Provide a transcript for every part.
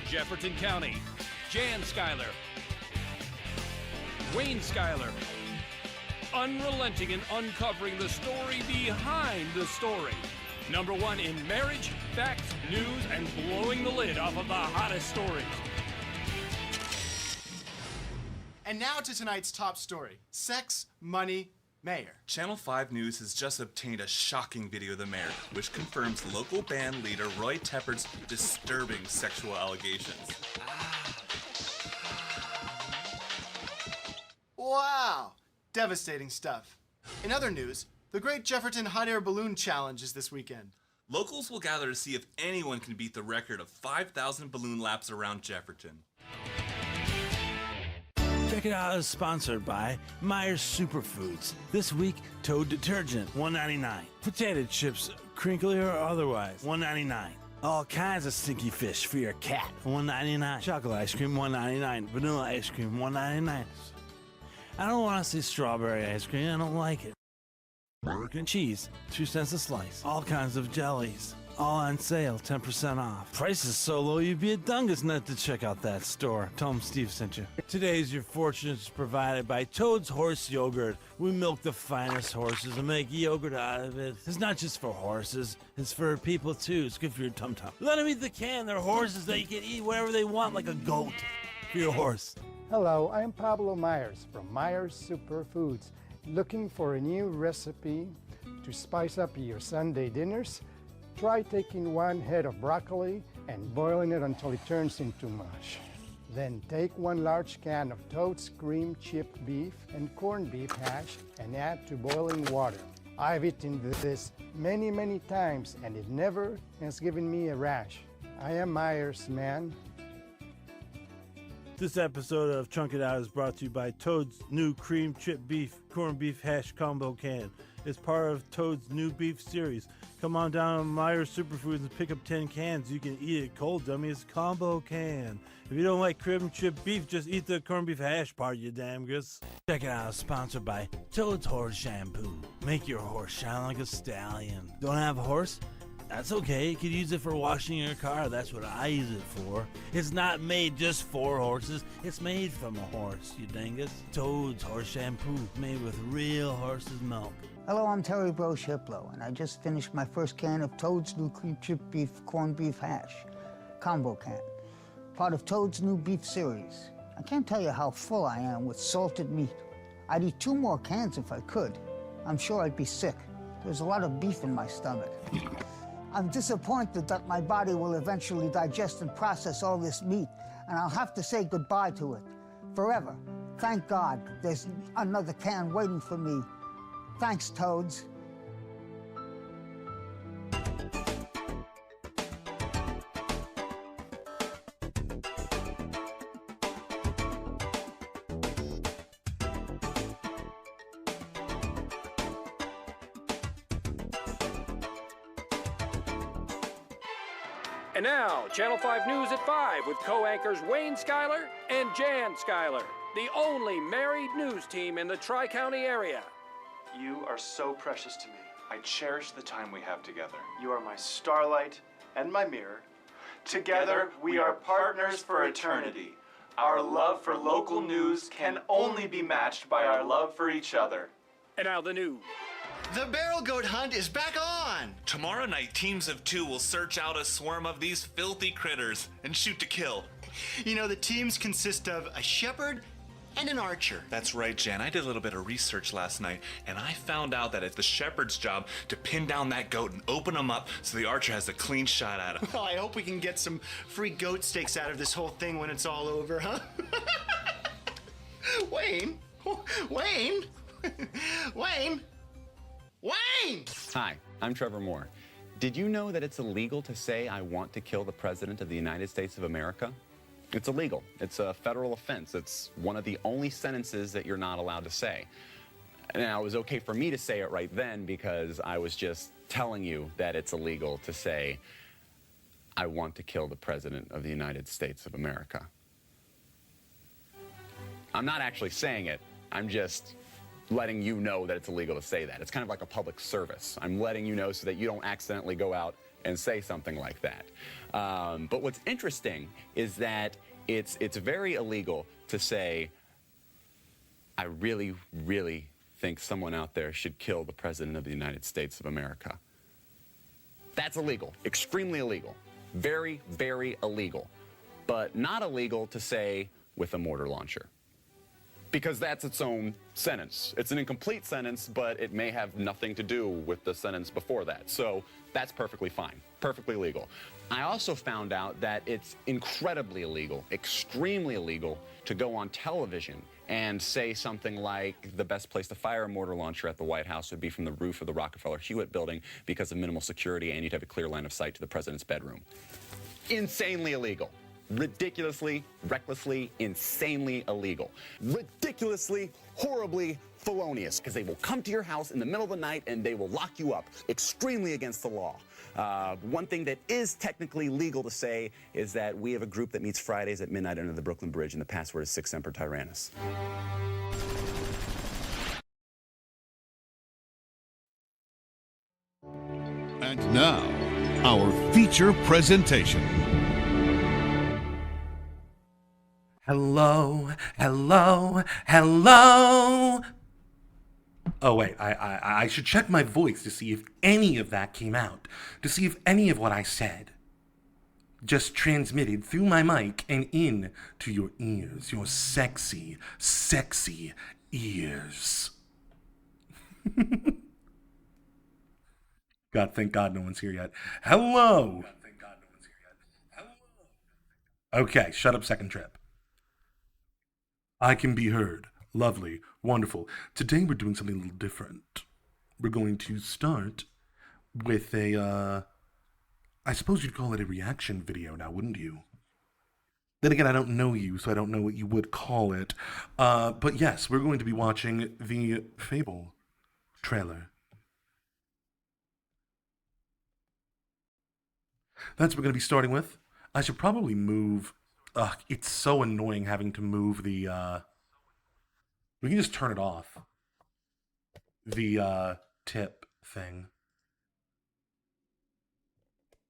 Jefferson County. Jan Schuyler. Wayne Schuyler. Unrelenting in uncovering the story behind the story. Number one in marriage, facts, news, and blowing the lid off of the hottest stories. And now to tonight's top story. Sex, money, mayor. Channel 5 News has just obtained a shocking video of the mayor, which confirms local band leader Roy Teppert's disturbing sexual allegations. Wow! Devastating stuff. In other news, the Great Jefferton Hot Air Balloon Challenge is this weekend. Locals will gather to see if anyone can beat the record of 5,000 balloon laps around Jefferton. Check It Out is sponsored by Myers Superfoods. This week, Toad detergent, $1.99. Potato chips, crinkly or otherwise, $1.99. All kinds of stinky fish for your cat, $1.99. Chocolate ice cream, $1.99. Vanilla ice cream, $1.99. I don't want to say strawberry ice cream, I don't like it. Burger and cheese, 2 cents a slice. All kinds of jellies, all on sale, 10% off. Prices so low you'd be a dungus not to check out that store. Tell them Steve sent you. Today's Your Fortune is provided by Toad's Horse Yogurt. We milk the finest horses and make yogurt out of it. It's not just for horses, it's for people too. It's good for your tum-tum. Let them eat the can. They're horses that you can eat whatever they want, like a goat for your horse. Hello, I'm Pablo Myers from Myers Superfoods. Looking for a new recipe to spice up your Sunday dinners? Try taking 1 head of broccoli and boiling it until it turns into mush. Then take 1 large can of Toad's cream chip beef and corned beef hash and add to boiling water. I've eaten this many times and it never has given me a rash. I am Myers, man. This episode of Chunk It Out is brought to you by Toad's new cream chip beef, corned beef hash combo can. It's part of Toad's new beef series. Come on down to Myers Superfoods and pick up 10 cans. You can eat it cold, dummy. It's combo can. If you don't like cream chip beef, just eat the corned beef hash part, you damn goose. Check it out, sponsored by Toad's Horse Shampoo. Make your horse shine like a stallion. Don't have a horse? That's okay, you could use it for washing your car. That's what I use it for. It's not made just for horses, it's made from a horse, you dingus. Toad's Horse Shampoo, made with real horse's milk. Hello, I'm Terry Broshiplo, and I just finished my first can of Toad's new cream chip beef, corned beef hash, combo can, part of Toad's new beef series. I can't tell you how full I am with salted meat. I'd eat 2 more cans if I could. I'm sure I'd be sick. There's a lot of beef in my stomach. I'm disappointed that my body will eventually digest and process all this meat, and I'll have to say goodbye to it forever. Thank God there's another can waiting for me. Thanks, Toads. And now, Channel 5 News at 5 with co-anchors Wayne Schuyler and Jan Schuyler, the only married news team in the Tri-County area. You are so precious to me. I cherish the time we have together. You are my starlight and my mirror. Together, we are partners for eternity. Our love for local news can only be matched by our love for each other. And now the news. The barrel goat hunt is back on! Tomorrow night, teams of 2 will search out a swarm of these filthy critters and shoot to kill. You know, the teams consist of a shepherd and an archer. That's right, Jan. I did a little bit of research last night, and I found out that it's the shepherd's job to pin down that goat and open him up so the archer has a clean shot at him. Well, I hope we can get some free goat steaks out of this whole thing when it's all over, huh? Wayne? Wayne? Wayne? Wayne! Hi, I'm Trevor Moore. Did you know that it's illegal to say I want to kill the President of the United States of America? It's illegal. It's a federal offense. It's one of the only sentences that you're not allowed to say. Now, it was okay for me to say it right then because I was just telling you that it's illegal to say I want to kill the President of the United States of America. I'm not actually saying it. I'm just letting you know that it's illegal to say that. It's kind of like a public service. I'm letting you know so that you don't accidentally go out and say something like that. But what's interesting is that it's very illegal to say, I really, really think someone out there should kill the President of the United States of America. That's illegal, extremely illegal, very, very illegal, but not illegal to say with a mortar launcher, because that's its own sentence. It's an incomplete sentence, but it may have nothing to do with the sentence before that. So that's perfectly fine, perfectly legal. I also found out that it's incredibly illegal, extremely illegal, to go on television and say something like the best place to fire a mortar launcher at the White House would be from the roof of the Rockefeller Hewitt building because of minimal security, and you'd have a clear line of sight to the president's bedroom. Insanely illegal. Ridiculously, recklessly, insanely illegal. Ridiculously, horribly felonious, because they will come to your house in the middle of the night and they will lock you up. Extremely against the law. One thing that is technically legal to say is that we have a group that meets Fridays at midnight under the Brooklyn Bridge, and the password is Sic Semper Tyrannis. And now, our feature presentation. Hello, hello, hello. Oh, wait, I should check my voice to see if any of that came out, to see if any of what I said just transmitted through my mic and in to your ears, your sexy, sexy ears. God, thank God no one's here yet. Hello. Okay, shut up, second trip. I can be heard. Lovely. Wonderful. Today we're doing something a little different. We're going to start with a, I suppose you'd call it a reaction video now, wouldn't you? Then again, I don't know you, so I don't know what you would call it. But yes, we're going to be watching the Fable trailer. That's what we're going to be starting with. I should probably move... it's so annoying having to move the, we can just turn it off. The, tip thing.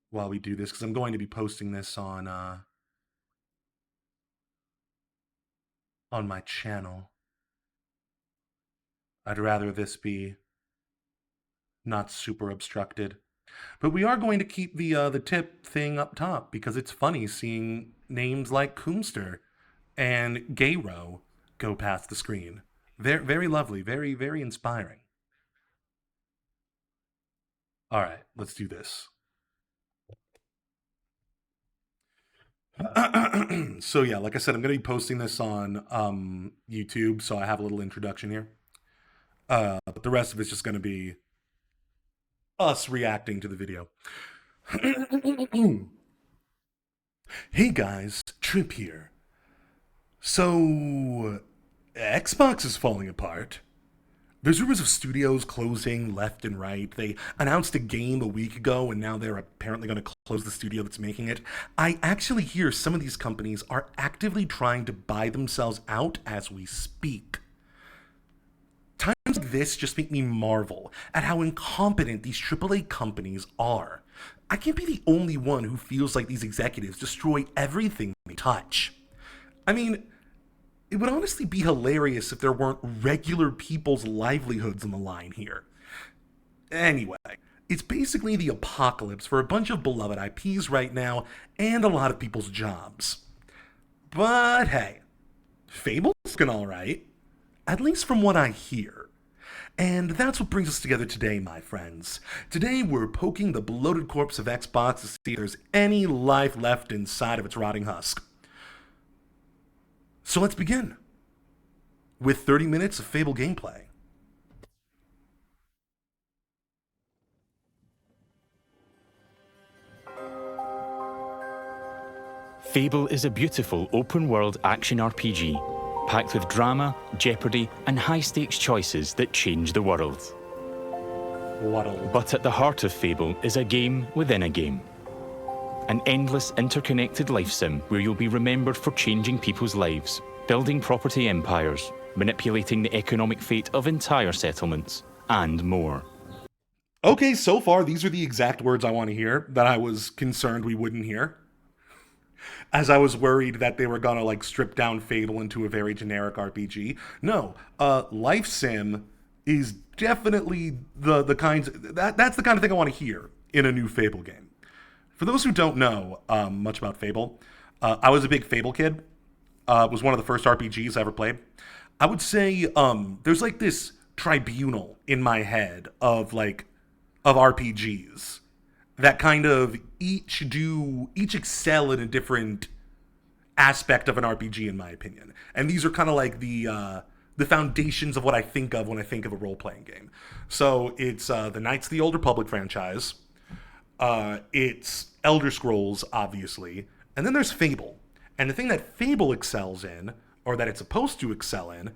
While we do this, because I'm going to be posting this on my channel. I'd rather this be not super obstructed. But we are going to keep the tip thing up top, because it's funny seeing names like Coomster and Gayro go past the screen. Very, very lovely, very, very inspiring. All right, let's do this. So yeah, like I said, I'm going to be posting this on YouTube, so I have a little introduction here. But the rest of it's just going to be us reacting to the video. Hey guys, Trip here. So, Xbox is falling apart. There's rumors of studios closing left and right. They announced a game a week ago, and now they're apparently going to close the studio that's making it. I actually hear some of these companies are actively trying to buy themselves out as we speak. Times like this just make me marvel at how incompetent these AAA companies are. I can't be the only one who feels like these executives destroy everything they touch. I mean, it would honestly be hilarious if there weren't regular people's livelihoods on the line here. Anyway, it's basically the apocalypse for a bunch of beloved IPs right now, and a lot of people's jobs. But hey, Fable's looking alright, at least from what I hear. And that's what brings us together today, my friends. Today we're poking the bloated corpse of Xbox to see if there's any life left inside of its rotting husk. So let's begin with 30 minutes of Fable gameplay. Fable is a beautiful open-world action RPG, packed with drama, jeopardy, and high-stakes choices that change the world. But at the heart of Fable is a game within a game. An endless, interconnected life sim where you'll be remembered for changing people's lives, building property empires, manipulating the economic fate of entire settlements, and more. Okay, so far, these are the exact words I want to hear that I was concerned we wouldn't hear. As I was worried that they were gonna, like, strip down Fable into a very generic RPG. No, Life Sim is definitely the kinds... That's the kind of thing I want to hear in a new Fable game. For those who don't know much about Fable, I was a big Fable kid. It was one of the first RPGs I ever played. I would say there's, like, this tribunal in my head of RPGs that kind of each excel in a different aspect of an RPG, in my opinion. And these are kind of like the foundations of what I think of when I think of a role-playing game. So it's the Knights of the Old Republic franchise. It's Elder Scrolls, obviously. And then there's Fable. And the thing that Fable excels in, or that it's supposed to excel in,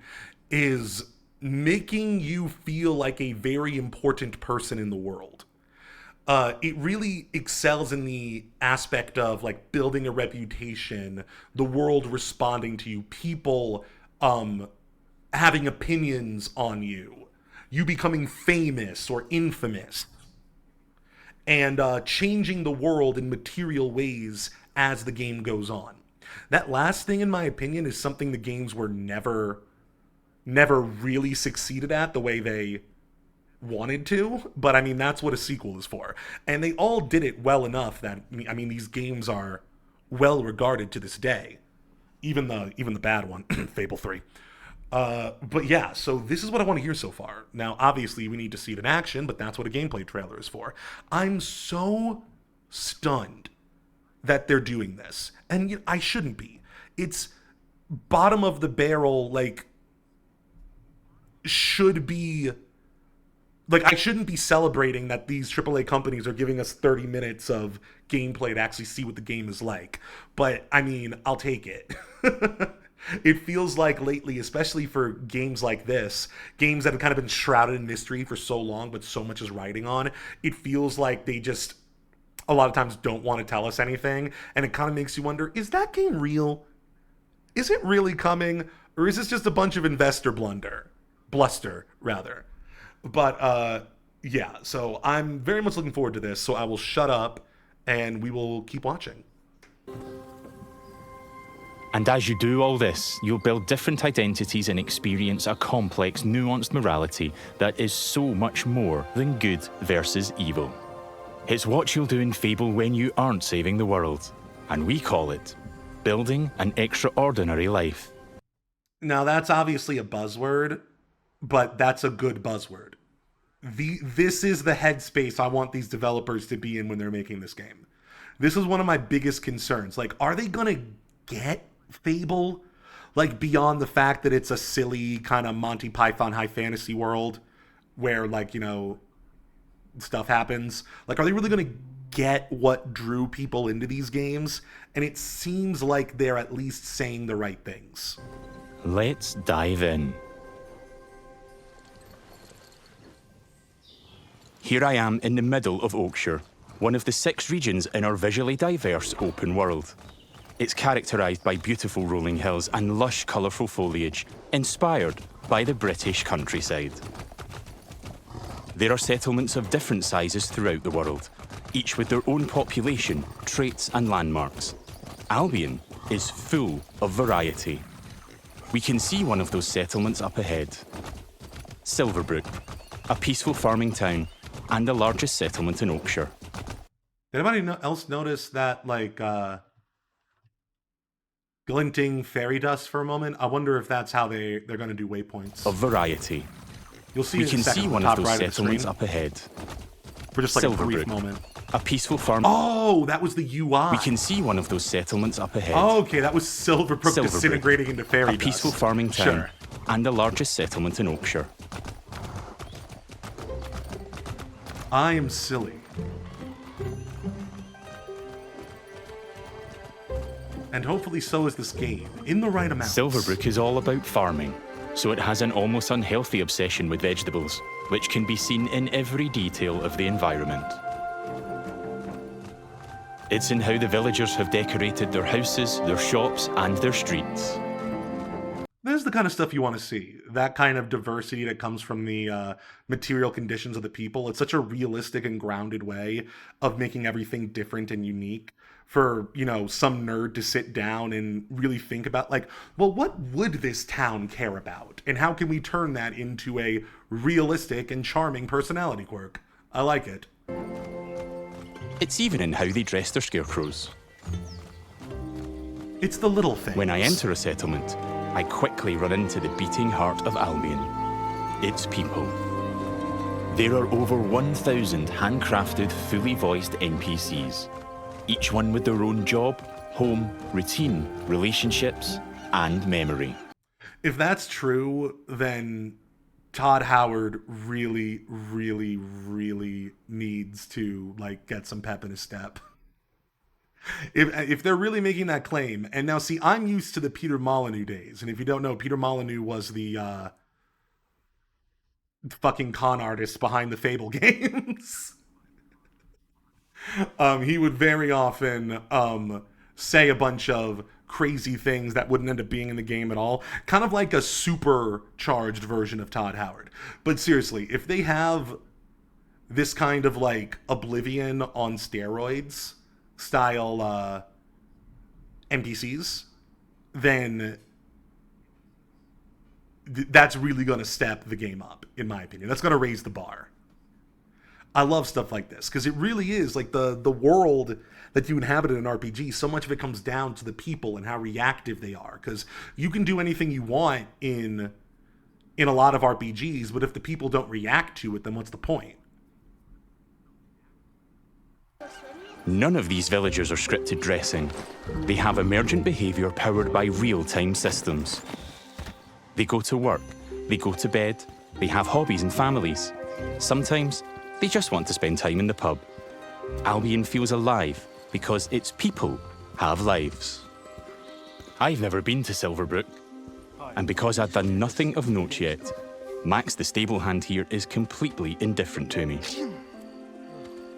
is making you feel like a very important person in the world. It really excels in the aspect of, like, building a reputation, the world responding to you, people having opinions on you, you becoming famous or infamous, and changing the world in material ways as the game goes on. That last thing, in my opinion, is something the games were never really succeeded at the way they wanted to, but I mean, that's what a sequel is for. And they all did it well enough that, I mean, these games are well regarded to this day. Even the bad one, Fable 3. But yeah, so this is what I want to hear so far. Now, obviously, we need to see it in action, but that's what a gameplay trailer is for. I'm so stunned that they're doing this. And I shouldn't be. It's bottom of the barrel, like, should be... Like, I shouldn't be celebrating that these AAA companies are giving us 30 minutes of gameplay to actually see what the game is like. But, I mean, I'll take it. It feels like lately, especially for games like this, games that have kind of been shrouded in mystery for so long, but so much is riding on, it feels like they just, a lot of times, don't want to tell us anything. And it kind of makes you wonder, is that game real? Is it really coming? Or is this just a bunch of investor bluster, rather? But, yeah, so I'm very much looking forward to this, so I will shut up, and we will keep watching. And as you do all this, you'll build different identities and experience a complex, nuanced morality that is so much more than good versus evil. It's what you'll do in Fable when you aren't saving the world, and we call it building an extraordinary life. Now, that's obviously a buzzword, but that's a good buzzword. This is the headspace I want these developers to be in when they're making this game. This is one of my biggest concerns. Like, are they gonna get Fable? Like, beyond the fact that it's a silly kind of Monty Python high fantasy world where, like, you know, stuff happens. Like, are they really gonna get what drew people into these games? And it seems like they're at least saying the right things. Let's dive in. Here I am in the middle of Oakshire, one of the 6 regions in our visually diverse open world. It's characterised by beautiful rolling hills and lush, colourful foliage, inspired by the British countryside. There are settlements of different sizes throughout the world, each with their own population, traits and landmarks. Albion is full of variety. We can see one of those settlements up ahead. Silverbrook, a peaceful farming town, and the largest settlement in Oakshire. Did anybody else notice that, like, glinting fairy dust for a moment? I wonder if that's how they're going to do waypoints. Of variety. You'll see we can see one of those settlements up ahead. For just like a brief moment. A peaceful farm. Oh, that was the UI. We can see one of those settlements up ahead. Oh, okay, that was Silverbrook disintegrating into fairy dust. A peaceful farming town. Sure. And the largest settlement in Oakshire. I am silly. And hopefully so is this game, in the right amount. Silverbrook is all about farming, so it has an almost unhealthy obsession with vegetables, which can be seen in every detail of the environment. It's in how the villagers have decorated their houses, their shops, and their streets. This is the kind of stuff you want to see. That kind of diversity that comes from the material conditions of the people. It's such a realistic and grounded way of making everything different and unique for, you know, some nerd to sit down and really think about, like, well, what would this town care about? And how can we turn that into a realistic and charming personality quirk? I like it. It's even in how they dress their scarecrows. It's the little things. When I enter a settlement, I quickly run into the beating heart of Albion. Its people. There are over 1,000 handcrafted, fully voiced NPCs. Each one with their own job, home, routine, relationships, and memory. If that's true, then Todd Howard really, really, really needs to, like, get some pep in his step. If they're really making that claim, and now see, I'm used to the Peter Molyneux days, and if you don't know, Peter Molyneux was the fucking con artist behind the FABLE games. He would very often say a bunch of crazy things that wouldn't end up being in the game at all. Kind of like a supercharged version of Todd Howard. But seriously, if they have this kind of, like, Oblivion on steroids style NPCs, then that's really going to step the game up, in my opinion. That's going to raise the bar. I love stuff like this, because it really is, like, the world that you inhabit in an RPG, so much of it comes down to the people and how reactive they are, because you can do anything you want in a lot of RPGs, but if the people don't react to it, then what's the point? None of these villagers are scripted dressing. They have emergent behaviour powered by real-time systems. They go to work, they go to bed, they have hobbies and families. Sometimes, they just want to spend time in the pub. Albion feels alive because its people have lives. I've never been to Silverbrook, and because I've done nothing of note yet, Max the stable hand here is completely indifferent to me.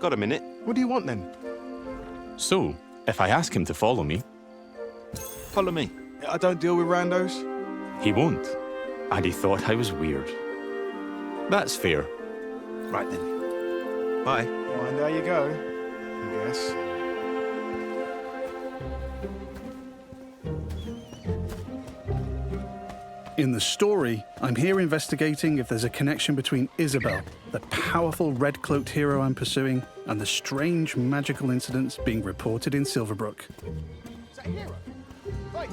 Got a minute? What do you want then? So, if I ask him to follow me... Follow me. I don't deal with randos. He won't, and he thought I was weird. That's fair. Right then. Bye. Well, and there you go, I guess. In the story, I'm here investigating if there's a connection between Isabel, the powerful red-cloaked hero I'm pursuing, and the strange magical incidents being reported in Silverbrook. Is that a hero? Hey.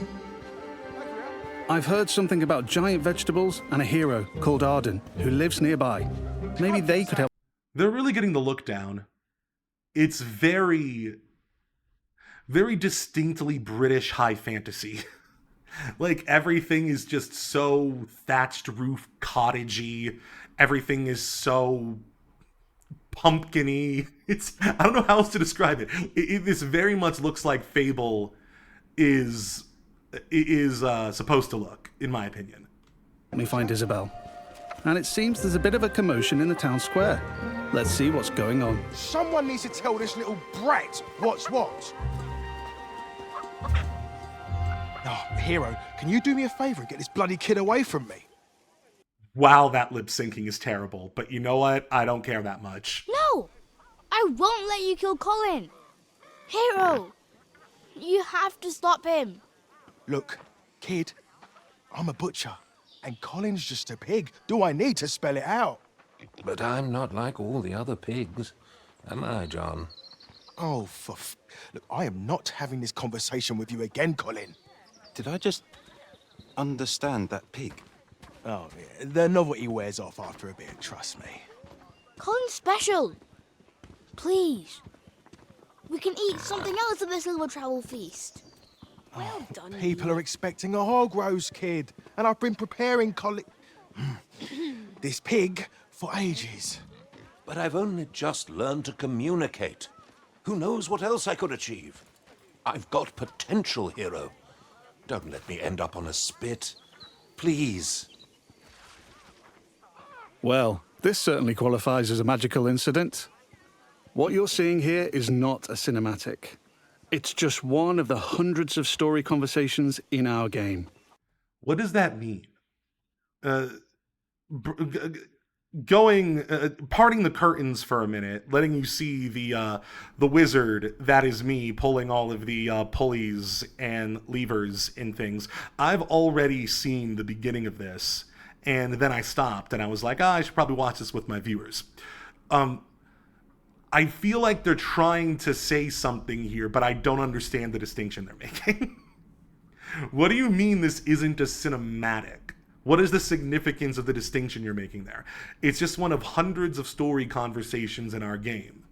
I've heard something about giant vegetables and a hero called Arden, who lives nearby. Maybe they could help. They're really getting the look down. It's very, very distinctly British high fantasy. Like, everything is just so thatched roof cottagey. Everything is so pumpkin-y. I don't know how else to describe it. This very much looks like FABLE is supposed to look, in my opinion. Let me find Isabel. And it seems there's a bit of a commotion in the town square. Let's see what's going on. Someone needs to tell this little brat what's what. Oh, hero, can you do me a favor and get this bloody kid away from me? Wow, that lip syncing is terrible. But you know what? I don't care that much. No! I won't let you kill Colin! Hero! You have to stop him. Look, kid, I'm a butcher, and Colin's just a pig. Do I need to spell it out? But I'm not like all the other pigs, am I, John? Oh, look, I am not having this conversation with you again, Colin. Did I just understand that pig? Oh, yeah. The novelty wears off after a bit, trust me. Colin's special. Please. We can eat something else at this little travel feast. Well done. People are expecting a hog roast, kid, and I've been preparing this pig for ages. But I've only just learned to communicate. Who knows what else I could achieve? I've got potential, hero. Don't let me end up on a spit. Please. Well, this certainly qualifies as a magical incident. What you're seeing here is not a cinematic. It's just one of the hundreds of story conversations in our game. What does that mean? Parting the curtains for a minute, letting you see the wizard that is me pulling all of the pulleys and levers and things. I've already seen the beginning of this, and then I stopped and I was like, I should probably watch this with my viewers. I feel like they're trying to say something here, but I don't understand the distinction they're making. What do you mean this isn't a cinematic? What is the significance of the distinction you're making there? It's just one of hundreds of story conversations in our game.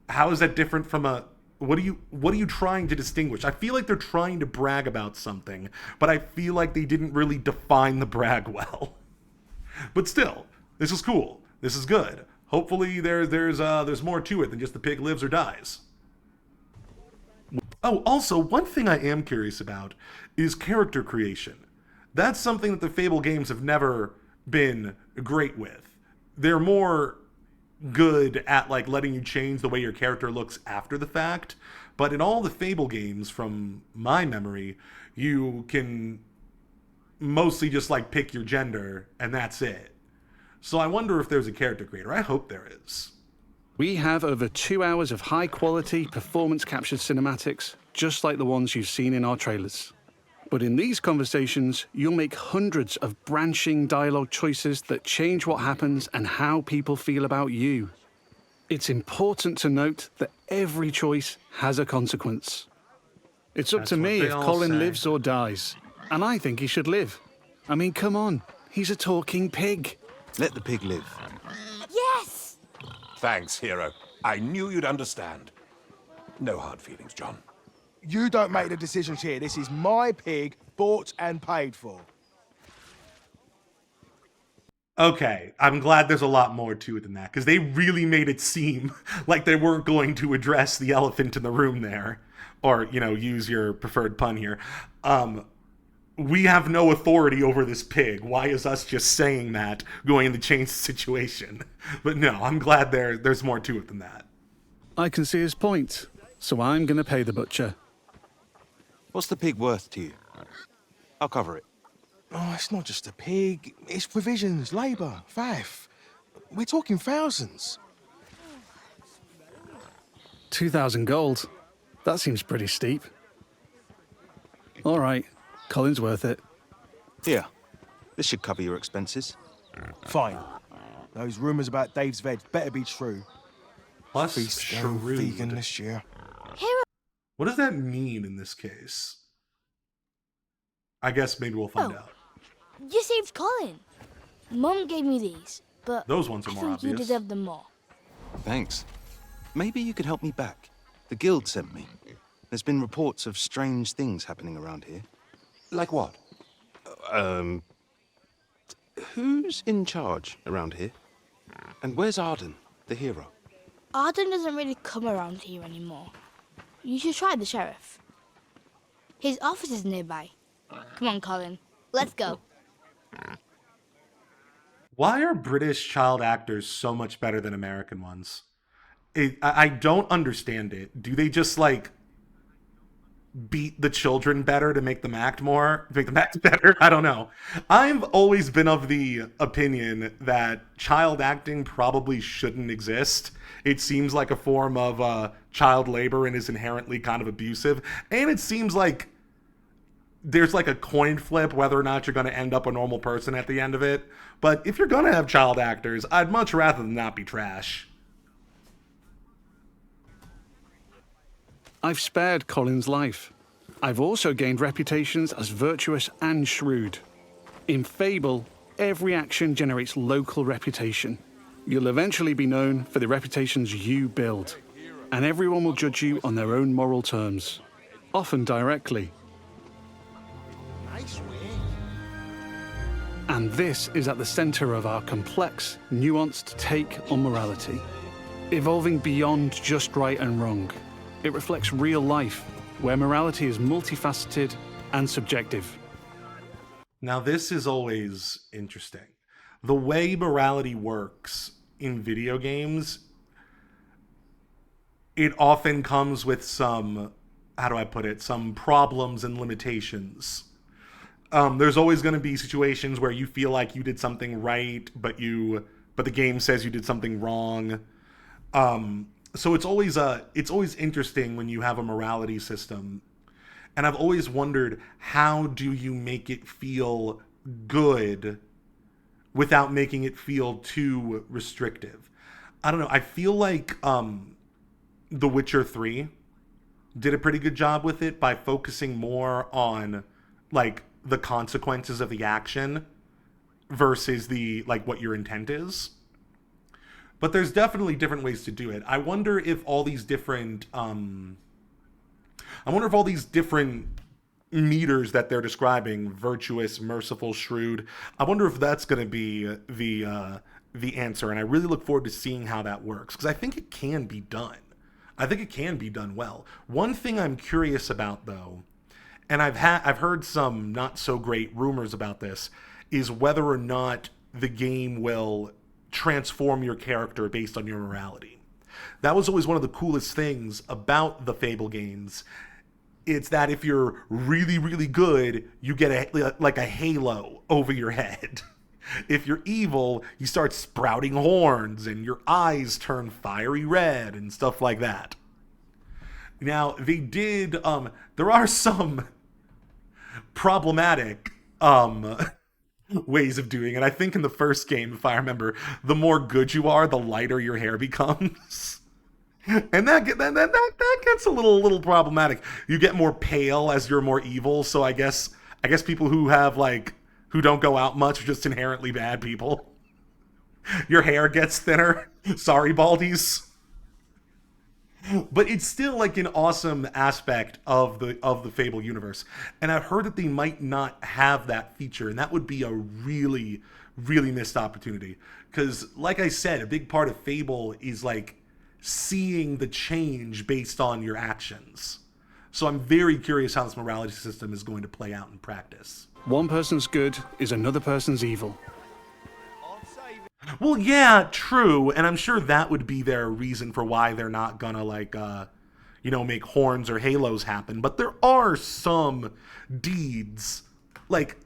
How is that different from a... What are you trying to distinguish? I feel like they're trying to brag about something, but I feel like they didn't really define the brag well. But still, this is cool. This is good. Hopefully there's more to it than just the pig lives or dies. Oh, also, one thing I am curious about is character creation. That's something that the Fable games have never been great with. They're more good at like letting you change the way your character looks after the fact, but in all the Fable games from my memory, you can mostly just like pick your gender and that's it. So I wonder if there's a character creator. I hope there is. We have over 2 hours of high-quality, performance-captured cinematics, just like the ones you've seen in our trailers. But in these conversations, you'll make hundreds of branching dialogue choices that change what happens and how people feel about you. It's important to note that every choice has a consequence. It's up to me if Colin lives or dies, and I think he should live. I mean, come on, he's a talking pig. Let the pig live. Yes! Thanks, hero. I knew you'd understand. No hard feelings, John. You don't make the decisions here. This is my pig, bought and paid for. Okay, I'm glad there's a lot more to it than that, because they really made it seem like they weren't going to address the elephant in the room there, or, you know, use your preferred pun here. We have no authority over this pig. Why is us just saying that going to change the situation? But no, I'm glad there's more to it than that. I can see his point, so I'm going to pay the butcher. What's the pig worth to you? I'll cover it. Oh, it's not just a pig. It's provisions, labour, faff. We're talking thousands. 2,000 gold. That seems pretty steep. All right, Colin's worth it. Here, this should cover your expenses. Fine. Those rumours about Dave's veg better be true. Plus, Feast go vegan this year. What does that mean in this case? I guess maybe we'll find out. You saved Colin. Mum gave me these, but those ones are I more think obvious. you deserve them more. Thanks. Maybe you could help me back. The guild sent me. There's been reports of strange things happening around here. Like what? Who's in charge around here? And where's Arden, the hero? Arden doesn't really come around here anymore. You should try the sheriff. His office is nearby. Come on, Colin. Let's go. Why are British child actors so much better than American ones? I don't understand it. Do they just, like, beat the children better to make them act more? To make them act better? I don't know. I've always been of the opinion that child acting probably shouldn't exist. It seems like a form of child labor and is inherently kind of abusive. And it seems like there's like a coin flip whether or not you're going to end up a normal person at the end of it. But if you're going to have child actors, I'd much rather them not be trash. I've spared Colin's life. I've also gained reputations as virtuous and shrewd. In Fable, every action generates local reputation. You'll eventually be known for the reputations you build, and everyone will judge you on their own moral terms, often directly. And this is at the center of our complex, nuanced take on morality, evolving beyond just right and wrong. It reflects real life, where morality is multifaceted and subjective. Now, this is always interesting. The way morality works in video games, it often comes with some, how do I put it, some problems and limitations. There's always going to be situations where you feel like you did something right, but the game says you did something wrong. So it's always interesting when you have a morality system. And I've always wondered, how do you make it feel good without making it feel too restrictive? I don't know. I feel like The Witcher 3 did a pretty good job with it by focusing more on like the consequences of the action versus the like what your intent is. But there's definitely different ways to do it. I wonder if all these different meters that they're describing, virtuous, merciful, shrewd, I wonder if that's going to be the answer. And I really look forward to seeing how that works, because I think it can be done. I think it can be done well. One thing I'm curious about, though, and I've heard some not so great rumors about this, is whether or not the game will transform your character based on your morality. That was always one of the coolest things about the Fable games. It's that if you're really, really good, you get a halo over your head. If you're evil, you start sprouting horns and your eyes turn fiery red and stuff like that. Now, they did, there are some problematic ways of doing it. I think in the first game, if I remember, the more good you are, the lighter your hair becomes. And that gets a little problematic. You get more pale as you're more evil, so I guess people who have who don't go out much are just inherently bad people. Your hair gets thinner. Sorry, baldies. But it's still like an awesome aspect of the Fable universe. And I've heard that they might not have that feature, and that would be a really, really missed opportunity. Because, like I said, a big part of Fable is like seeing the change based on your actions. So I'm very curious how this morality system is going to play out in practice. One person's good is another person's evil. Well, yeah, true, and I'm sure that would be their reason for why they're not gonna make horns or halos happen. But there are some deeds, like,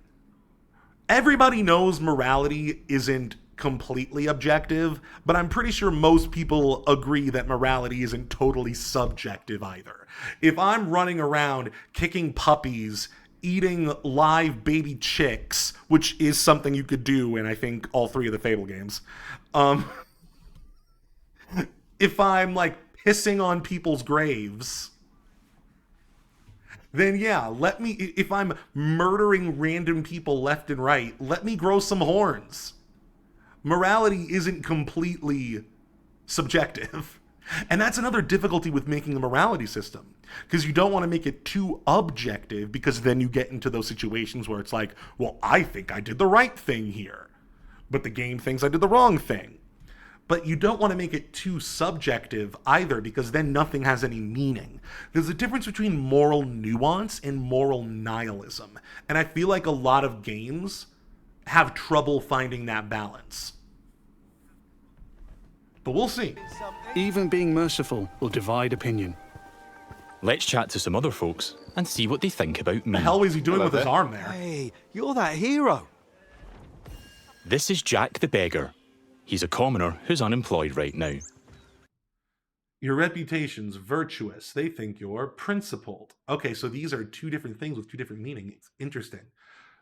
everybody knows morality isn't completely objective, but I'm pretty sure most people agree that morality isn't totally subjective either. If I'm running around kicking puppies, eating live baby chicks, which is something you could do in, I think, all three of the Fable games. If I'm, pissing on people's graves, then yeah, if I'm murdering random people left and right, let me grow some horns. Morality isn't completely subjective. And that's another difficulty with making a morality system, because you don't want to make it too objective, because then you get into those situations where it's like, well, I think I did the right thing here, but the game thinks I did the wrong thing. But you don't want to make it too subjective either, because then nothing has any meaning. There's a difference between moral nuance and moral nihilism, and I feel like a lot of games have trouble finding that balance. But we'll see. Even being merciful will divide opinion. Let's chat to some other folks and see what they think about me. The hell is he doing with his arm there? Hey, you're that hero. This is Jack the Beggar. He's a commoner who's unemployed right now. Your reputation's virtuous. They think you're principled. Okay, so these are two different things with two different meanings. Interesting.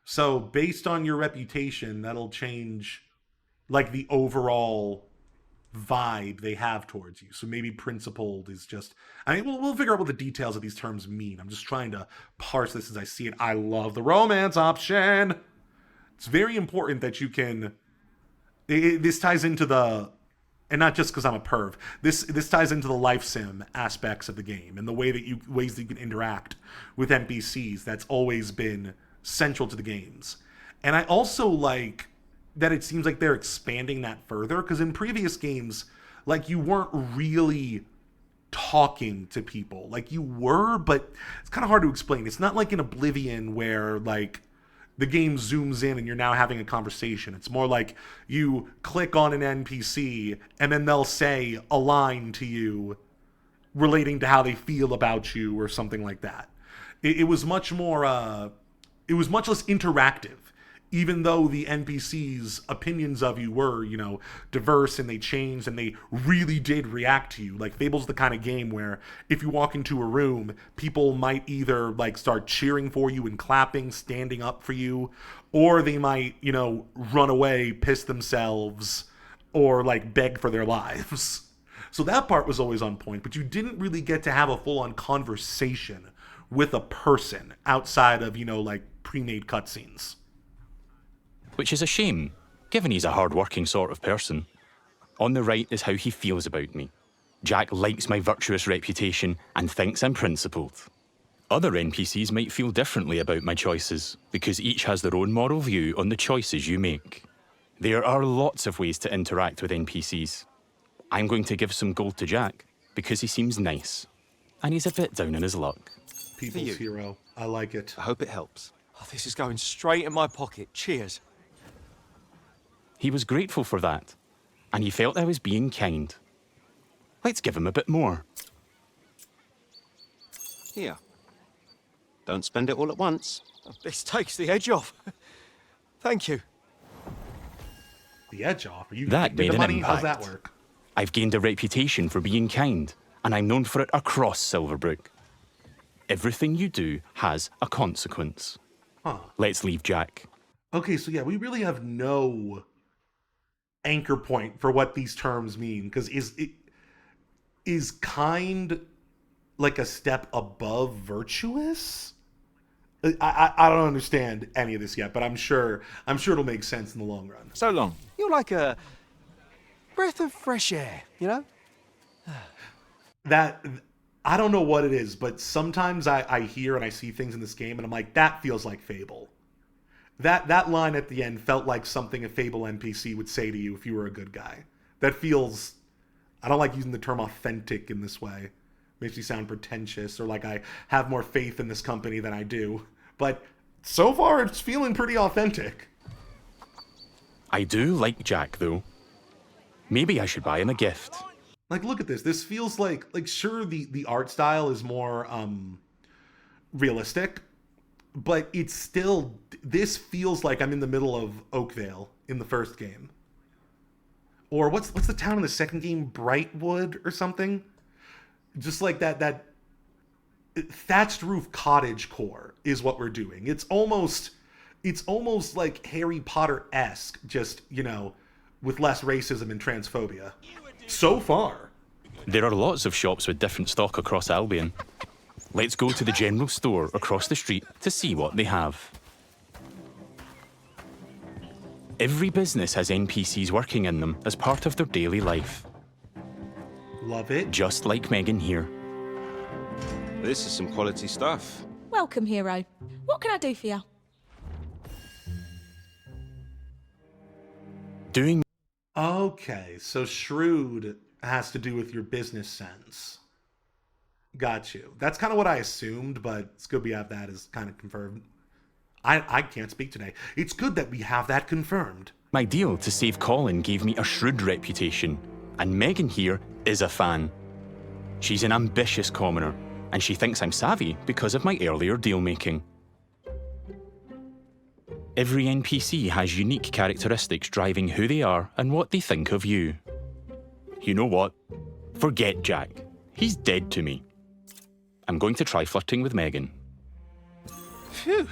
So based on your reputation, that'll change the overall vibe they have towards you. So maybe principled is just, we'll figure out what the details of these terms mean. I'm just trying to parse this as I see it. I love the romance option. It's very important that you can, this ties into the, and not just because I'm a perv, this ties into the life sim aspects of the game and the ways that you can interact with NPCs. That's always been central to the games. And I also like that it seems like they're expanding that further, because in previous games, you weren't really talking to people. You were, but it's kind of hard to explain. It's not like in Oblivion where the game zooms in and you're now having a conversation. It's more like you click on an NPC and then they'll say a line to you relating to how they feel about you or something like that. It was much more it was much less interactive. Even though the NPCs' opinions of you were, you know, diverse and they changed and they really did react to you. Like, Fable's the kind of game where if you walk into a room, people might either, like, start cheering for you and clapping, standing up for you, or they might, you know, run away, piss themselves, or, like, beg for their lives. So that part was always on point, but you didn't really get to have a full-on conversation with a person outside of, you know, like, pre-made cutscenes. Which is a shame, given he's a hard-working sort of person. On the right is how he feels about me. Jack likes my virtuous reputation and thinks I'm principled. Other NPCs might feel differently about my choices, because each has their own moral view on the choices you make. There are lots of ways to interact with NPCs. I'm going to give some gold to Jack, because he seems nice, and he's a bit down on his luck. People's hero. I like it. I hope it helps. Oh, this is going straight in my pocket. Cheers. He was grateful for that, and he felt I was being kind. Let's give him a bit more. Here. Don't spend it all at once. This takes the edge off. Thank you. The edge off? Are you That made the an money? impact. How's that work? I've gained a reputation for being kind, and I'm known for it across Silverbrook. Everything you do has a consequence. Huh. Let's leave Jack. Okay, so yeah, we really have no anchor point for what these terms mean, because is kind like a step above virtuous? I don't understand any of this yet, but I'm sure it'll make sense in the long run. So long. You're like a breath of fresh air, you know? That, I don't know what it is, but sometimes I hear and I see things in this game and I'm like, that feels like Fable. That line at the end felt like something a Fable NPC would say to you if you were a good guy. That feels, I don't like using the term authentic in this way. Makes me sound pretentious or like I have more faith in this company than I do. But so far it's feeling pretty authentic. I do like Jack, though. Maybe I should buy him a gift. Like, look at this. This feels like sure, the art style is more realistic, but it's still, this feels like I'm in the middle of Oakvale in the first game. Or what's the town in the second game? Brightwood or something? Just like that thatched roof cottage core is what we're doing. It's almost like Harry Potter-esque, just, you know, with less racism and transphobia. So far. There are lots of shops with different stock across Albion. Let's go to the general store across the street to see what they have. Every business has NPCs working in them as part of their daily life. Love it. Just like Megan here. This is some quality stuff. Welcome, hero. What can I do for you? Doing... Okay, so shrewd has to do with your business sense. Got you. That's kind of what I assumed, but it's good we have that as kind of confirmed. I can't speak today. It's good that we have that confirmed. My deal to save Colin gave me a shrewd reputation, and Megan here is a fan. She's an ambitious commoner, and she thinks I'm savvy because of my earlier deal-making. Every NPC has unique characteristics driving who they are and what they think of you. You know what? Forget Jack. He's dead to me. I'm going to try flirting with Megan. Phew.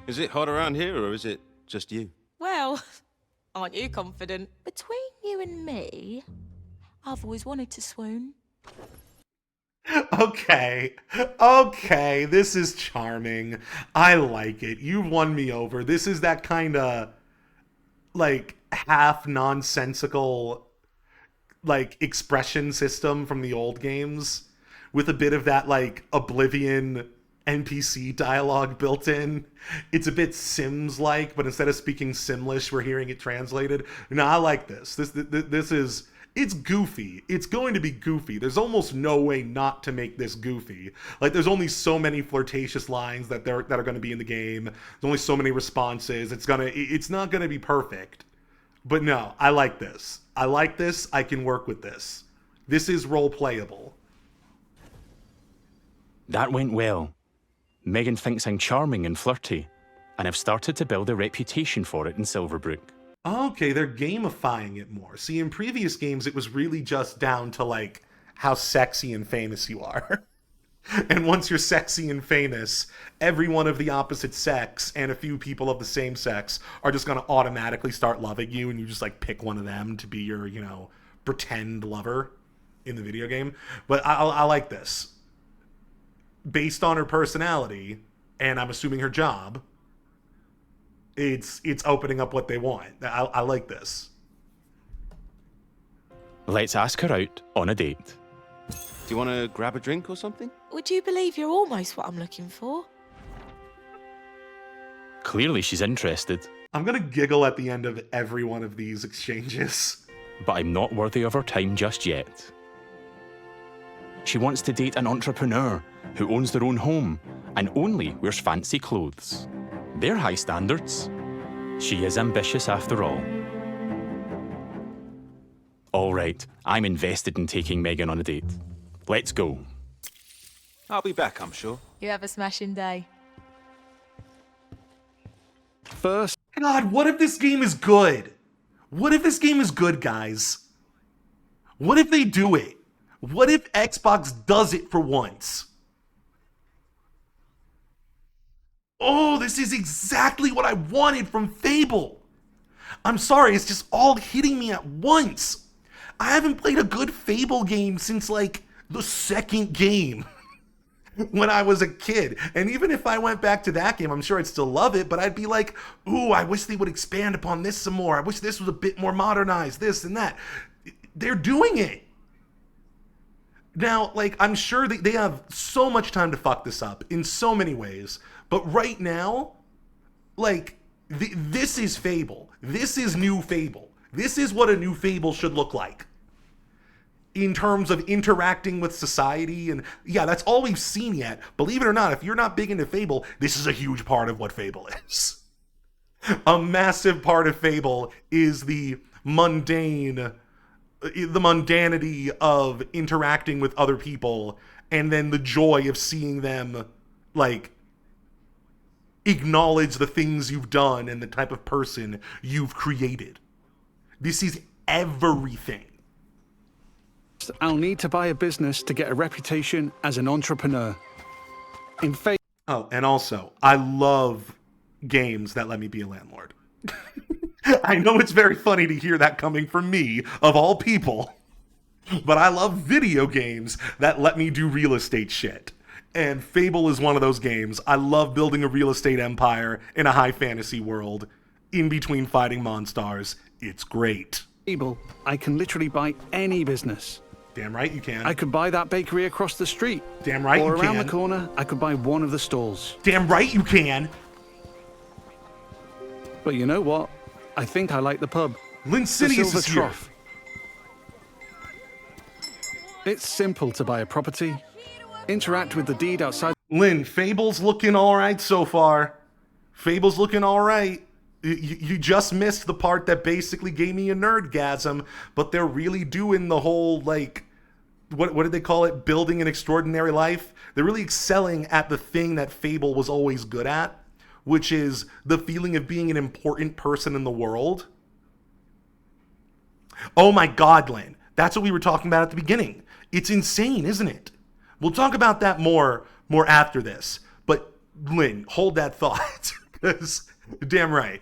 Is it hot around here, or is it just you? Well, aren't you confident? Between you and me, I've always wanted to swoon. Okay, this is charming. I like it. You've won me over. This is that kind of, like, half nonsensical, like, expression system from the old games with a bit of that, like, Oblivion NPC dialogue built in. It's a bit Sims-like, but instead of speaking Simlish, we're hearing it translated. No, I like this. This is... It's goofy. It's going to be goofy. There's almost no way not to make this goofy. Like, there's only so many flirtatious lines that are going to be in the game. There's only so many responses. It's not going to be perfect. But no, I like this. I like this. I can work with this. This is role-playable. That went well. Megan thinks I'm charming and flirty, and have started to build a reputation for it in Silverbrook. Okay, they're gamifying it more. See, in previous games, it was really just down to, like, how sexy and famous you are. And once you're sexy and famous, everyone of the opposite sex and a few people of the same sex are just going to automatically start loving you, and you just, like, pick one of them to be your, you know, pretend lover in the video game. But I like this. Based on her personality, and I'm assuming her job, it's opening up what they want. I like this. Let's ask her out on a date. Do you want to grab a drink or something? Would you believe you're almost what I'm looking for? Clearly she's interested. I'm gonna giggle at the end of every one of these exchanges. But I'm not worthy of her time just yet. She wants to date an entrepreneur who owns their own home and only wears fancy clothes. They're high standards. She is ambitious after all. All right, I'm invested in taking Megan on a date. Let's go. I'll be back, I'm sure. You have a smashing day. First. God, what if this game is good? What if this game is good, guys? What if they do it? What if Xbox does it for once? Oh, this is exactly what I wanted from Fable. I'm sorry, it's just all hitting me at once. I haven't played a good Fable game since, like, the second game when I was a kid. And even if I went back to that game, I'm sure I'd still love it, but I'd be like, ooh, I wish they would expand upon this some more. I wish this was a bit more modernized, this and that. They're doing it. Now, like, I'm sure they have so much time to fuck this up in so many ways, but right now, like, this is Fable. This is new Fable. This is what a new Fable should look like in terms of interacting with society. And yeah, that's all we've seen yet. Believe it or not, if you're not big into Fable, this is a huge part of what Fable is. A massive part of Fable is the mundanity of interacting with other people, and then the joy of seeing them, like, acknowledge the things you've done and the type of person you've created. This is everything. I'll need to buy a business to get a reputation as an entrepreneur. In fact. Oh, and also, I love games that let me be a landlord. I know it's very funny to hear that coming from me, of all people, but I love video games that let me do real estate shit. And Fable is one of those games. I love building a real estate empire in a high fantasy world, in between fighting monsters. It's great. Fable, I can literally buy any business. Damn right you can. I could buy that bakery across the street. Damn right you can. Or around the corner, I could buy one of the stalls. Damn right you can. But you know what? I think I like the pub. Linsidious is here. It's simple to buy a property, interact with the deed outside. Lynn, Fable's looking all right so far. Fable's looking all right. You just missed the part that basically gave me a nerdgasm, but they're really doing the whole, like, what did they call it? Building an extraordinary life. They're really excelling at the thing that Fable was always good at, which is the feeling of being an important person in the world. Oh my God, Lynn. That's what we were talking about at the beginning. It's insane, isn't it? We'll talk about that more after this. But Lynn, hold that thought, because damn right.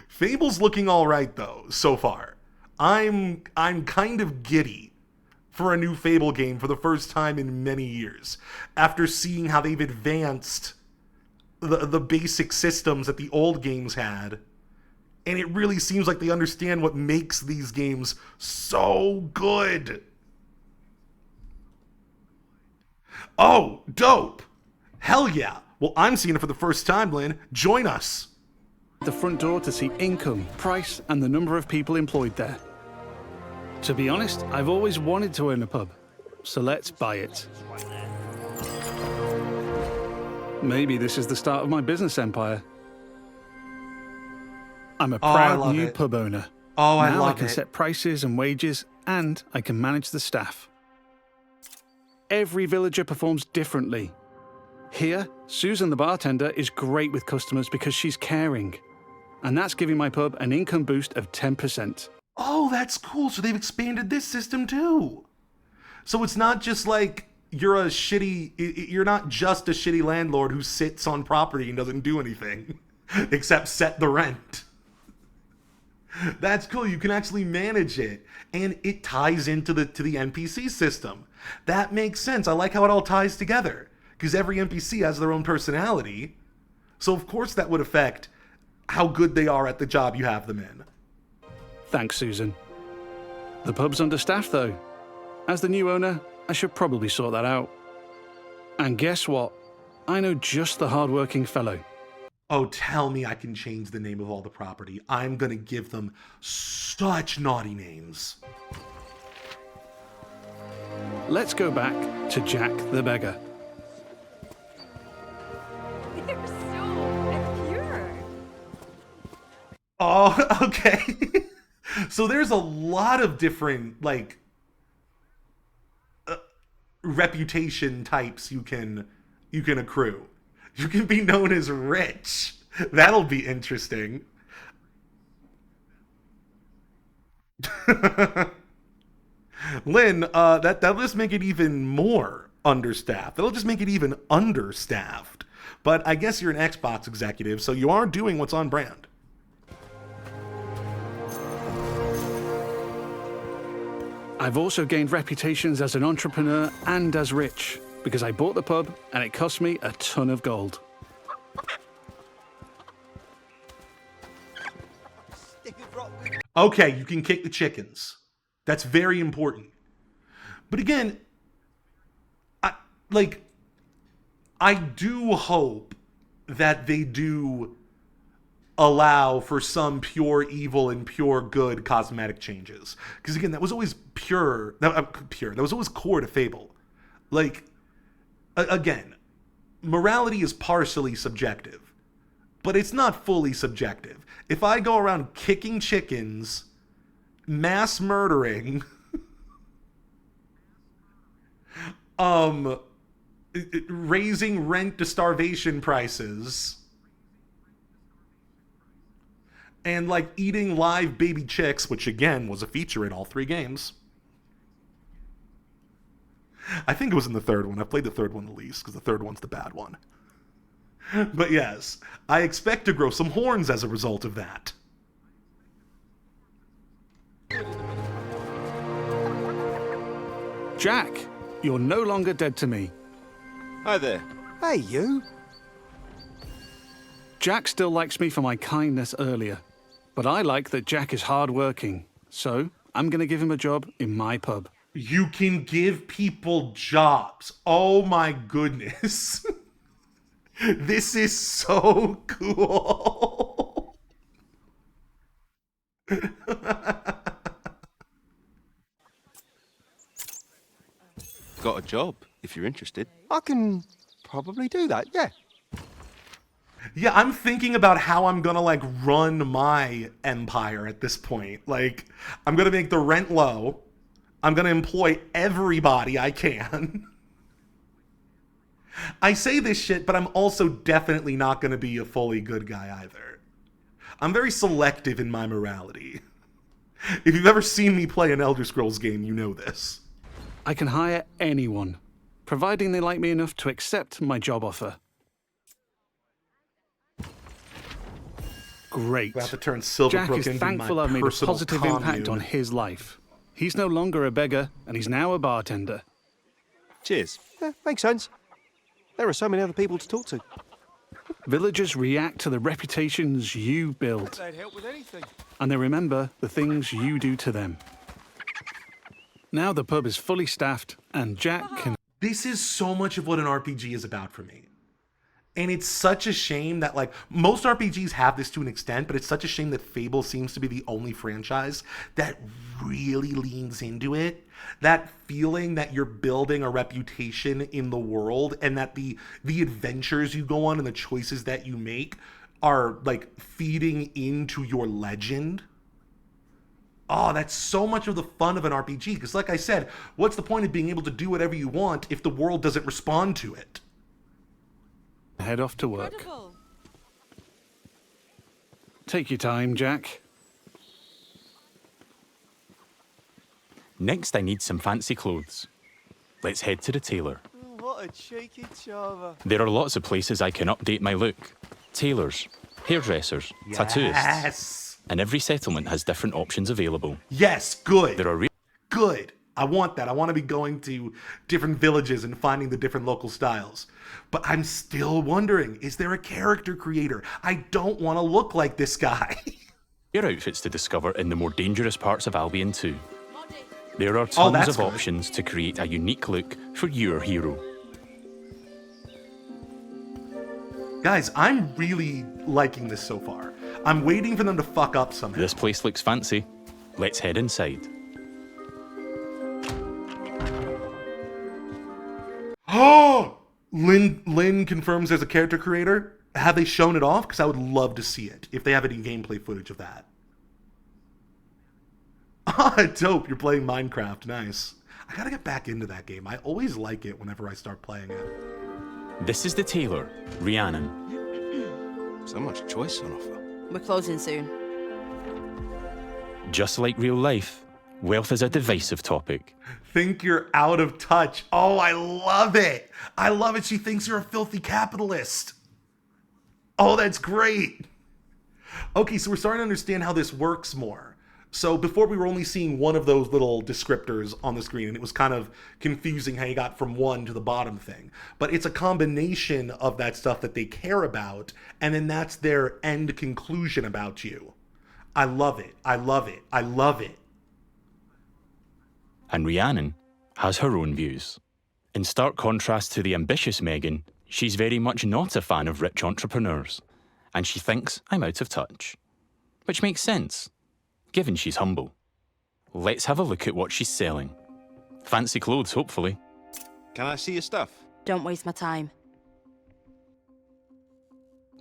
Fable's looking all right though so far. I'm kind of giddy for a new Fable game for the first time in many years, after seeing how they've advanced the basic systems that the old games had. And it really seems like they understand what makes these games so good. Oh, dope. Hell yeah. Well, I'm seeing it for the first time, Lynn. Join us. The front door to see income, price, and the number of people employed there. To be honest, I've always wanted to own a pub, so let's buy it. Maybe this is the start of my business empire. I'm a proud new pub owner. Oh, I now love I can it. set prices and wages, and I can manage the staff. Every villager performs differently. Here, Susan the bartender is great with customers because she's caring. And that's giving my pub an income boost of 10%. Oh, that's cool. So they've expanded this system too. So it's not just like you're not just a shitty landlord who sits on property and doesn't do anything except set the rent. That's cool. You can actually manage it, and it ties into the NPC system. That makes sense. I like how it all ties together because every NPC has their own personality. So of course that would affect how good they are at the job you have them in. Thanks, Susan. The pub's understaffed though. As the new owner, I should probably sort that out. And guess what? I know just the hard-working fellow. Oh, tell me I can change the name of all the property. I'm gonna give them such naughty names. Let's go back to Jack the Beggar. They're so pure. Oh, okay. So there's a lot of different, like, reputation types you can accrue. You can be known as rich. That'll be interesting. Lynn, that'll just make it even more understaffed. That'll just make it even understaffed. But I guess you're an Xbox executive, so you are doing what's on brand. I've also gained reputations as an entrepreneur and as rich, because I bought the pub and it cost me a ton of gold. Okay, you can kick the chickens. That's very important. But again, I do hope that they do allow for some pure evil and pure good cosmetic changes. Because again, that was always that was always core to Fable. Like, again, morality is partially subjective, but it's not fully subjective. If I go around kicking chickens, mass murdering, raising rent to starvation prices, and like eating live baby chicks, which again was a feature in all three games. I think it was in the third one. I played the third one the least because the third one's the bad one. But yes, I expect to grow some horns as a result of that. Jack, you're no longer dead to me. Hi there. Hey, you. Jack still likes me for my kindness earlier, but I like that Jack is hardworking, so I'm going to give him a job in my pub. You can give people jobs. Oh my goodness. This is so cool. Got a job, if you're interested. I can probably do that, yeah. Yeah, I'm thinking about how I'm gonna like run my empire at this point. Like, I'm gonna make the rent low. I'm gonna employ everybody I can. I say this shit, but I'm also definitely not gonna be a fully good guy either. I'm very selective in my morality. If you've ever seen me play an Elder Scrolls game, you know this. I can hire anyone, providing they like me enough to accept my job offer. Great. We have to turn Silverbrook Jack is into thankful my I've made a personal positive impact commune. on his life. He's no longer a beggar, and he's now a bartender. Cheers. Yeah, makes sense. There are so many other people to talk to. Villagers react to the reputations you build, They'd help with anything. and they remember the things you do to them. Now the pub is fully staffed, and Jack can... This is so much of what an RPG is about for me. And it's such a shame that, like, most RPGs have this to an extent, but it's such a shame that Fable seems to be the only franchise that really leans into it. That feeling that you're building a reputation in the world and that the adventures you go on and the choices that you make are, like, feeding into your legend. Oh, that's so much of the fun of an RPG. Because like I said, what's the point of being able to do whatever you want if the world doesn't respond to it? Head off to work. Incredible. Take your time, Jack. Next, I need some fancy clothes. Let's head to the tailor. What a cheeky chava. There are lots of places I can update my look. Tailors, hairdressers, tattooists. And every settlement has different options available. Yes, good. There are Good. I want that. I want to be going to different villages and finding the different local styles. But I'm still wondering, is there a character creator? I don't want to look like this guy. There are outfits to discover in the more dangerous parts of Albion too. There are tons of options to create a unique look for your hero. Guys, I'm really liking this so far. I'm waiting for them to fuck up somehow. This place looks fancy. Let's head inside. Oh! Lynn confirms there's a character creator. Have they shown it off? Because I would love to see it, if they have any gameplay footage of that. Ah, dope. You're playing Minecraft. Nice. I gotta get back into that game. I always like it whenever I start playing it. This is the tailor, Rhiannon. So much choice on offer. We're closing soon. Just like real life, wealth is a divisive topic. Think you're out of touch. Oh, I love it. I love it. She thinks you're a filthy capitalist. Oh, that's great. Okay, so we're starting to understand how this works more. So before we were only seeing one of those little descriptors on the screen, and it was kind of confusing how you got from one to the bottom thing. But it's a combination of that stuff that they care about, and then that's their end conclusion about you. I love it. I love it. I love it. And Rhiannon has her own views. In stark contrast to the ambitious Megan, she's very much not a fan of rich entrepreneurs, and she thinks I'm out of touch. Which makes sense, given she's humble. Let's have a look at what she's selling. Fancy clothes, hopefully. Can I see your stuff? Don't waste my time.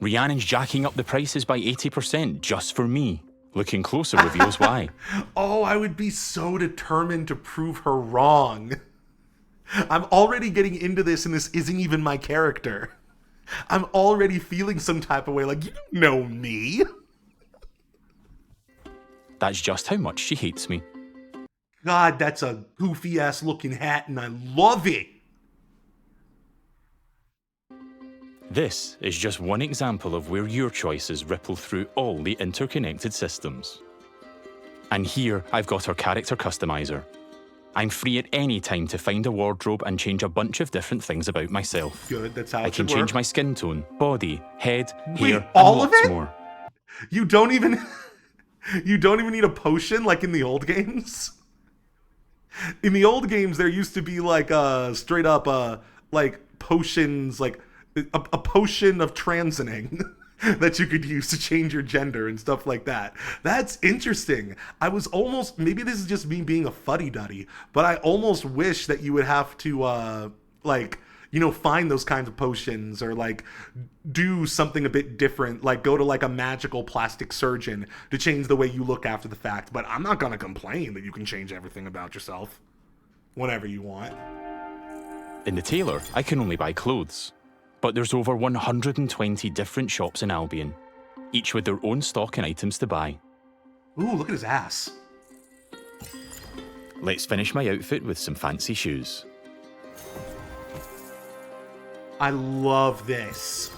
Rhiannon's jacking up the prices by 80% just for me. Looking closer reveals why. Oh, I would be so determined to prove her wrong. I'm already getting into this and this isn't even my character. I'm already feeling some type of way like, you don't know me. That's just how much she hates me. God, that's a goofy ass looking hat and I love it. This is just one example of where your choices ripple through all the interconnected systems. And here I've got our character customizer. I'm free at any time to find a wardrobe and change a bunch of different things about myself. Good, that's how I it can should change work. my skin tone, body, head, hair, and all of lots it? more. You don't even need a potion like in the old games? In the old games, there used to be like straight up like potions, like a potion of transiting that you could use to change your gender and stuff like that. That's interesting. I was almost, maybe this is just me being a fuddy-duddy, but I almost wish that you would have to like, you know, find those kinds of potions or like do something a bit different, like go to like a magical plastic surgeon to change the way you look after the fact. But I'm not gonna complain that you can change everything about yourself whenever you want. In the tailor, I can only buy clothes. But there's over 120 different shops in Albion, each with their own stock and items to buy. Ooh, look at his ass. Let's finish my outfit with some fancy shoes. I love this.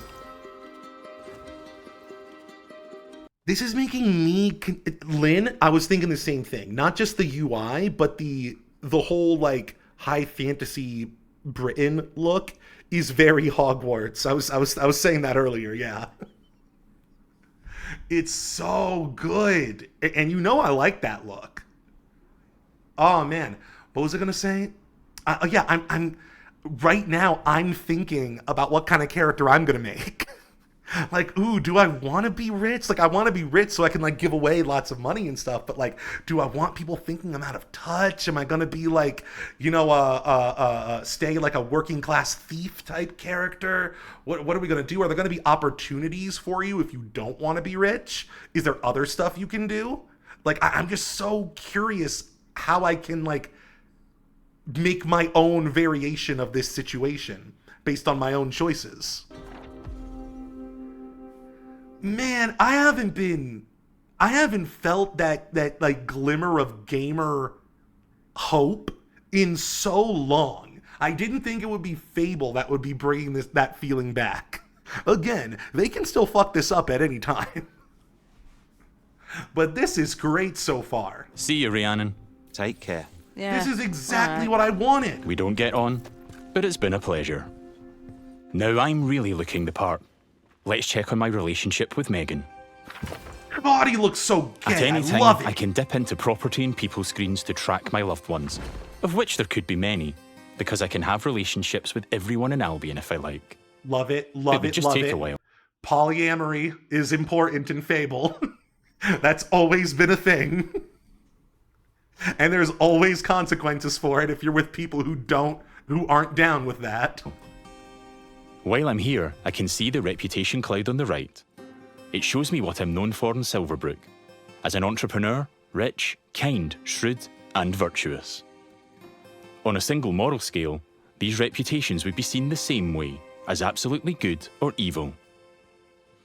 This is making me, Lynn, I was thinking the same thing. Not just the UI, but the whole like high fantasy Britain look is very Hogwarts. I was saying that earlier, yeah. It's so good. And you know I like that look. Oh man, what was I gonna say? Yeah, I'm right now I'm thinking about what kind of character I'm gonna make. Like, ooh, do I want to be rich? Like, I want to be rich so I can, like, give away lots of money and stuff. But, like, do I want people thinking I'm out of touch? Am I going to be, like, you know, stay like a working class thief type character? What are we going to do? Are there going to be opportunities for you if you don't want to be rich? Is there other stuff you can do? Like, I'm just so curious how I can, like, make my own variation of this situation based on my own choices. Man, I haven't felt that like glimmer of gamer hope in so long. I didn't think it would be Fable that would be bringing that feeling back. Again, they can still fuck this up at any time. But this is great so far. See you, Rhiannon. Take care. Yeah. This is exactly what I wanted. We don't get on, but it's been a pleasure. Now I'm really looking the part. Let's check on my relationship with Megan. Her body looks so gay. At any I time, love it. I can dip into property and people screens to track my loved ones, of which there could be many, because I can have relationships with everyone in Albion if I like. Love it, It would just take a while. Polyamory is important in Fable. That's always been a thing. And there's always consequences for it if you're with people who aren't down with that. While I'm here, I can see the reputation cloud on the right. It shows me what I'm known for in Silverbrook. As an entrepreneur, rich, kind, shrewd, and virtuous. On a single moral scale, these reputations would be seen the same way, as absolutely good or evil.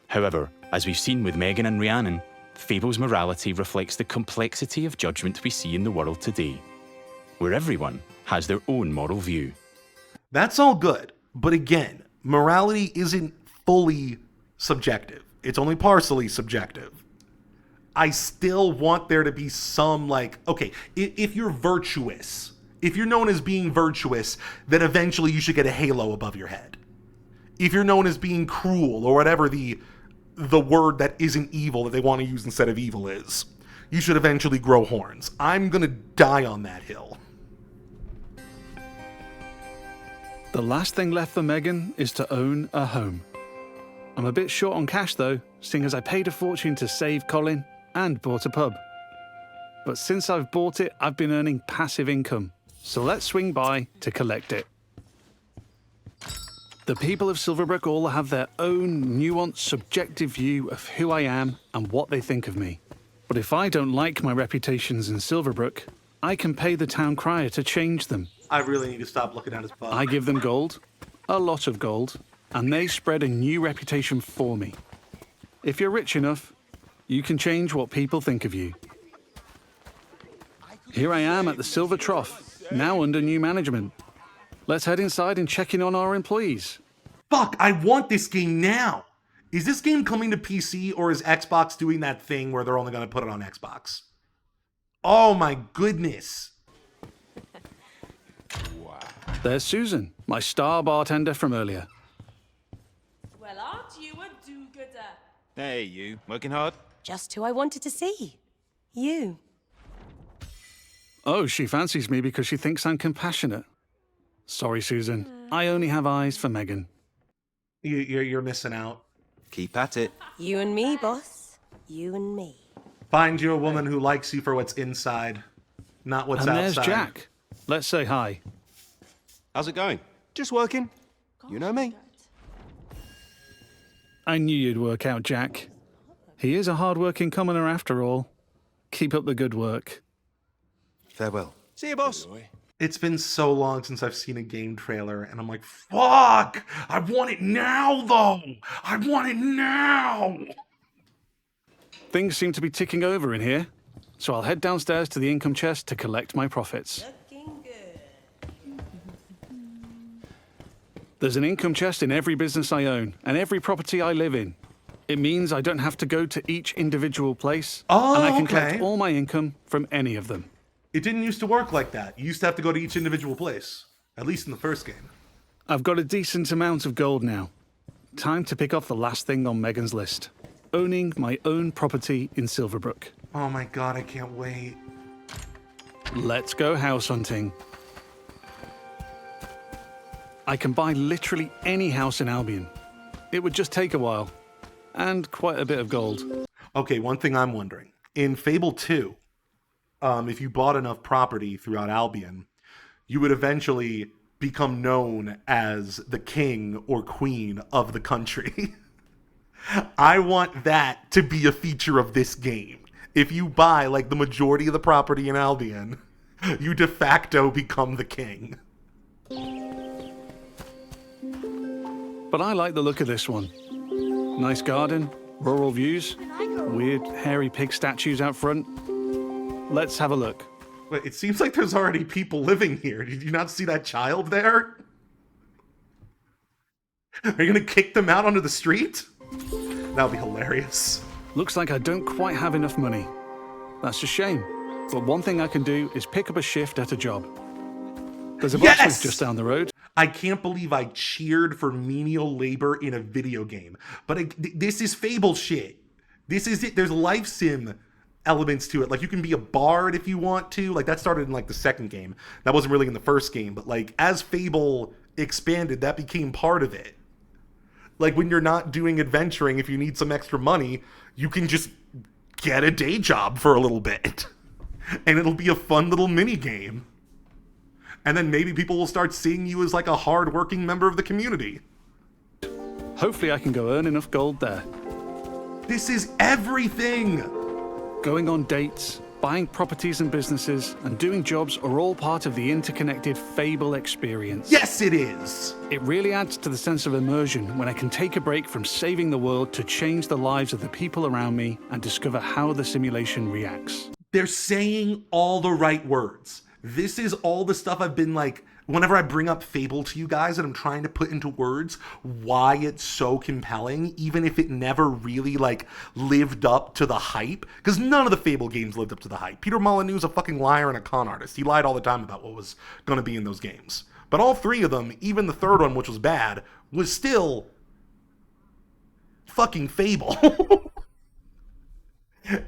However, as we've seen with Megan and Rhiannon, Fable's morality reflects the complexity of judgment we see in the world today, where everyone has their own moral view. That's all good, but again, morality isn't fully subjective. It's only partially subjective. I still want there to be some, like, okay, if you're virtuous, if you're known as being virtuous, then eventually you should get a halo above your head. If you're known as being cruel, or whatever the word that isn't evil that they want to use instead of evil is, you should eventually grow horns. I'm gonna die on that hill. The last thing left for Megan is to own a home. I'm a bit short on cash though, seeing as I paid a fortune to save Colin and bought a pub. But since I've bought it, I've been earning passive income, so let's swing by to collect it. The people of Silverbrook all have their own nuanced, subjective view of who I am and what they think of me. But if I don't like my reputations in Silverbrook, I can pay the town crier to change them. I really need to stop looking at his butt. I give them gold, a lot of gold, and they spread a new reputation for me. If you're rich enough, you can change what people think of you. Here I am at the Silver Trough, now under new management. Let's head inside and check in on our employees. Fuck, I want this game now. Is this game coming to PC, or is Xbox doing that thing where they're only going to put it on Xbox? Oh my goodness. There's Susan, my star bartender from earlier. Well, aren't you a do-gooder? Hey, you. Working hard? Just who I wanted to see. You. Oh, she fancies me because she thinks I'm compassionate. Sorry, Susan. I only have eyes for Megan. You're missing out. Keep at it. You and me, boss. You and me. Find you a woman who likes you for what's inside, not what's And there's outside. Jack. Let's say hi. How's it going? Just working. You know me. I knew you'd work out, Jack. He is a hard-working commoner after all. Keep up the good work. Farewell. See you, boss. It's been so long since I've seen a game trailer, and I'm like, fuck! I want it now, though! I want it now! Things seem to be ticking over in here, so I'll head downstairs to the income chest to collect my profits. There's an income chest in every business I own and every property I live in. It means I don't have to go to each individual place, and I can collect all my income from any of them. It didn't used to work like that. You used to have to go to each individual place, at least in the first game. I've got a decent amount of gold now. Time to pick off the last thing on Megan's list. Owning my own property in Silverbrook. Oh my god, I can't wait. Let's go house hunting. I can buy literally any house in Albion. It would just take a while. And quite a bit of gold. Okay, one thing I'm wondering. In Fable 2, if you bought enough property throughout Albion, you would eventually become known as the king or queen of the country. I want that to be a feature of this game. If you buy, like, the majority of the property in Albion, you de facto become the king. But I like the look of this one. Nice garden, Rural views, weird hairy pig statues out front. Let's have a look. Wait, it seems like there's already people living here. Did you not see that child there? Are you gonna kick them out onto the street? That would be hilarious. Looks like I don't quite have enough money. That's a shame. But one thing I can do is pick up a shift at a job. There's a blacksmith just down the road. I can't believe I cheered for menial labor in a video game. But this is Fable shit. This is it. There's life sim elements to it. Like, you can be a bard if you want to. Like, that started in, like, the second game. That wasn't really in the first game. But, like, as Fable expanded, that became part of it. Like, when you're not doing adventuring, if you need some extra money, you can just get a day job for a little bit. And it'll be a fun little mini game. And then maybe people will start seeing you as like a hard-working member of the community. Hopefully I can go earn enough gold there. This is everything! Going on dates, buying properties and businesses, and doing jobs are all part of the interconnected Fable experience. Yes, it is! It really adds to the sense of immersion when I can take a break from saving the world to change the lives of the people around me and discover how the simulation reacts. They're saying all the right words. This is all the stuff I've been like, whenever I bring up Fable to you guys and I'm trying to put into words why it's so compelling, even if it never really like lived up to the hype, because none of the Fable games lived up to the hype. Peter Molyneux's a fucking liar and a con artist. He lied all the time about what was going to be in those games. But all three of them, even the third one, which was bad, was still fucking Fable.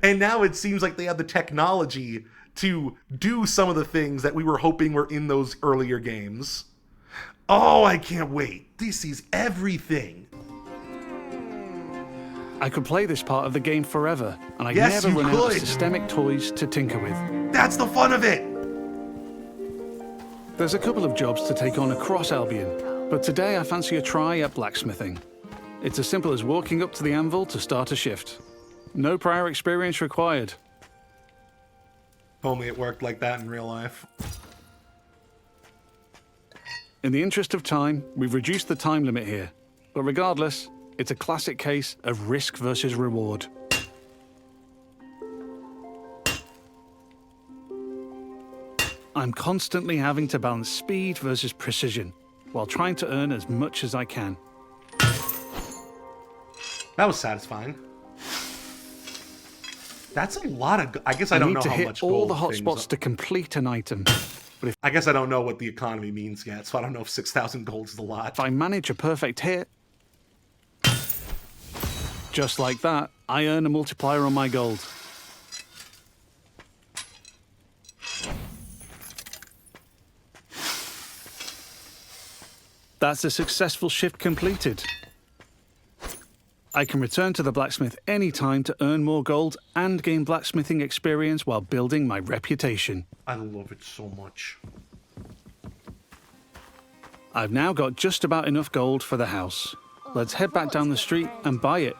And now it seems like they have the technology to do some of the things that we were hoping were in those earlier games. Oh, I can't wait. This is everything. I could play this part of the game forever, and I Yes, never you run out of could. systemic toys to tinker with. That's the fun of it! There's a couple of jobs to take on across Albion, but today I fancy a try at blacksmithing. It's as simple as walking up to the anvil to start a shift. No prior experience required. Only it worked like that in real life. In the interest of time, we've reduced the time limit here. But regardless, it's a classic case of risk versus reward. I'm constantly having to balance speed versus precision, while trying to earn as much as I can. That was satisfying. That's a lot of... I guess I don't know how much I need to hit all the gold hotspots to complete an item. But if I guess I don't know what the economy means yet, so I don't know if 6,000 gold is a lot. if I manage a perfect hit, just like that, I earn a multiplier on my gold. That's a successful shift completed. I can return to the blacksmith anytime to earn more gold and gain blacksmithing experience while building my reputation. I love it so much. I've now got just about enough gold for the house. Let's head back down the street and buy it.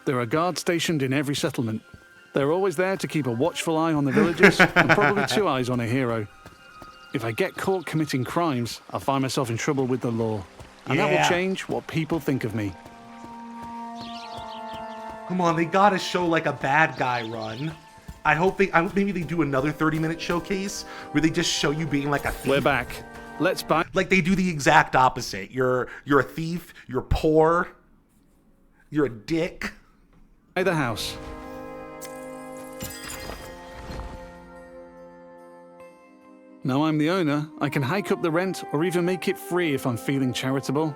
There are guards stationed in every settlement. They're always there to keep a watchful eye on the villagers and probably two eyes on a hero. If I get caught committing crimes, I'll find myself in trouble with the law. And that will change what people think of me. Come on, they gotta show like a bad guy run. I hope maybe they do another 30-minute showcase where they just show you being like a thief. We're back. Let's buy. Like they do the exact opposite. You're a thief, you're poor, you're a dick. Buy the house. Now I'm the owner, I can hike up the rent or even make it free if I'm feeling charitable.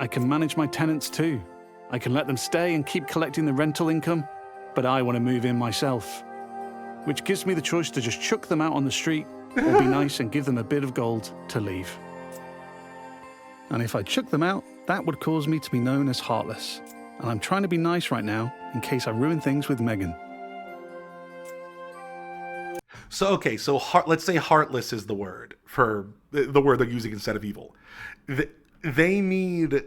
I can manage my tenants too. I can let them stay and keep collecting the rental income, but I want to move in myself. Which gives me the choice to just chuck them out on the street or be nice and give them a bit of gold to leave. And if I chuck them out, that would cause me to be known as heartless. And I'm trying to be nice right now in case I ruin things with Megan. So, okay, so let's say heartless is the word for the word they're using instead of evil. They need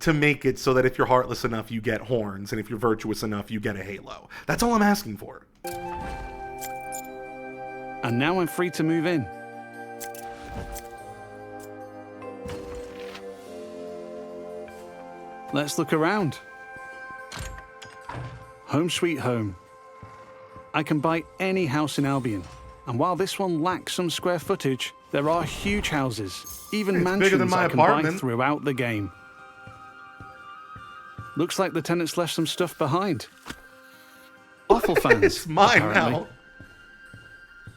to make it so that if you're heartless enough, you get horns, and if you're virtuous enough, you get a halo. That's all I'm asking for. And now I'm free to move in. let's look around. Home sweet home. I can buy any house in Albion. And while this one lacks some square footage, there are huge houses, even It's mansions bigger than my I can buy apartment. throughout the game. Looks like the tenants left some stuff behind. Awful fans. It's mine apparently. now.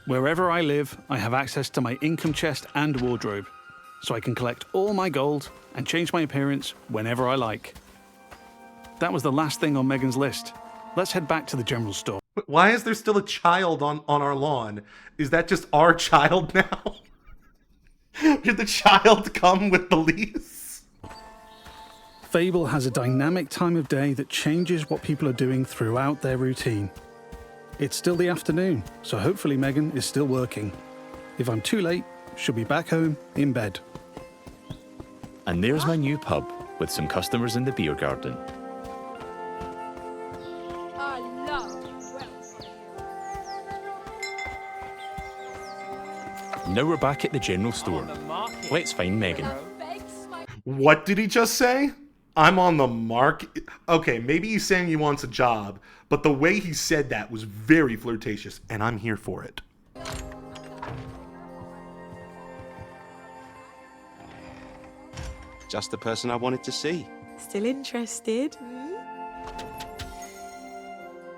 Wherever I live, I have access to my income chest and wardrobe, so I can collect all my gold and change my appearance whenever I like. That was the last thing on Megan's list. Let's head back to the general store. Why is there still a child on our lawn? Is that just our child now? Did the child come with the lease? Fable has a dynamic time of day that changes what people are doing throughout their routine. It's still the afternoon, so hopefully Megan is still working. If I'm too late, she'll be back home in bed. And there's my new pub with some customers in the beer garden. I love Now we're back at the general store. Let's find Megan. What did he just say? I'm on the mark. Okay, maybe he's saying he wants a job, but the way he said that was very flirtatious, and I'm here for it. Just the person I wanted to see. Still interested?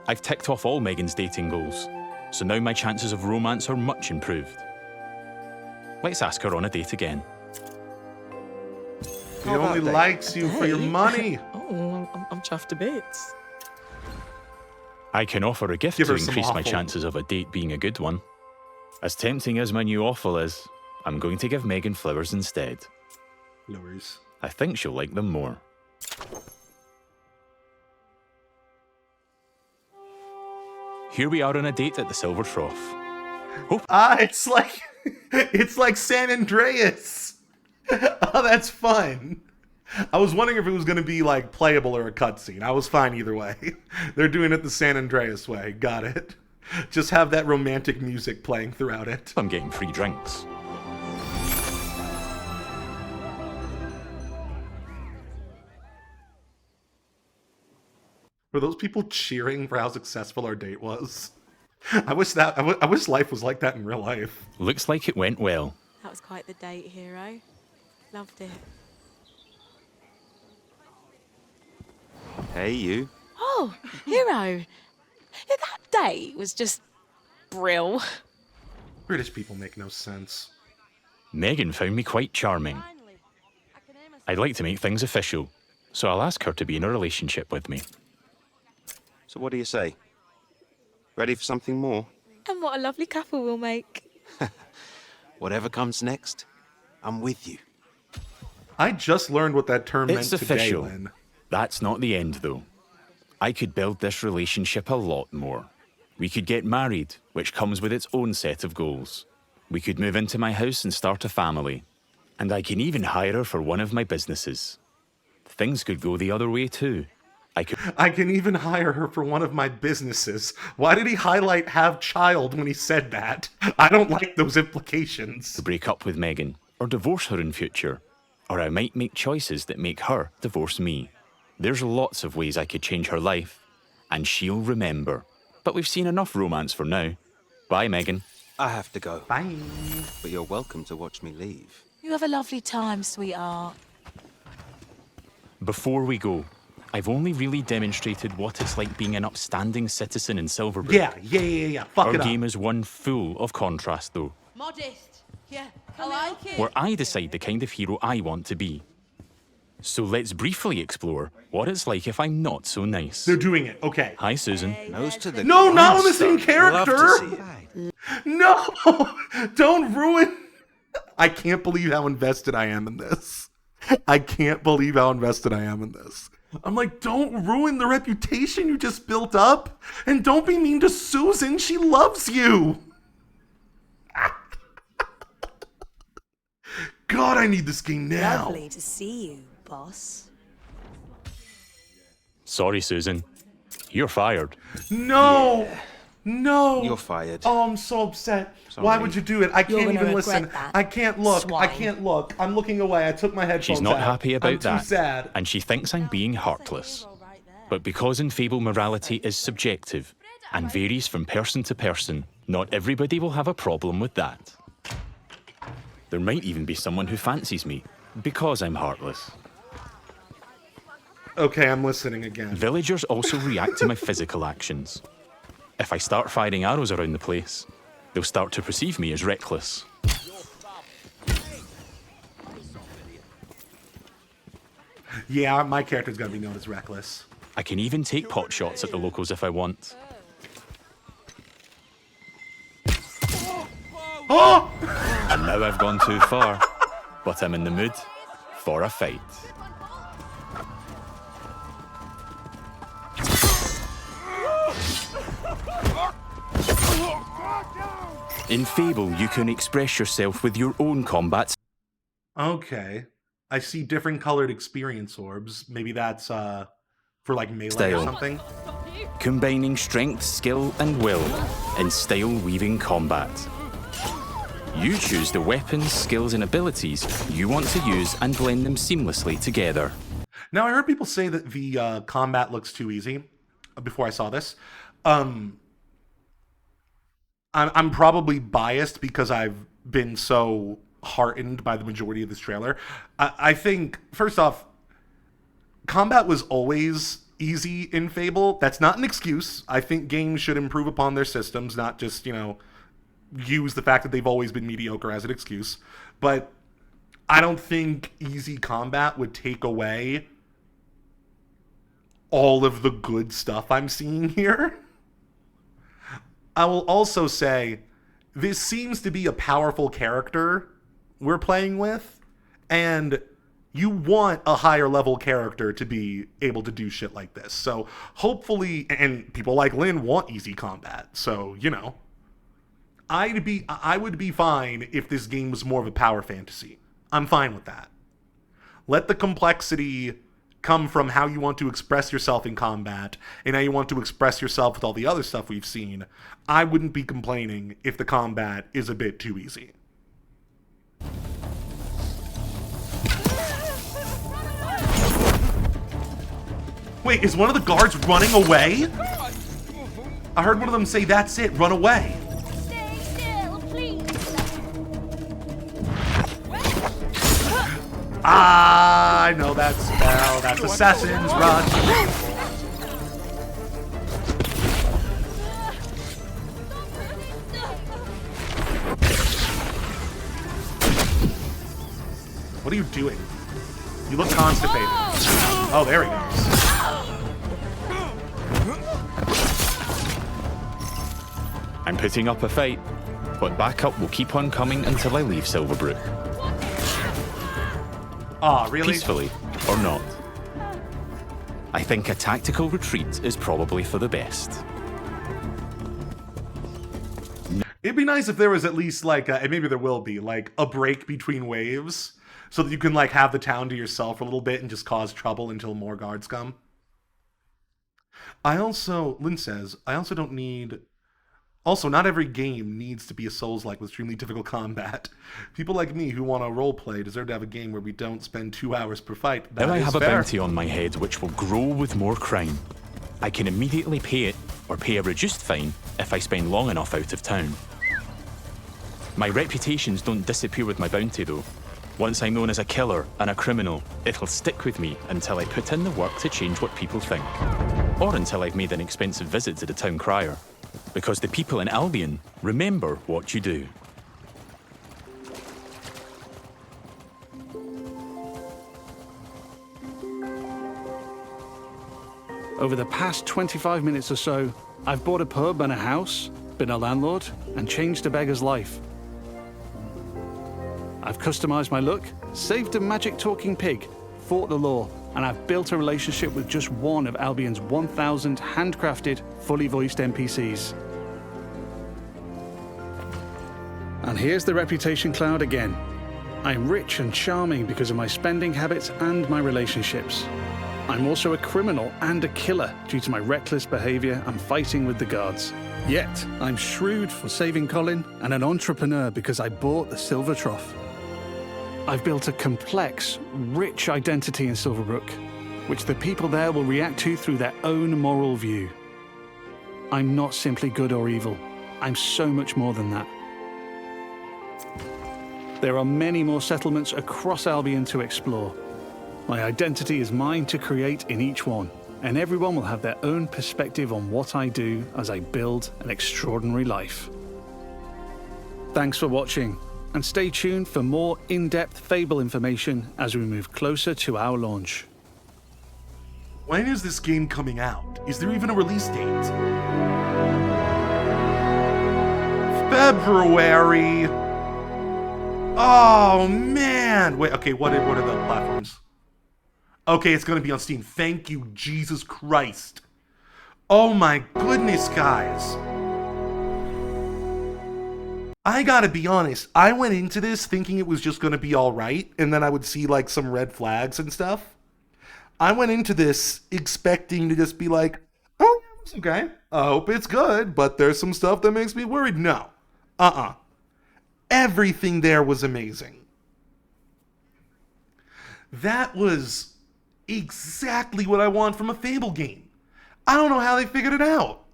I've ticked off all Megan's dating goals, so now my chances of romance are much improved. Let's ask her on a date again. He only likes you for your money. Oh, I'm chuffed to bits. I can offer a gift Give to her some increase my offal. chances of a date being a good one. As tempting as my new offal is, I'm going to give Megan flowers instead. Flowers. I think she'll like them more. Here we are on a date at the Silver Trough. It's like San Andreas. Oh, that's fun. I was wondering if it was going to be like playable or a cutscene. I was fine either way. They're doing it the San Andreas way. Got it. Just have that romantic music playing throughout it. I'm getting free drinks. Were those people cheering for how successful our date was? I wish life was like that in real life. Looks like it went well. That was quite the date, hero. Loved it. Hey, you. Oh, hero. That date was just brill. British people make no sense. Megan found me quite charming. I'd like to make things official, so I'll ask her to be in a relationship with me. So what do you say? Ready for something more? And what a lovely couple we'll make. Whatever comes next, I'm with you. I just learned what that term It's meant today, official. Lynn. That's not the end, though. I could build this relationship a lot more. We could get married, which comes with its own set of goals. We could move into my house and start a family. And I can even hire her for one of my businesses. Things could go the other way, too. I can even hire her for one of my businesses. Why did he highlight have child when he said that? I don't like those implications. To break up with Megan, or divorce her in future. Or I might make choices that make her divorce me. There's lots of ways I could change her life, and she'll remember. But we've seen enough romance for now. Bye, Megan. I have to go. Bye. But you're welcome to watch me leave. You have a lovely time, sweetheart. Before we go, I've only really demonstrated what it's like being an upstanding citizen in Silverbrook. Yeah. Fuck Our it up. game is one full of contrast, though, Modest. Yeah, I like it. where I decide the kind of hero I want to be. So let's briefly explore what it's like if I'm not so nice. They're doing it. Okay. Hi, Susan. Nose to the No, not on the grindstone. same character. Love to see it. No, don't ruin. I can't believe how invested I am in this. I can't believe how invested I am in this. I'm like, don't ruin the reputation you just built up. And don't be mean to Susan. She loves you. God, I need this game now. Lovely to see you, boss. Sorry, Susan. You're fired. No. No. You're fired. Oh, I'm so upset. Sorry. Why would you do it? I You're can't gonna even regret listen. that, I can't look. swine. I can't look. I'm looking away. I took my headphones She's not out. happy about I'm that, too sad. and she thinks I'm being heartless. But because in Fable morality is subjective and varies from person to person, not everybody will have a problem with that. There might even be someone who fancies me because I'm heartless. Okay, I'm listening again. Villagers also react to my physical actions. If I start firing arrows around the place, they'll start to perceive me as reckless. Yeah, my character's gonna be known as reckless. I can even take pot shots at the locals if I want. Oh! And now I've gone too far, but I'm in the mood for a fight. In Fable, you can express yourself with your own combat. Okay. I see different colored experience orbs. Maybe that's for like melee Style. or something. Combining strength, skill, and will in style-weaving combat. You choose the weapons, skills, and abilities you want to use and blend them seamlessly together. Now, I heard people say that the combat looks too easy before I saw this. I'm probably biased because I've been so heartened by the majority of this trailer. I think, first off, combat was always easy in Fable. That's not an excuse. I think games should improve upon their systems, not just, use the fact that they've always been mediocre as an excuse. But I don't think easy combat would take away all of the good stuff I'm seeing here. I will also say, this seems to be a powerful character we're playing with, and you want a higher level character to be able to do shit like this. So hopefully, and people like Lynn want easy combat, so, I would be fine if this game was more of a power fantasy. I'm fine with that. Let the complexity come from how you want to express yourself in combat and how you want to express yourself with all the other stuff we've seen. I wouldn't be complaining if the combat is a bit too easy. Wait, is one of the guards running away? I heard one of them say, "That's it, run away." Stay still, please. Ah, I know that spell. That's Assassin's Rush. What are you doing? You look constipated. Oh, there he goes. I'm putting up a fight, but backup will keep on coming until I leave Silverbrook. Ah, really? Peacefully, or not. I think a tactical retreat is probably for the best. It'd be nice if there was at least and maybe there will be, a break between waves so that you can have the town to yourself for a little bit and just cause trouble until more guards come. Lynn says, I also don't need... Also, not every game needs to be a Souls-like with extremely difficult combat. People like me who want to roleplay deserve to have a game where we don't spend 2 hours per fight. Now I have a fair. bounty on my head which will grow with more crime. I can immediately pay it, or pay a reduced fine, if I spend long enough out of town. My reputations don't disappear with my bounty though. Once I'm known as a killer and a criminal, it'll stick with me until I put in the work to change what people think. Or until I've made an expensive visit to the town crier. Because the people in Albion remember what you do. Over the past 25 minutes or so, I've bought a pub and a house, been a landlord, and changed a beggar's life. I've customized my look, saved a magic talking pig, fought the law, and I've built a relationship with just one of Albion's 1,000 handcrafted, fully voiced NPCs. And here's the reputation cloud again. I'm rich and charming because of my spending habits and my relationships. I'm also a criminal and a killer due to my reckless behavior and fighting with the guards. Yet, I'm shrewd for saving Colin and an entrepreneur because I bought the Silver Trough. I've built a complex, rich identity in Silverbrook, which the people there will react to through their own moral view. I'm not simply good or evil. I'm so much more than that. There are many more settlements across Albion to explore. My identity is mine to create in each one, and everyone will have their own perspective on what I do as I build an extraordinary life. Thanks for watching, and stay tuned for more in-depth Fable information as we move closer to our launch. When is this game coming out? Is there even a release date? February! Oh, man! Wait, okay, what are the platforms? Okay, it's gonna be on Steam. Thank you, Jesus Christ. Oh my goodness, guys. I gotta be honest, I went into this thinking it was just gonna be alright, and then I would see like some red flags and stuff. I went into this expecting to just be like, oh, yeah, it's okay. I hope it's good, but there's some stuff that makes me worried. No. Everything there was amazing. That was exactly what I want from a Fable game. I don't know how they figured it out.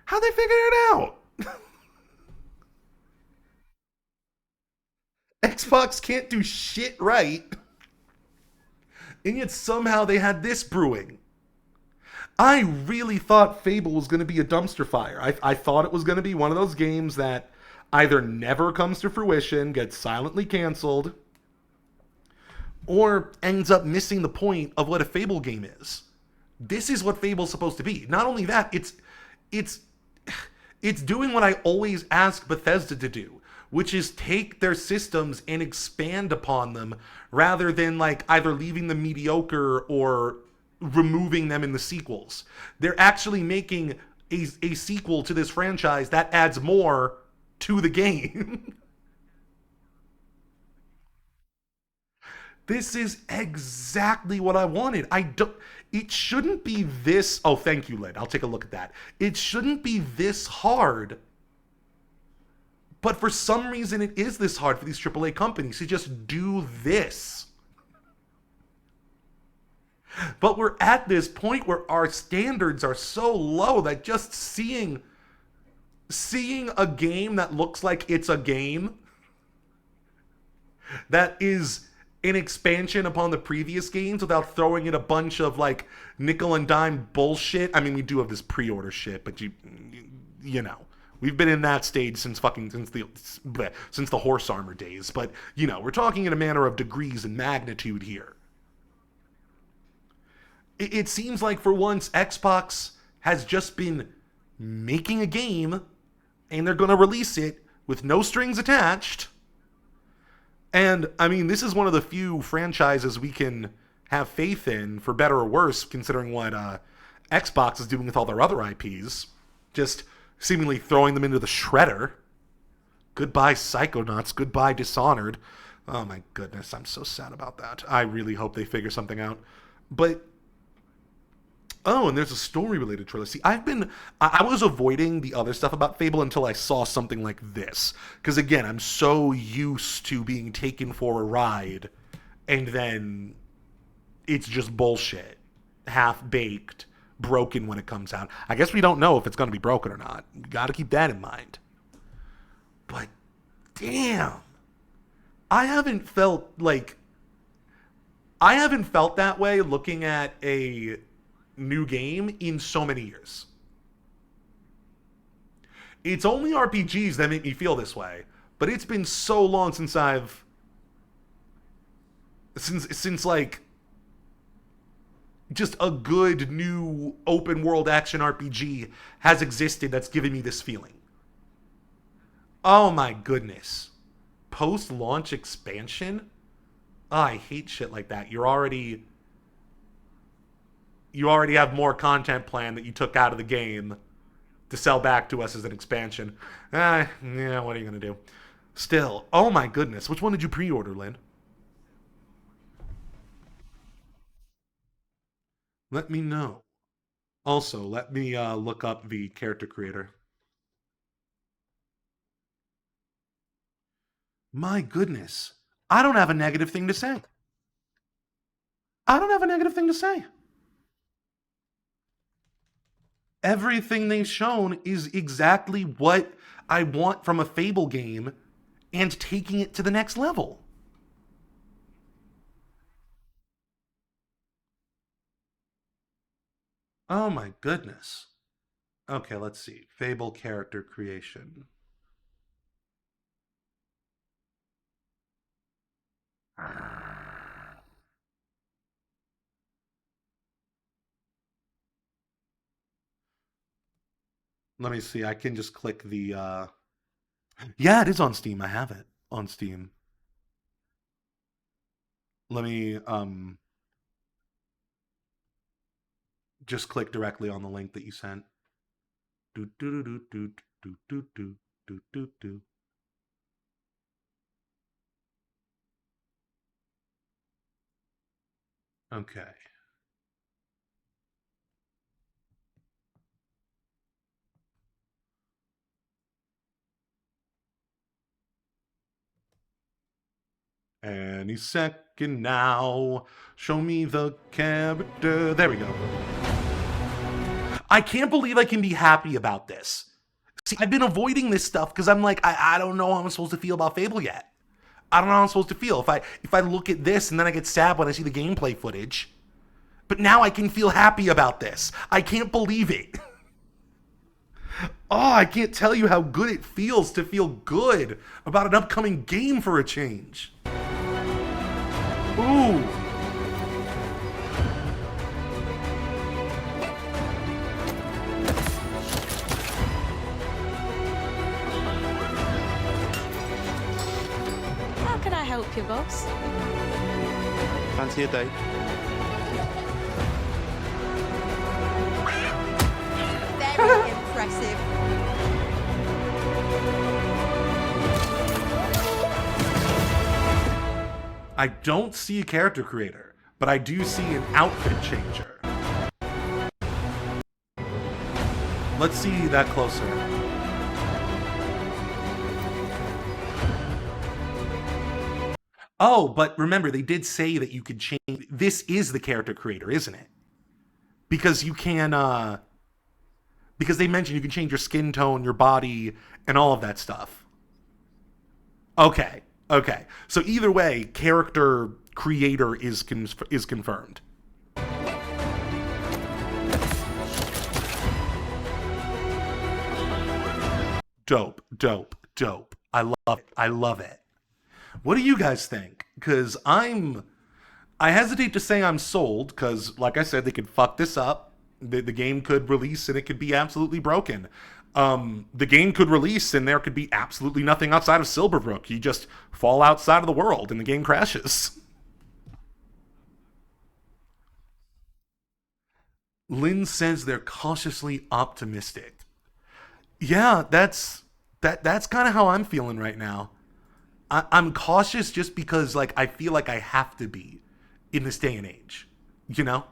How they figured it out? Xbox can't do shit right. And yet somehow they had this brewing. I really thought Fable was going to be a dumpster fire. I thought it was going to be one of those games that either never comes to fruition, gets silently canceled, or ends up missing the point of what a Fable game is. This is what Fable's supposed to be. Not only that, it's doing what I always ask Bethesda to do, which is take their systems and expand upon them rather than like either leaving them mediocre or removing them in the sequels. They're actually making a sequel to this franchise that adds more to the game. This is exactly what I wanted. It shouldn't be this. Oh, thank you, Lynn. I'll take a look at that. It shouldn't be this hard. But for some reason, it is this hard for these AAA companies to just do this. But we're at this point where our standards are so low that just seeing a game that looks like it's a game, that is an expansion upon the previous games without throwing in a bunch of like nickel and dime bullshit. I mean, we do have this pre-order shit, but you know, we've been in that stage since the horse armor days. But you know, we're talking in a manner of degrees and magnitude here. It seems like for once Xbox has just been making a game and they're going to release it with no strings attached. And, I mean, this is one of the few franchises we can have faith in, for better or worse, considering what Xbox is doing with all their other IPs. Just seemingly throwing them into the shredder. Goodbye, Psychonauts. Goodbye, Dishonored. Oh, my goodness. I'm so sad about that. I really hope they figure something out. But... oh, and there's a story-related trailer. See, I was avoiding the other stuff about Fable until I saw something like this. Because, again, I'm so used to being taken for a ride, and then it's just bullshit. Half-baked, broken when it comes out. I guess we don't know if it's going to be broken or not. We got to keep that in mind. But, damn. I haven't felt that way looking at a new game in so many years. It's only RPGs that make me feel this way, but it's been so long since since like just a good new open world action RPG has existed that's given me this feeling. Oh my goodness. Post-launch expansion? Oh, I hate shit like that. You already have more content planned that you took out of the game to sell back to us as an expansion. Yeah, what are you going to do? Still, oh my goodness. Which one did you pre-order, Lynn? Let me know. Also, let me look up the character creator. My goodness. I don't have a negative thing to say. I don't have a negative thing to say. Everything they've shown is exactly what I want from a Fable game and taking it to the next level. Oh my goodness. Okay, let's see. Fable character creation. Let me see. I can just click the Yeah, it is on Steam. I have it on Steam. Let me just click directly on the link that you sent. Do do do do do do do do do do. Okay. Any second now. Show me the character. There we go. I can't believe I can be happy about this. See, I've been avoiding this stuff because I'm like, I don't know how I'm supposed to feel about Fable yet. I don't know how I'm supposed to feel. If I look at this and then I get sad when I see the gameplay footage. But now I can feel happy about this. I can't believe it. Oh, I can't tell you how good it feels to feel good about an upcoming game for a change. Ooh. How can I help you, boss? Fancy a date? Very impressive. I don't see a character creator, but I do see an outfit changer. Let's see that closer. Oh, but remember, they did say that you could change. This is the character creator, isn't it? Because you can, because they mentioned you can change your skin tone, your body, and all of that stuff. Okay. Okay, so either way, character creator is confirmed. Dope, dope, dope. I love it. I love it. What do you guys think? Because I hesitate to say I'm sold, because like I said, they could fuck this up. The game could release and it could be absolutely broken. The game could release and there could be absolutely nothing outside of Silverbrook. You just fall outside of the world and the game crashes. Lynn says they're cautiously optimistic. Yeah, that's kind of how I'm feeling right now. I'm cautious just because like I feel like I have to be in this day and age, you know?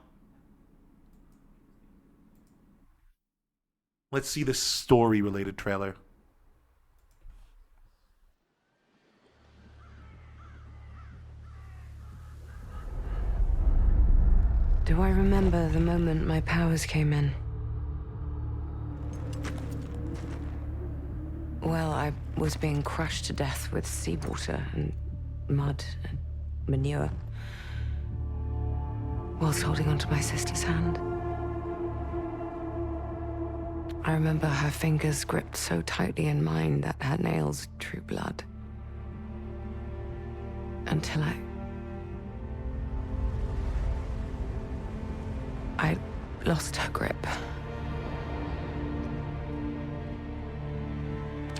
Let's see the story-related trailer. Do I remember the moment my powers came in? Well, I was being crushed to death with seawater and mud and manure, whilst holding onto my sister's hand. I remember her fingers gripped so tightly in mine that her nails drew blood. Until I lost her grip.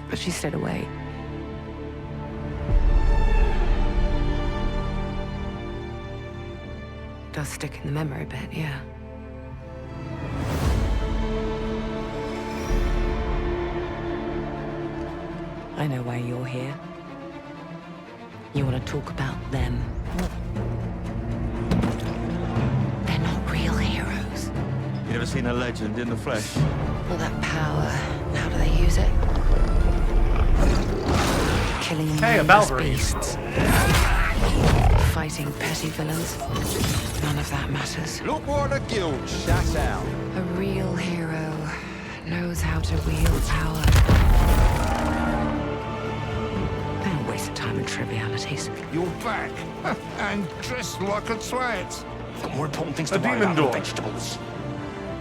But she stayed away. Does stick in the memory a bit, yeah. I know why you're here. You want to talk about them. They're not real heroes. You ever seen a legend in the flesh? All that power. How do they use it? Killing mindless beasts. Fighting petty villains. None of that matters. Look what the guild shut out. A real hero knows how to wield power. They don't waste time on trivialities. You're back. And dressed like a twat. Got more important things to worry demon about door. than vegetables.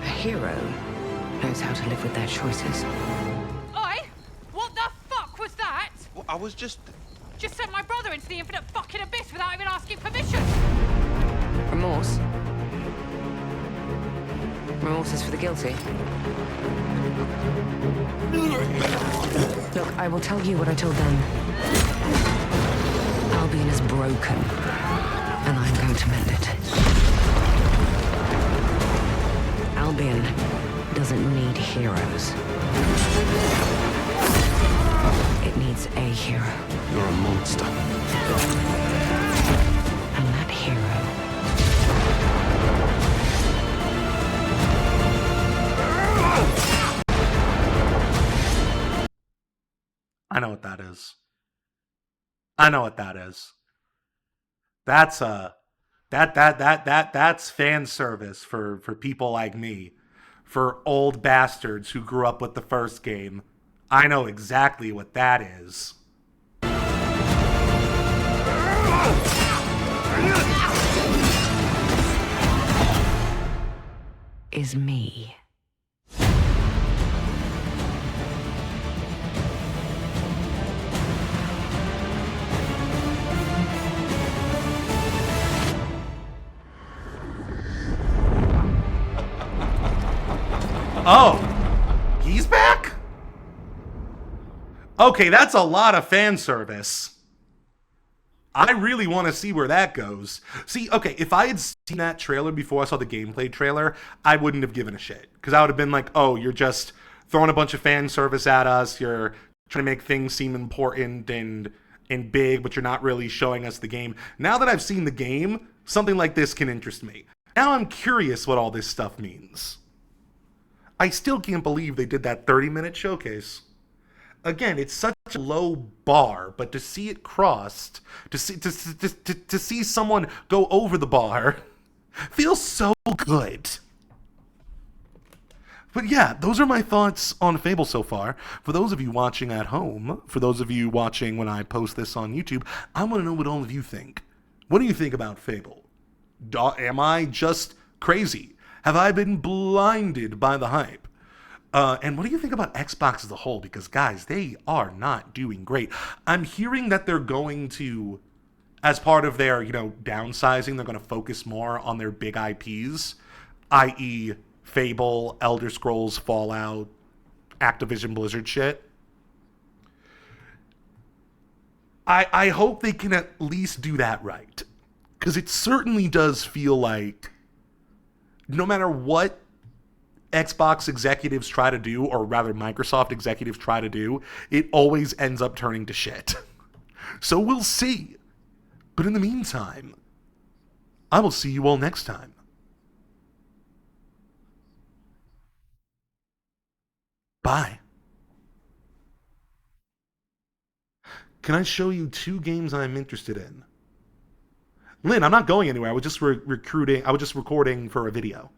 A hero knows how to live with their choices. Oi! What the fuck was that? Well, I was just... Just sent my brother into the infinite fucking abyss without even asking permission. Remorse? Remorse is for the guilty. Look, I will tell you what I told them. Albion is broken, and I'm going to mend it. Albion doesn't need heroes. It needs a hero. You're a monster. And that hero I know what that is. I know what that is. That's that's fan service for people like me, for old bastards who grew up with the first game. I know exactly what that is. is me. Oh, he's back? Okay, that's a lot of fan service. I really want to see where that goes. See, okay, if I had seen that trailer before I saw the gameplay trailer, I wouldn't have given a shit. Because I would have been like, oh, you're just throwing a bunch of fan service at us. You're trying to make things seem important and big, but you're not really showing us the game. Now that I've seen the game, something like this can interest me. Now I'm curious what all this stuff means. I still can't believe they did that 30-minute showcase. Again, it's such a low bar, but to see it crossed, to see someone go over the bar, feels so good. But yeah, those are my thoughts on Fable so far. For those of you watching at home, for those of you watching when I post this on YouTube, I want to know what all of you think. What do you think about Fable? Am I just crazy? Have I been blinded by the hype? And what do you think about Xbox as a whole? Because, guys, they are not doing great. I'm hearing that they're going to, as part of their, downsizing, they're going to focus more on their big IPs, i.e. Fable, Elder Scrolls, Fallout, Activision Blizzard shit. I hope they can at least do that right. Because it certainly does feel like no matter what Xbox executives try to do, or rather Microsoft executives try to do, it always ends up turning to shit. So we'll see. But in the meantime, I will see you all next time. Bye. Can I show you 2 games I'm interested in? Lynn, I'm not going anywhere. I was just recording for a video.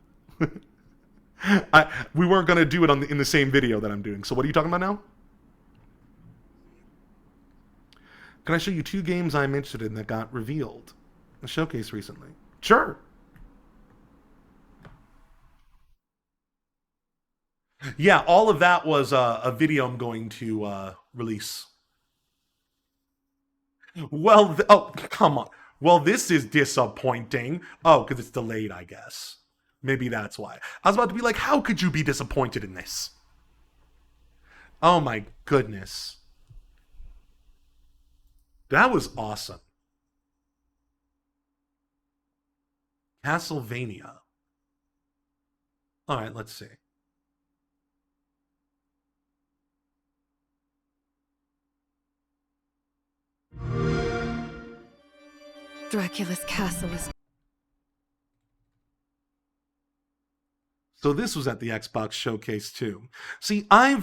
We weren't going to do it in the same video that I'm doing. So what are you talking about now? Can I show you 2 games I'm interested in that got revealed in the showcase recently? Sure. Yeah, all of that was a video I'm going to release. Well, oh, come on. Well, this is disappointing. Oh, because it's delayed, I guess. Maybe that's why. I was about to be like, how could you be disappointed in this? Oh my goodness. That was awesome. Castlevania. All right, let's see. Dracula's castle is... So this was at the Xbox showcase too. See, I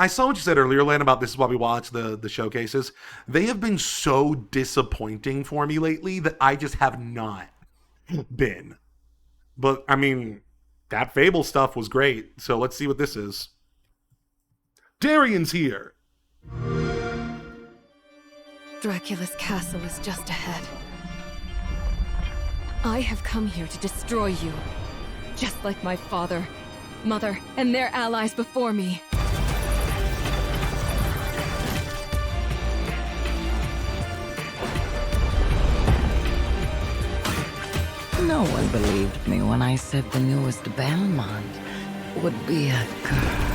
saw what you said earlier, Lan, about this is why we watch the showcases. They have been so disappointing for me lately that I just have not been. But, I mean, that Fable stuff was great, so let's see what this is. Darian's here! Dracula's castle is just ahead. I have come here to destroy you, just like my father, mother, and their allies before me. No one believed me when I said the newest Belmont would be a girl.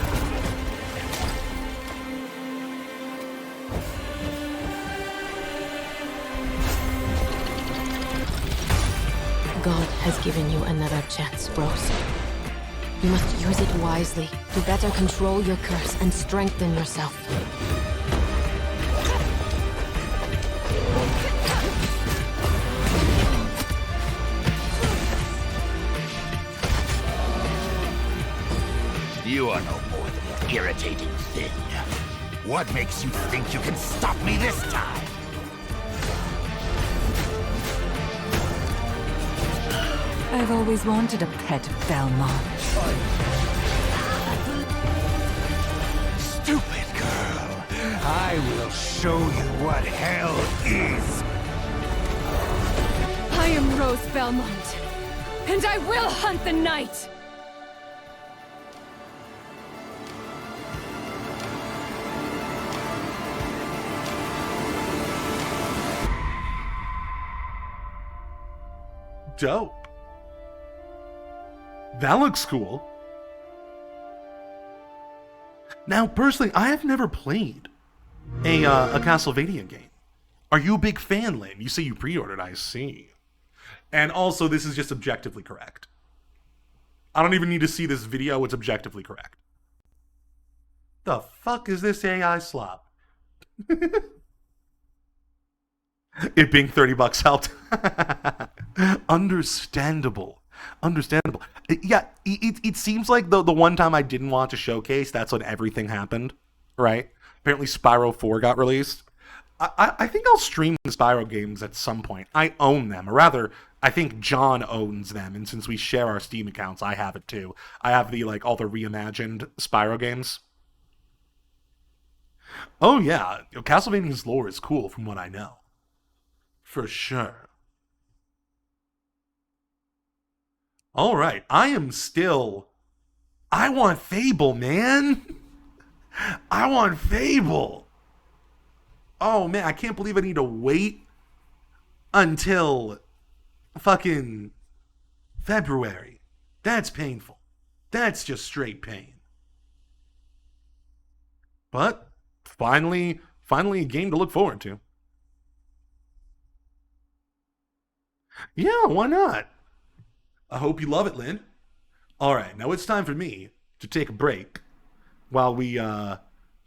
God has given you another chance, Rose. You must use it wisely to better control your curse and strengthen yourself. You are no more than an irritating thing. What makes you think you can stop me this time? I've always wanted a pet Belmont. Stupid girl. I will show you what hell is. I am Rose Belmont, and I will hunt the night! Dope. That looks cool. Now, personally, I have never played a Castlevania game. Are you a big fan, Lynn? You say you pre-ordered, I see. And also, this is just objectively correct. I don't even need to see this video, it's objectively correct. The fuck is this AI slop? It being $30 helped. Understandable. Understandable. Yeah, it seems like the one time I didn't watch a showcase, that's when everything happened, right? Apparently Spyro 4 got released. I think I'll stream the Spyro games at some point. I own them, or rather, I think John owns them, and since we share our Steam accounts, I have it too. I have the all the reimagined Spyro games. Oh yeah, Castlevania's lore is cool from what I know. For sure. Alright, I want Fable, man! I want Fable! Oh man, I can't believe I need to wait until fucking February. That's painful. That's just straight pain. But finally a game to look forward to. Yeah, why not? I hope you love it, Lynn. Alright, now it's time for me to take a break while we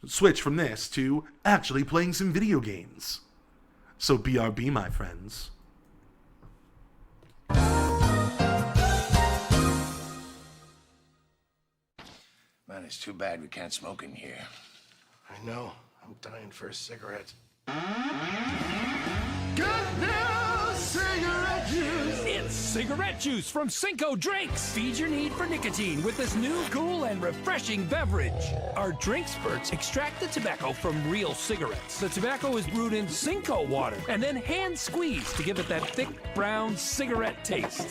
switch from this to actually playing some video games. So BRB, my friends. Man, it's too bad we can't smoke in here. I know. I'm dying for a cigarette. Good news, cigarette juice! It's cigarette juice from Cinco Drinks. Feed your need for nicotine with this new, cool, and refreshing beverage. Our drink spurts extract the tobacco from real cigarettes. The tobacco is brewed in Cinco water and then hand squeezed to give it that thick, brown cigarette taste.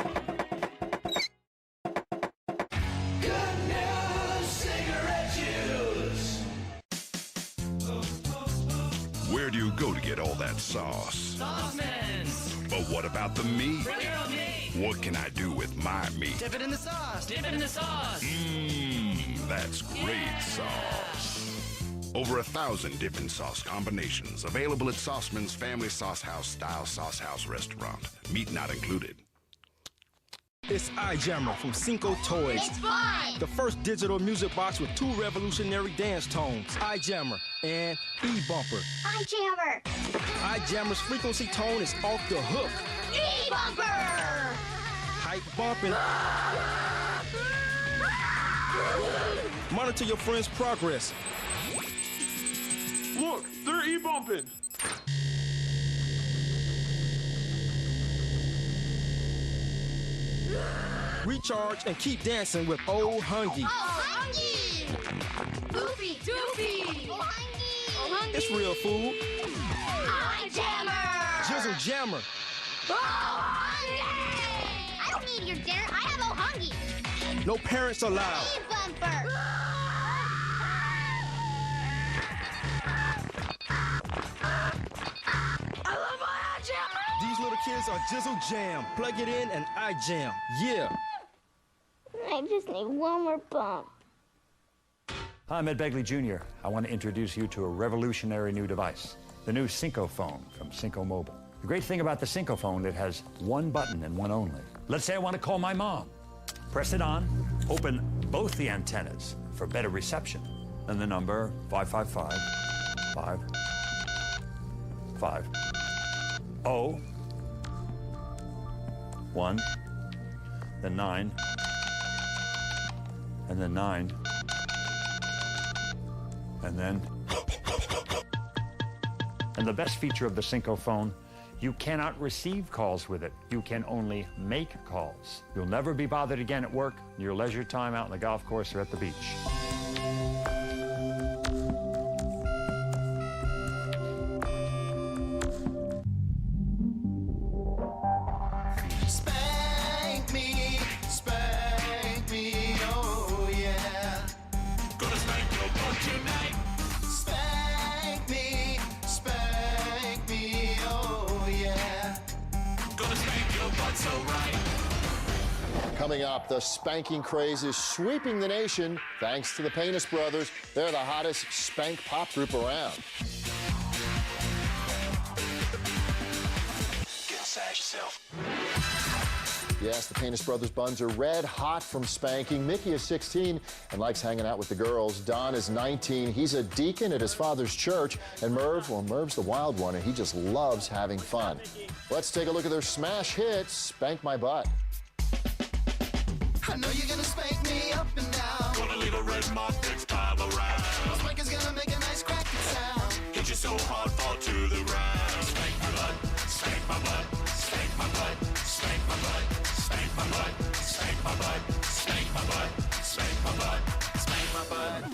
Where do you go to get all that sauce? Sauceman's. But what about the meat? Bring your own meat. What can I do with my meat? Dip it in the sauce. Dip it in the sauce. Mmm, that's great sauce. Over 1,000 dipping sauce combinations available at Sauceman's Family Sauce House style sauce house restaurant. Meat not included. It's iJammer from Cinco Toys. It's fun! The first digital music box with 2 revolutionary dance tones. iJammer and E-Bumper. iJammer! iJammer's frequency tone is off the hook. E-Bumper! Hype bumping. Monitor your friend's progress. Look, they're e-bumping. Recharge and keep dancing with Old Hungy. Oh, Hungy! Doopy, Doopy! Oh, Hungy! Oh, Hungy! It's real food. Hi, Jammer! Jizzle Jammer. Oh, Hungy! I don't need your dinner. I have Oh, Hungy. No parents allowed. E-bumper! I love my Jammer! These little kids are Jizzle Jam. Plug it in and I jam. Yeah. I just need one more bump. Hi, I'm Ed Begley Jr. I want to introduce you to a revolutionary new device, the new Cinco phone from Cinco Mobile. The great thing about the Cinco phone, it has one button and one only. Let's say I want to call my mom. Press it on, open both the antennas for better reception. Then the number 555 1, then 9, and then 9, and then... And the best feature of the Cinco phone, you cannot receive calls with it. You can only make calls. You'll never be bothered again at work, your leisure time out on the golf course or at the beach. Spank me, oh yeah. Gonna spank your butt tonight. Spank me, oh yeah. Gonna spank your butt so right. Coming up, the spanking craze is sweeping the nation thanks to the Penis Brothers. They're the hottest spank pop group around. Get inside yourself. Yes, the Penis Brothers buns are red hot from spanking. Mickey is 16 and likes hanging out with the girls. Don is 19. He's a deacon at his father's church. And Merv, well, Merv's the wild one, and he just loves having fun. Let's take a look at their smash hit, Spank My Butt. I know you're gonna spank me up and down. Gonna leave a red mark next time around. Spank is gonna make a nice cracking sound. Hit you so hard, fall to the ground. Spank my butt, spank my butt, spank my butt, spank my butt, spank my butt, spank my butt, spank my butt, spank my butt, spank my butt.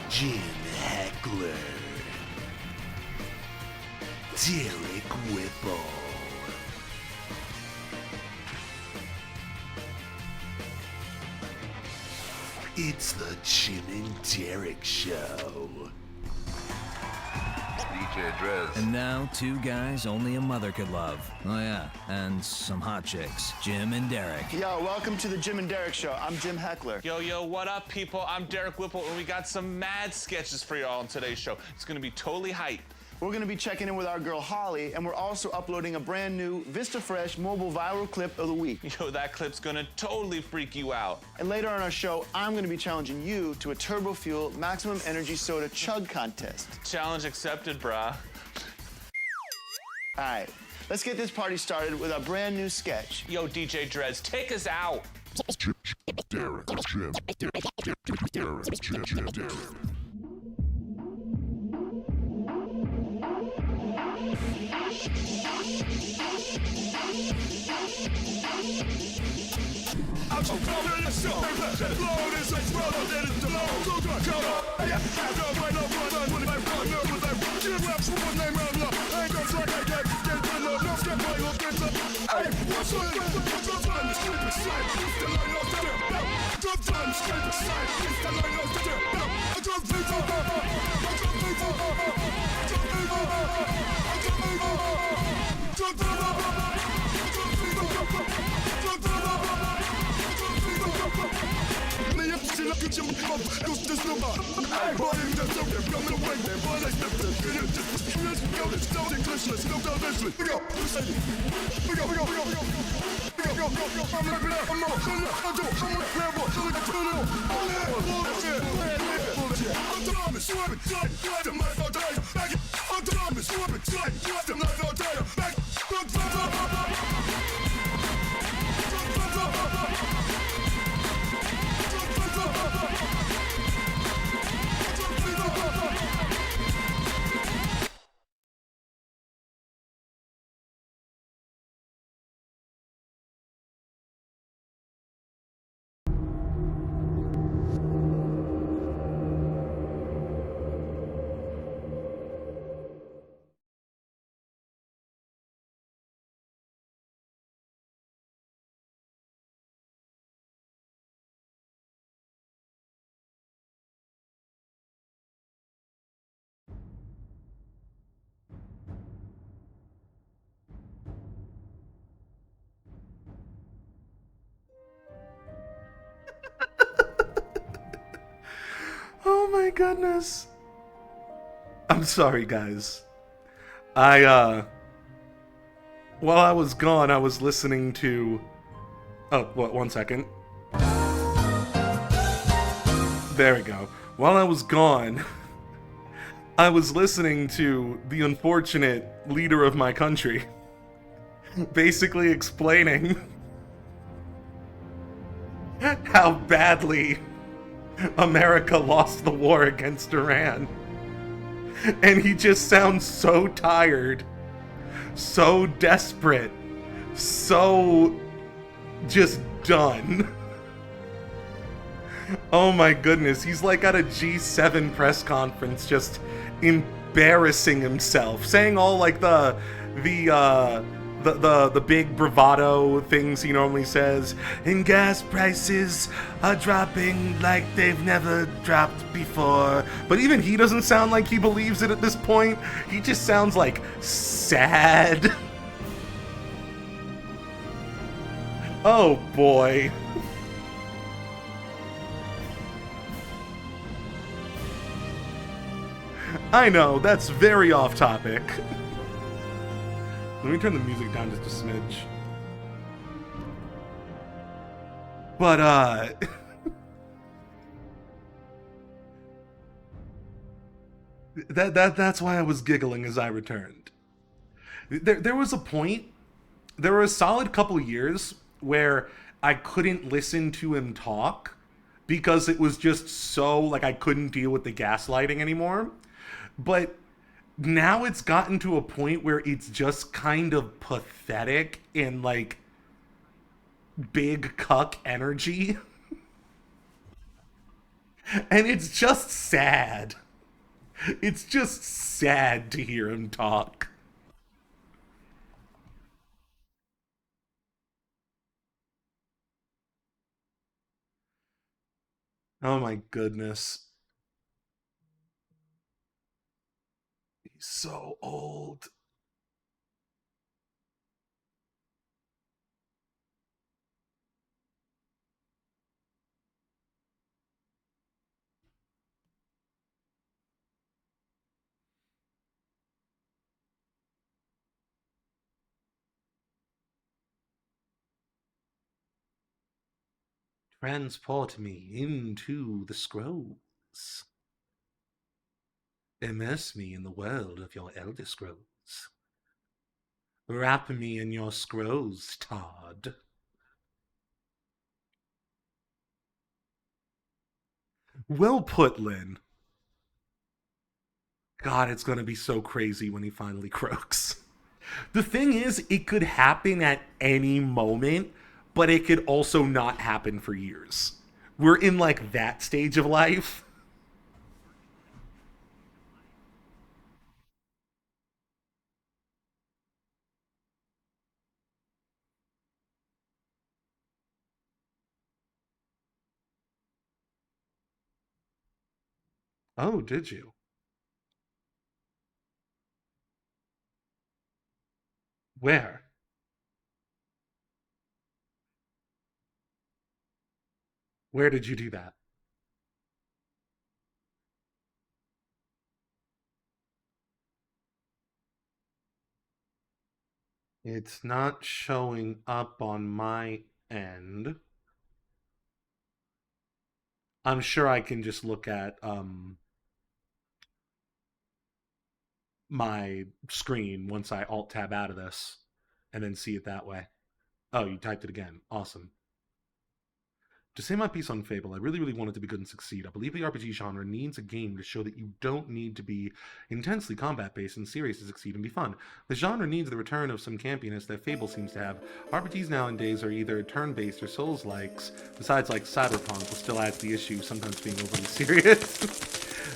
Jim Heckler, Derek Whipple. It's the Jim and Derek Show. DJ Drez. And now, two guys only a mother could love. Oh yeah, and some hot chicks, Jim and Derek. Yo, welcome to the Jim and Derek Show. I'm Jim Heckler. Yo, what up, people? I'm Derek Whipple, and we got some mad sketches for y'all on today's show. It's gonna be totally hype. We're gonna be checking in with our girl Holly, and we're also uploading a brand new Vista Fresh mobile viral clip of the week. Yo, that clip's gonna totally freak you out. And later on our show, I'm gonna be challenging you to a Turbo Fuel Maximum Energy Soda Chug Contest. Challenge accepted, brah. All right, let's get this party started with a brand new sketch. Yo, DJ Drez, take us out. Derek. Oh my goodness. I'm sorry, guys. While I was gone, I was listening to... Oh, what, 1 second. There we go. While I was gone, I was listening to the unfortunate leader of my country basically explaining how badly America lost the war against Iran. And he just sounds so tired, so desperate, so just done. Oh my goodness, he's like at a G7 press conference just embarrassing himself, saying all like the big bravado things he normally says. And gas prices are dropping like they've never dropped before. But even he doesn't sound like he believes it at this point. He just sounds like sad. Oh boy. I know, that's very off topic. Let me turn the music down just a smidge. But, that's why I was giggling as I returned. There was a point, there were a solid couple years where I couldn't listen to him talk because it was just so, like, I couldn't deal with the gaslighting anymore. But now it's gotten to a point where it's just kind of pathetic and, like, big cuck energy. And it's just sad. It's just sad to hear him talk. Oh my goodness. He's so old. Transport me into the scrolls. Immerse me in the world of your Elder Scrolls. Wrap me in your scrolls, Todd. Well put, Lynn. God, it's gonna be so crazy when he finally croaks. The thing is, it could happen at any moment, but it could also not happen for years. We're in, like, that stage of life. Oh, did you? Where? Where did you do that? It's not showing up on my end. I'm sure I can just look at my screen once I alt-tab out of this and then see it that way. Oh, you typed it again. Awesome. To say my piece on Fable, I really want it to be good and succeed. I believe the RPG genre needs a game to show that you don't need to be intensely combat-based and serious to succeed and be fun. The genre needs the return of some campiness that Fable seems to have. RPGs nowadays are either turn-based or Souls-likes, besides like Cyberpunk, which still adds the issue sometimes being overly serious.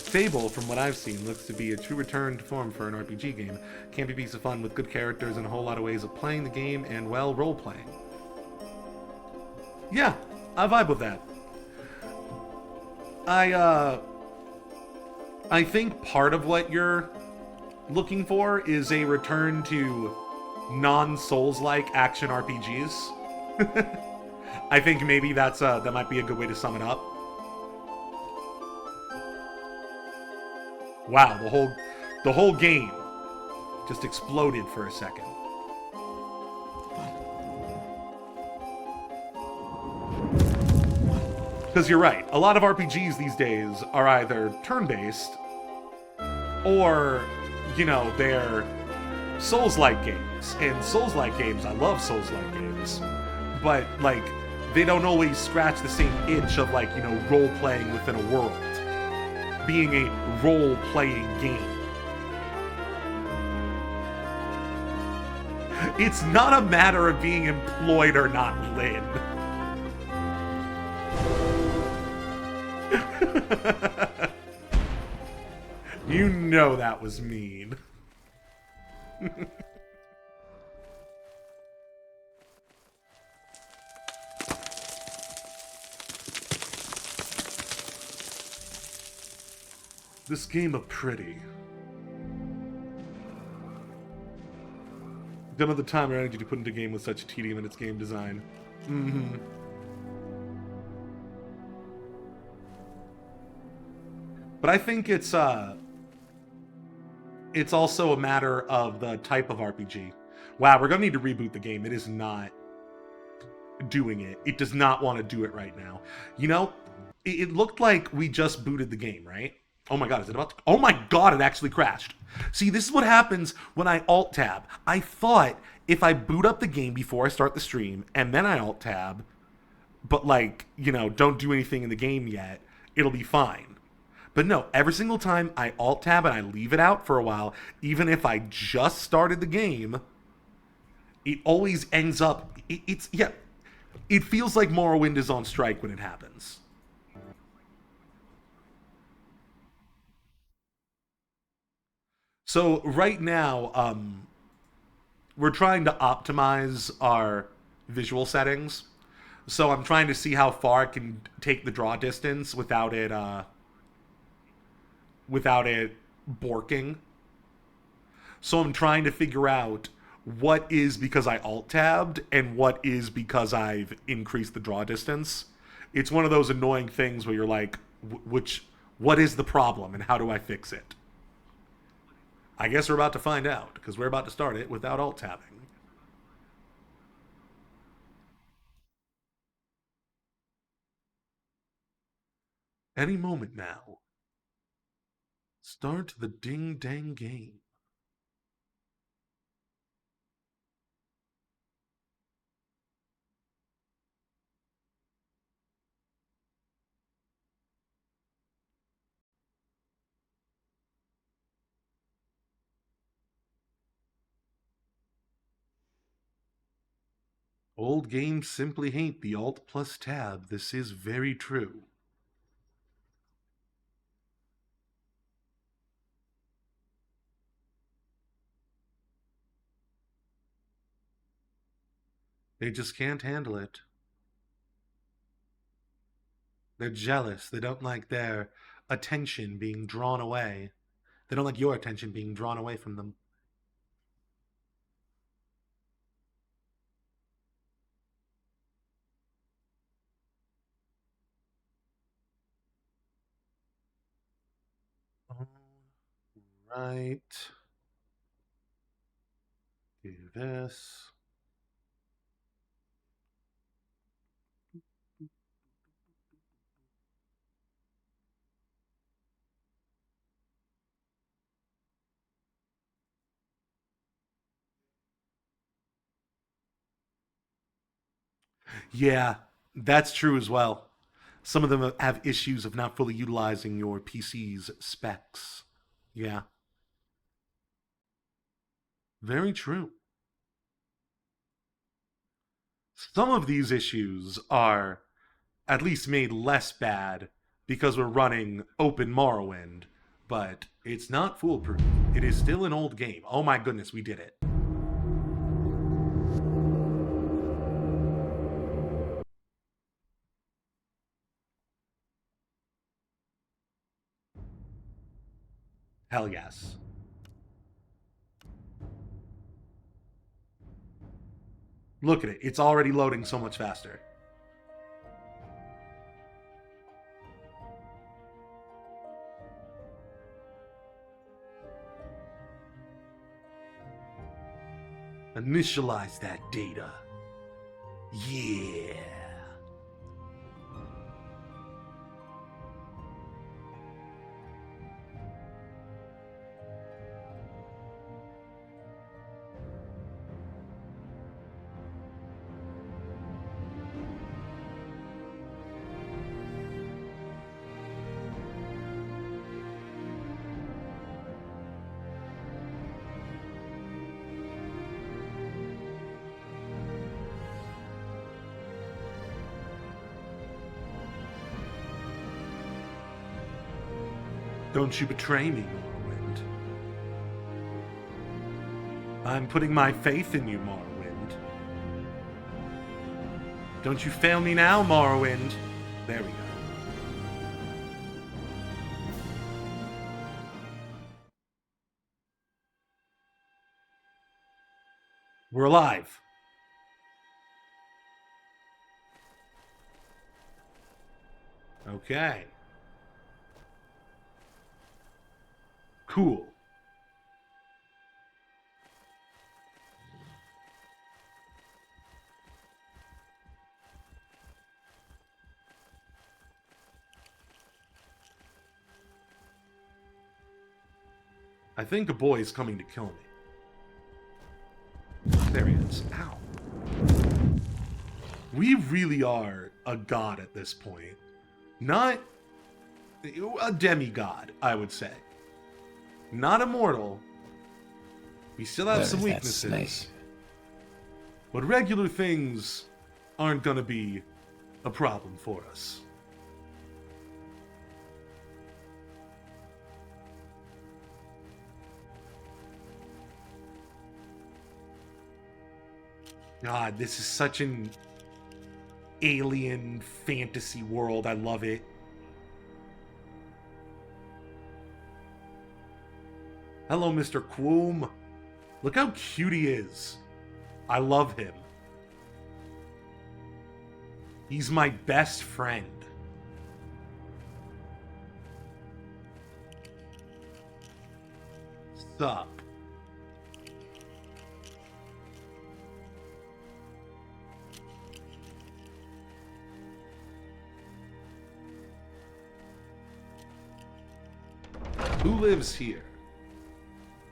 Fable, from what I've seen, looks to be a true return to form for an RPG game. Campy piece of fun with good characters and a whole lot of ways of playing the game and, well, role-playing. Yeah, I vibe with that. I think part of what you're looking for is a return to non-Souls-like action RPGs. I think maybe that might be a good way to sum it up. Wow, the whole game just exploded for a second. Because you're right, a lot of RPGs these days are either turn-based or, you know, they're Souls-like games. And Souls-like games, I love Souls-like games, but, like, they don't always scratch the same itch of, like, you know, role-playing within a world. Being a role-playing game. It's not a matter of being employed or not, Lynn. You know that was mean. This game of pretty. Don't have the time or energy to put into a game with such tedium in its game design. Mm-hmm. But I think it's also a matter of the type of RPG. Wow, we're gonna need to reboot the game. It is not doing it. It does not want to do it right now. You know, it looked like we just booted the game, right? Oh my god, is it about to... Oh my god, it actually crashed. See, this is what happens when I alt-tab. I thought if I boot up the game before I start the stream, and then I alt-tab, but, like, you know, don't do anything in the game yet, it'll be fine. But no, every single time I alt-tab and I leave it out for a while, even if I just started the game, it always ends up... Yeah, It feels like Morrowind is on strike when it happens. So right now, we're trying to optimize our visual settings. So I'm trying to see how far it can take the draw distance without it borking. So I'm trying to figure out what is because I alt-tabbed and what is because I've increased the draw distance. It's one of those annoying things where you're like, what is the problem and how do I fix it? I guess we're about to find out, because we're about to start it without alt-tabbing. Any moment now. Start the ding-dang game. Old games simply hate the Alt plus Tab. This is very true. They just can't handle it. They're jealous. They don't like their attention being drawn away. They don't like your attention being drawn away from them. Right. Do this. Yeah, that's true as well. Some of them have issues of not fully utilizing your PC's specs. Yeah. Very true. Some of these issues are at least made less bad because we're running open Morrowind, but it's not foolproof. It is still an old game. Oh my goodness, we did it. Hell yes. Look at it. It's already loading so much faster. Initialize that data. Yeah. Don't you betray me, Morrowind. I'm putting my faith in you, Morrowind. Don't you fail me now, Morrowind. There we go. We're alive. Okay. Cool. I think a boy is coming to kill me. There he is. Ow. We really are a god at this point. Not a demigod, I would say. Not immortal. We still have some weaknesses. But regular things aren't gonna be a problem for us. God, this is such an alien fantasy world. I love it. Hello, Mr. Quoom. Look how cute he is. I love him. He's my best friend. Sup? Who lives here?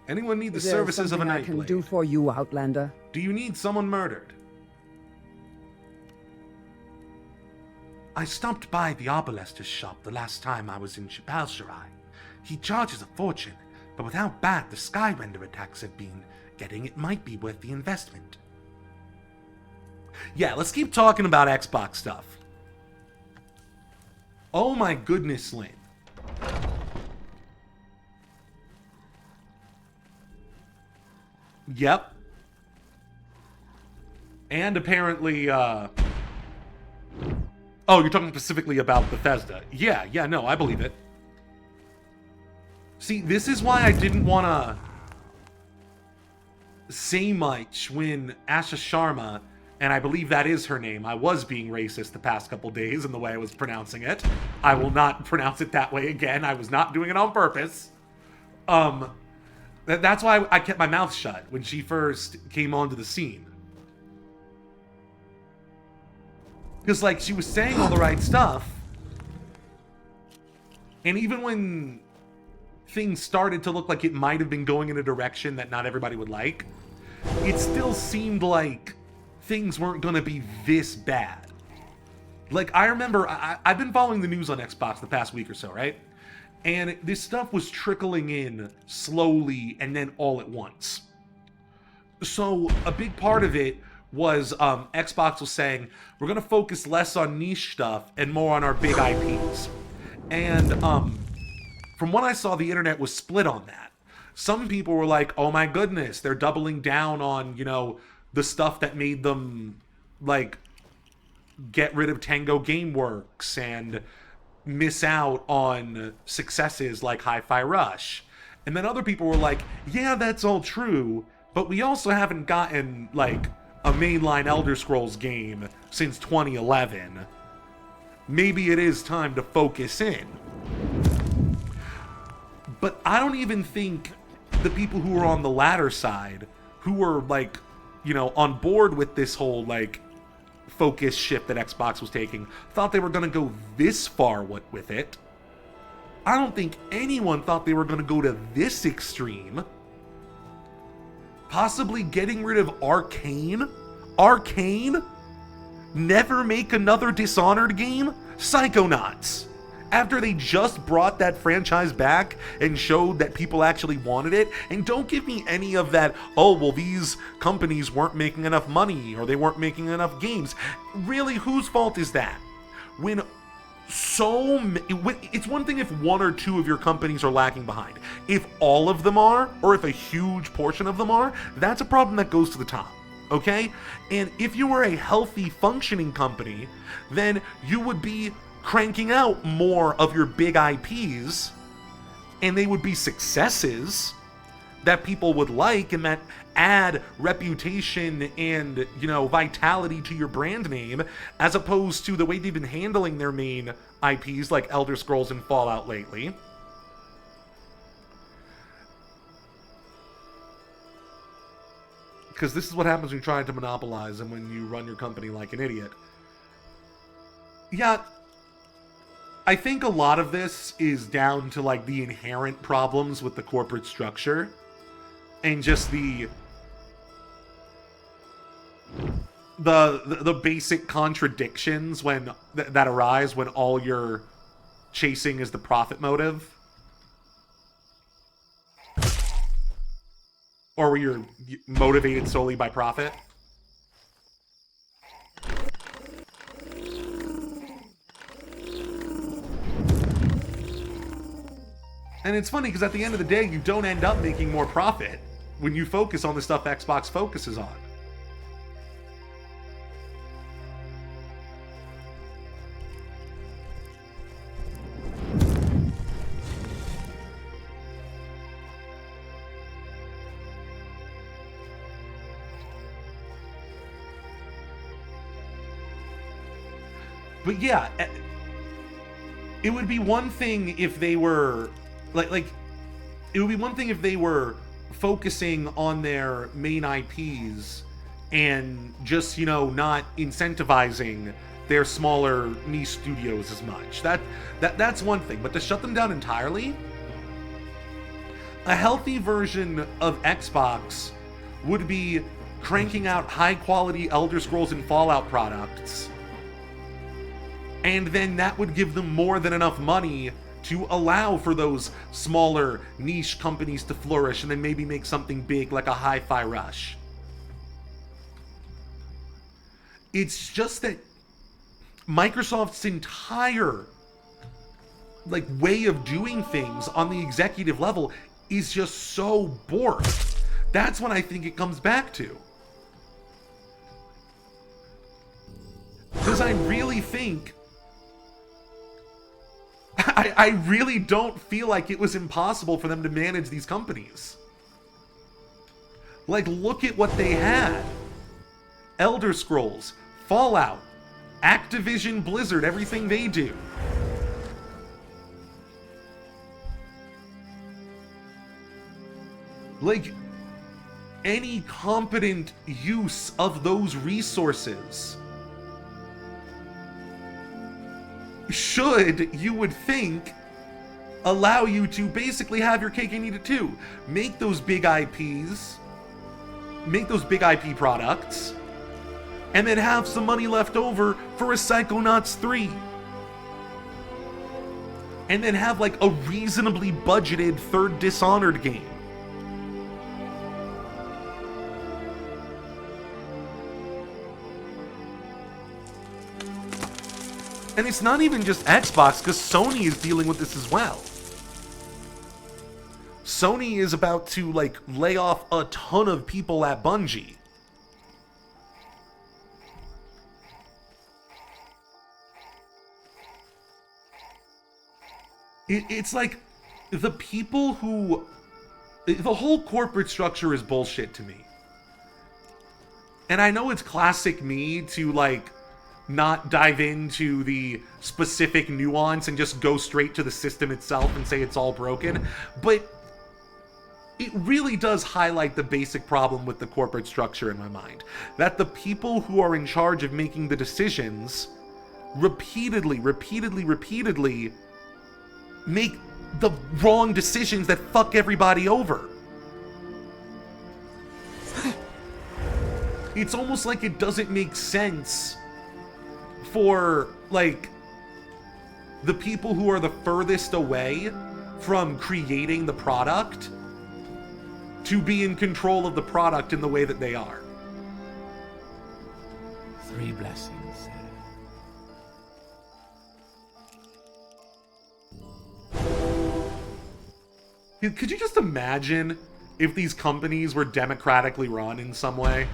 Anyone need the services of a I can nightblade? do for you, Outlander. Do you need someone murdered? I stopped by the Arbalester's shop the last time I was in Shipalsharai. He charges a fortune, but with how bad the Skyrender attacks have been, getting it might be worth the investment. Yeah, let's keep talking about Xbox stuff. Oh my goodness, Lynn. Yep. And apparently, oh, you're talking specifically about Bethesda. Yeah, no, I believe it. See, this is why I didn't want to say much when Asha Sharma, and I believe that is her name, I was being racist the past couple days in the way I was pronouncing it. I will not pronounce it that way again. I was not doing it on purpose. That's why I kept my mouth shut when she first came onto the scene. Because, like, she was saying all the right stuff. And even when things started to look like it might have been going in a direction that not everybody would like, it still seemed like things weren't going to be this bad. Like, I remember, I've been following the news on Xbox the past week or so, right? And this stuff was trickling in slowly and then all at once. So a big part of it was Xbox was saying, we're going to focus less on niche stuff and more on our big IPs. And from what I saw, the internet was split on that. Some people were like, oh my goodness, they're doubling down on, you know, the stuff that made them, like, get rid of Tango Gameworks and miss out on successes like Hi-Fi Rush. And then other people were like, yeah, that's all true, but we also haven't gotten, like, a mainline Elder Scrolls game since 2011. Maybe it is time to focus in. But I don't even think the people who were on the latter side, who were, like, you know, on board with this whole, like, focus shift that Xbox was taking, thought they were going to go this far with it. I don't think anyone thought they were going to go to this extreme. Possibly getting rid of Arcane? Arcane? Never make another Dishonored game? Psychonauts. After they just brought that franchise back and showed that people actually wanted it. And don't give me any of that, oh, well, these companies weren't making enough money or they weren't making enough games. Really, whose fault is that? When it's one thing if one or two of your companies are lagging behind. If all of them are, or if a huge portion of them are, that's a problem that goes to the top, okay? And if you were a healthy, functioning company, then you would be cranking out more of your big IPs, and they would be successes that people would like and that add reputation and, you know, vitality to your brand name, as opposed to the way they've been handling their main IPs like Elder Scrolls and Fallout lately. Because this is what happens when you're trying to monopolize and when you run your company like an idiot. Yeah, I think a lot of this is down to, like, the inherent problems with the corporate structure and just the basic contradictions when that arise when all you're chasing is the profit motive, or where you're motivated solely by profit. And it's funny because at the end of the day, you don't end up making more profit when you focus on the stuff Xbox focuses on. But yeah, it would be one thing if they were it would be one thing if they were focusing on their main IPs and just, you know, not incentivizing their smaller niche studios as much. That's one thing, but to shut them down entirely, a healthy version of Xbox would be cranking out high-quality Elder Scrolls and Fallout products, and then that would give them more than enough money to allow for those smaller niche companies to flourish and then maybe make something big like a Hi-Fi Rush. It's just that Microsoft's entire way of doing things on the executive level is just so boring. That's what I think it comes back to. Because I really think I really don't feel like it was impossible for them to manage these companies. Look at what they had. Elder Scrolls, Fallout, Activision Blizzard, everything they do. Any competent use of those resources should, you would think, allow you to basically have your cake and eat it too. Make those big IPs, make those big IP products, and then have some money left over for a Psychonauts 3. And then have a reasonably budgeted third Dishonored game. And it's not even just Xbox, because Sony is dealing with this as well. Sony is about to, lay off a ton of people at Bungie. It's like, the people who... The whole corporate structure is bullshit to me. And I know it's classic me to, not dive into the specific nuance and just go straight to the system itself and say it's all broken, but it really does highlight the basic problem with the corporate structure in my mind. That the people who are in charge of making the decisions repeatedly make the wrong decisions that fuck everybody over. It's almost like it doesn't make sense for, the people who are the furthest away from creating the product to be in control of the product in the way that they are. 3 blessings. Could you just imagine if these companies were democratically run in some way?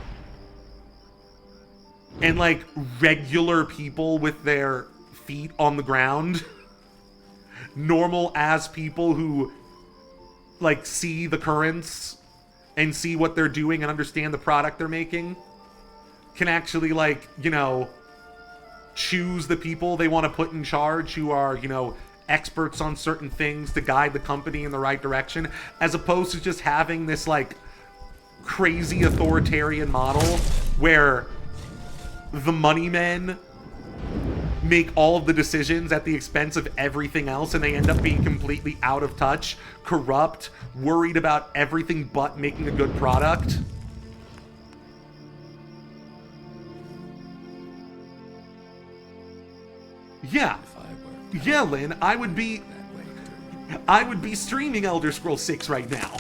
And, regular people with their feet on the ground. Normal-ass people who, see the currents and see what they're doing and understand the product they're making. Can actually, choose the people they want to put in charge who are, experts on certain things to guide the company in the right direction. As opposed to just having this, crazy authoritarian model where the money men make all of the decisions at the expense of everything else, and they end up being completely out of touch, corrupt, worried about everything but making a good product. Yeah. Yeah, Lynn, I would be streaming Elder Scrolls 6 right now.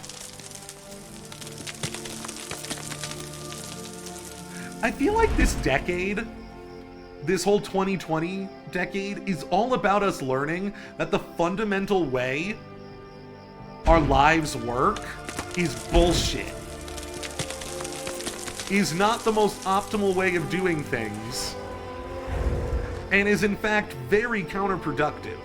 I feel like this decade, this whole 2020 decade, is all about us learning that the fundamental way our lives work is bullshit. Is not the most optimal way of doing things, and is in fact very counterproductive.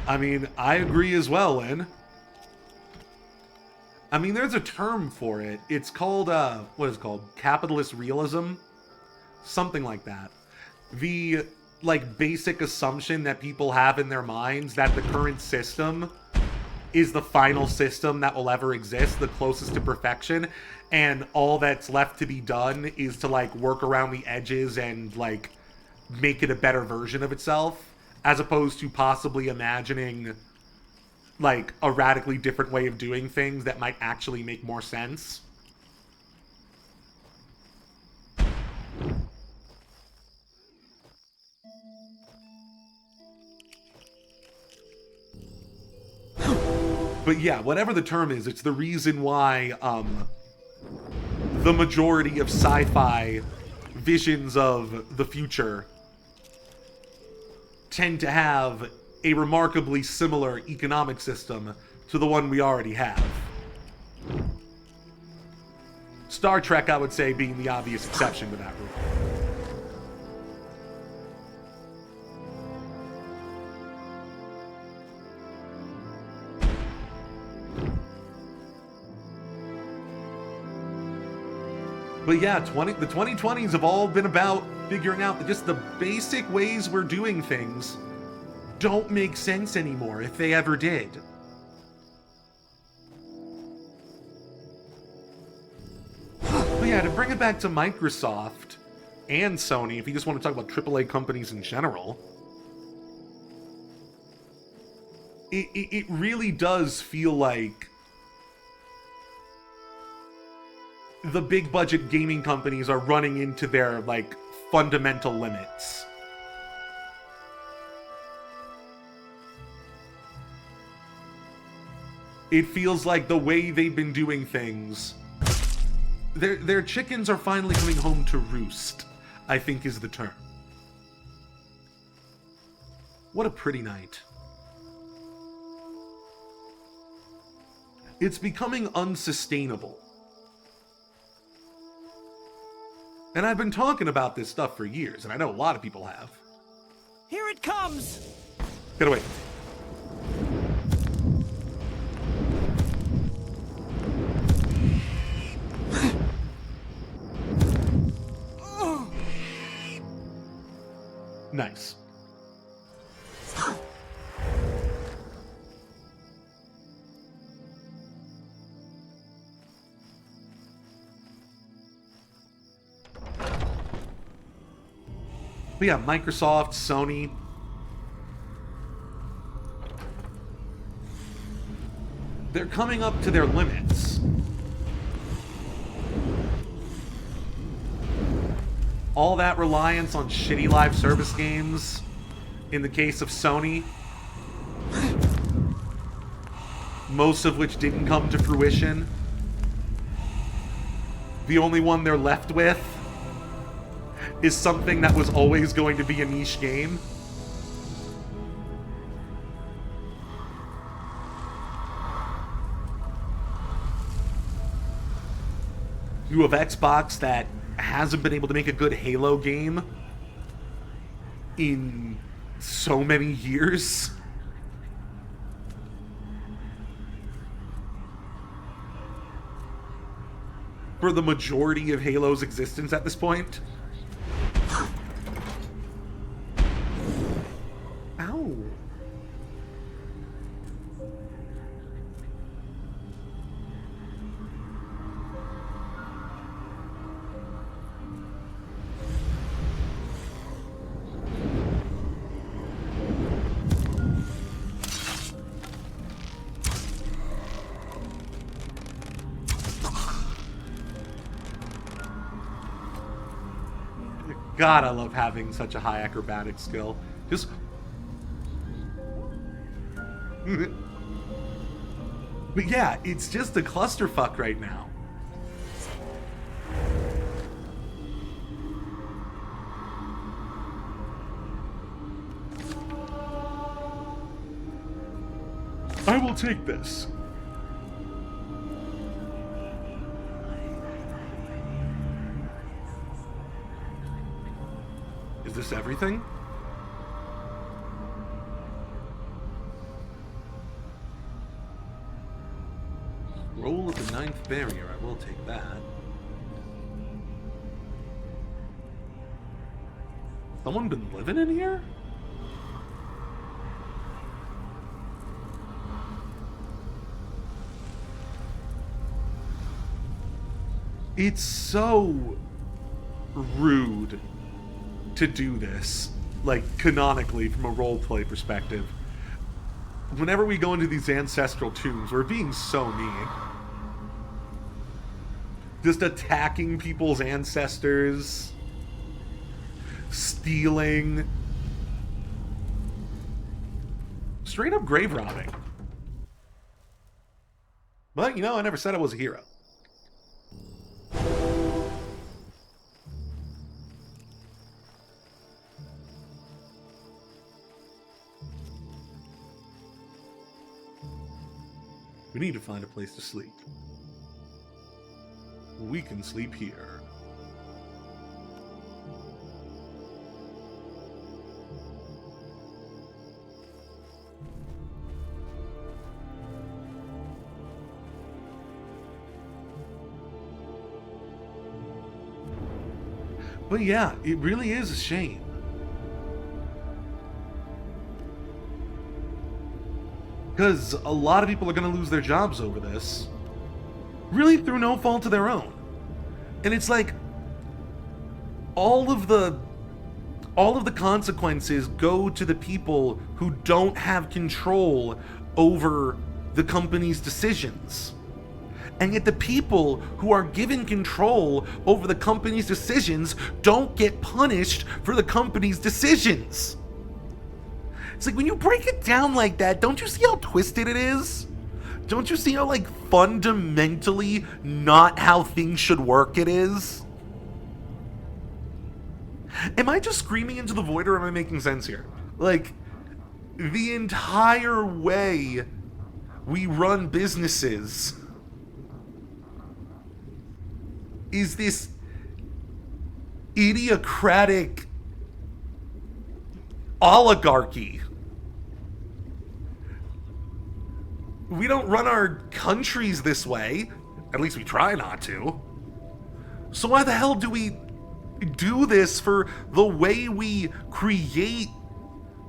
I mean, I agree as well, Lynn. I mean, there's a term for it. It's called, what is it called? Capitalist realism? Something like that. The, like, basic assumption that people have in their minds that the current system is the final system that will ever exist, the closest to perfection, and all that's left to be done is to, like, work around the edges and, like, make it a better version of itself, as opposed to possibly imagining, like, a radically different way of doing things that might actually make more sense. But yeah, whatever the term is, it's the reason why, the majority of sci-fi visions of the future tend to have a remarkably similar economic system to the one we already have. Star Trek, I would say, being the obvious exception to that rule. But yeah, the 2020s have all been about figuring out that just the basic ways we're doing things don't make sense anymore, if they ever did. But yeah, to bring it back to Microsoft and Sony, if you just want to talk about AAA companies in general, it really does feel like the big budget gaming companies are running into their, like, fundamental limits. It feels like the way they've been doing things, their chickens are finally coming home to roost, I think is the term. What a pretty night. It's becoming unsustainable. And I've been talking about this stuff for years, and I know a lot of people have. Here it comes! Get away. Nice. But yeah, Microsoft, Sony. They're coming up to their limits. All that reliance on shitty live service games, in the case of Sony, most of which didn't come to fruition. The only one they're left with is something that was always going to be a niche game. You have Xbox that hasn't been able to make a good Halo game in so many years. For the majority of Halo's existence at this point. Ow. God, I love having such a high acrobatic skill. Just... But yeah, it's just a clusterfuck right now. I will take this. Is this everything? Roll of the 9th barrier, I will take that. Someone been living in here? It's so rude to do this, like, canonically, from a roleplay perspective. Whenever we go into these ancestral tombs, we're being so mean. Just attacking people's ancestors. Stealing. Straight up grave robbing. But, you know, I never said I was a hero. We need to find a place to sleep. We can sleep here. But yeah, it really is a shame. Because a lot of people are going to lose their jobs over this. Really through no fault of their own. And it's like, all of the consequences go to the people who don't have control over the company's decisions. And yet the people who are given control over the company's decisions don't get punished for the company's decisions. It's like, when you break it down like that, don't you see how twisted it is? Don't you see how, like, fundamentally not how things should work it is? Am I just screaming into the void, or am I making sense here? Like, the entire way we run businesses is this idiocratic oligarchy. We don't run our countries this way. At least we try not to. So why the hell do we do this for the way we create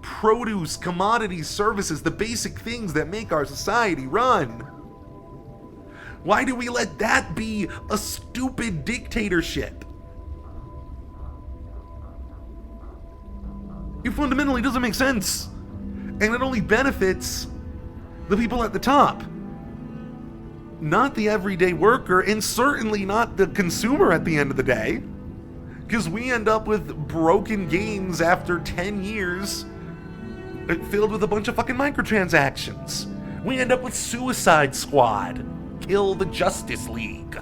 produce, commodities, services, the basic things that make our society run? Why do we let that be a stupid dictatorship? It fundamentally doesn't make sense. And it only benefits the people at the top. Not the everyday worker, and certainly not the consumer at the end of the day. Because we end up with broken games after 10 years filled with a bunch of fucking microtransactions. We end up with Suicide Squad. Kill the Justice League.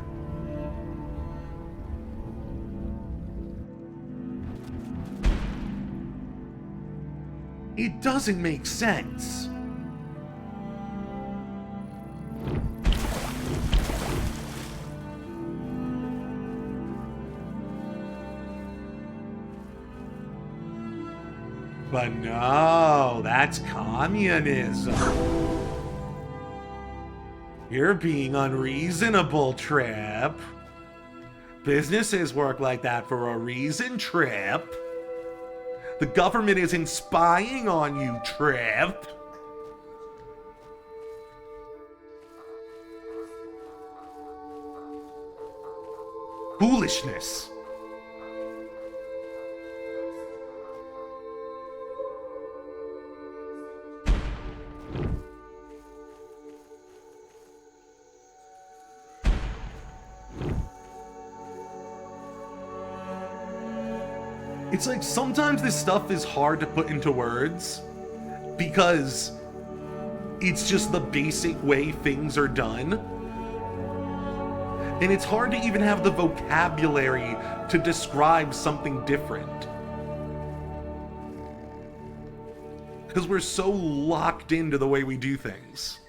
It doesn't make sense. But no, that's communism. You're being unreasonable, Trip. Businesses work like that for a reason, Trip. The government isn't spying on you, Trip. Foolishness. It's like sometimes this stuff is hard to put into words because it's just the basic way things are done. And it's hard to even have the vocabulary to describe something different. Because we're so locked into the way we do things.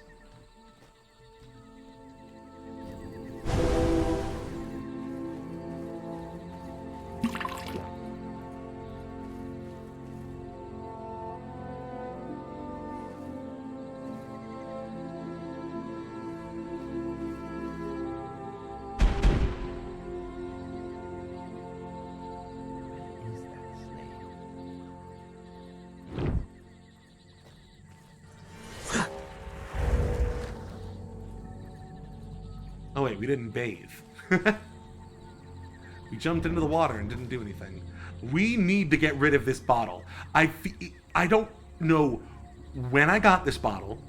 Oh wait, we didn't bathe. We jumped into the water and didn't do anything. We need to get rid of this bottle. I don't know when I got this bottle.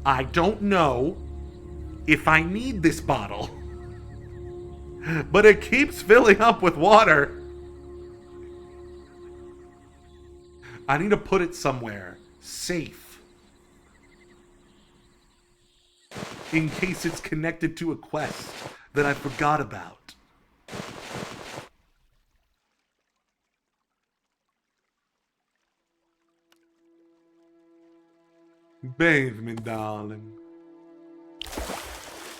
I don't know if I need this bottle. But it keeps filling up with water. I need to put it somewhere safe. In case it's connected to a quest that I forgot about. Bathe me, darling.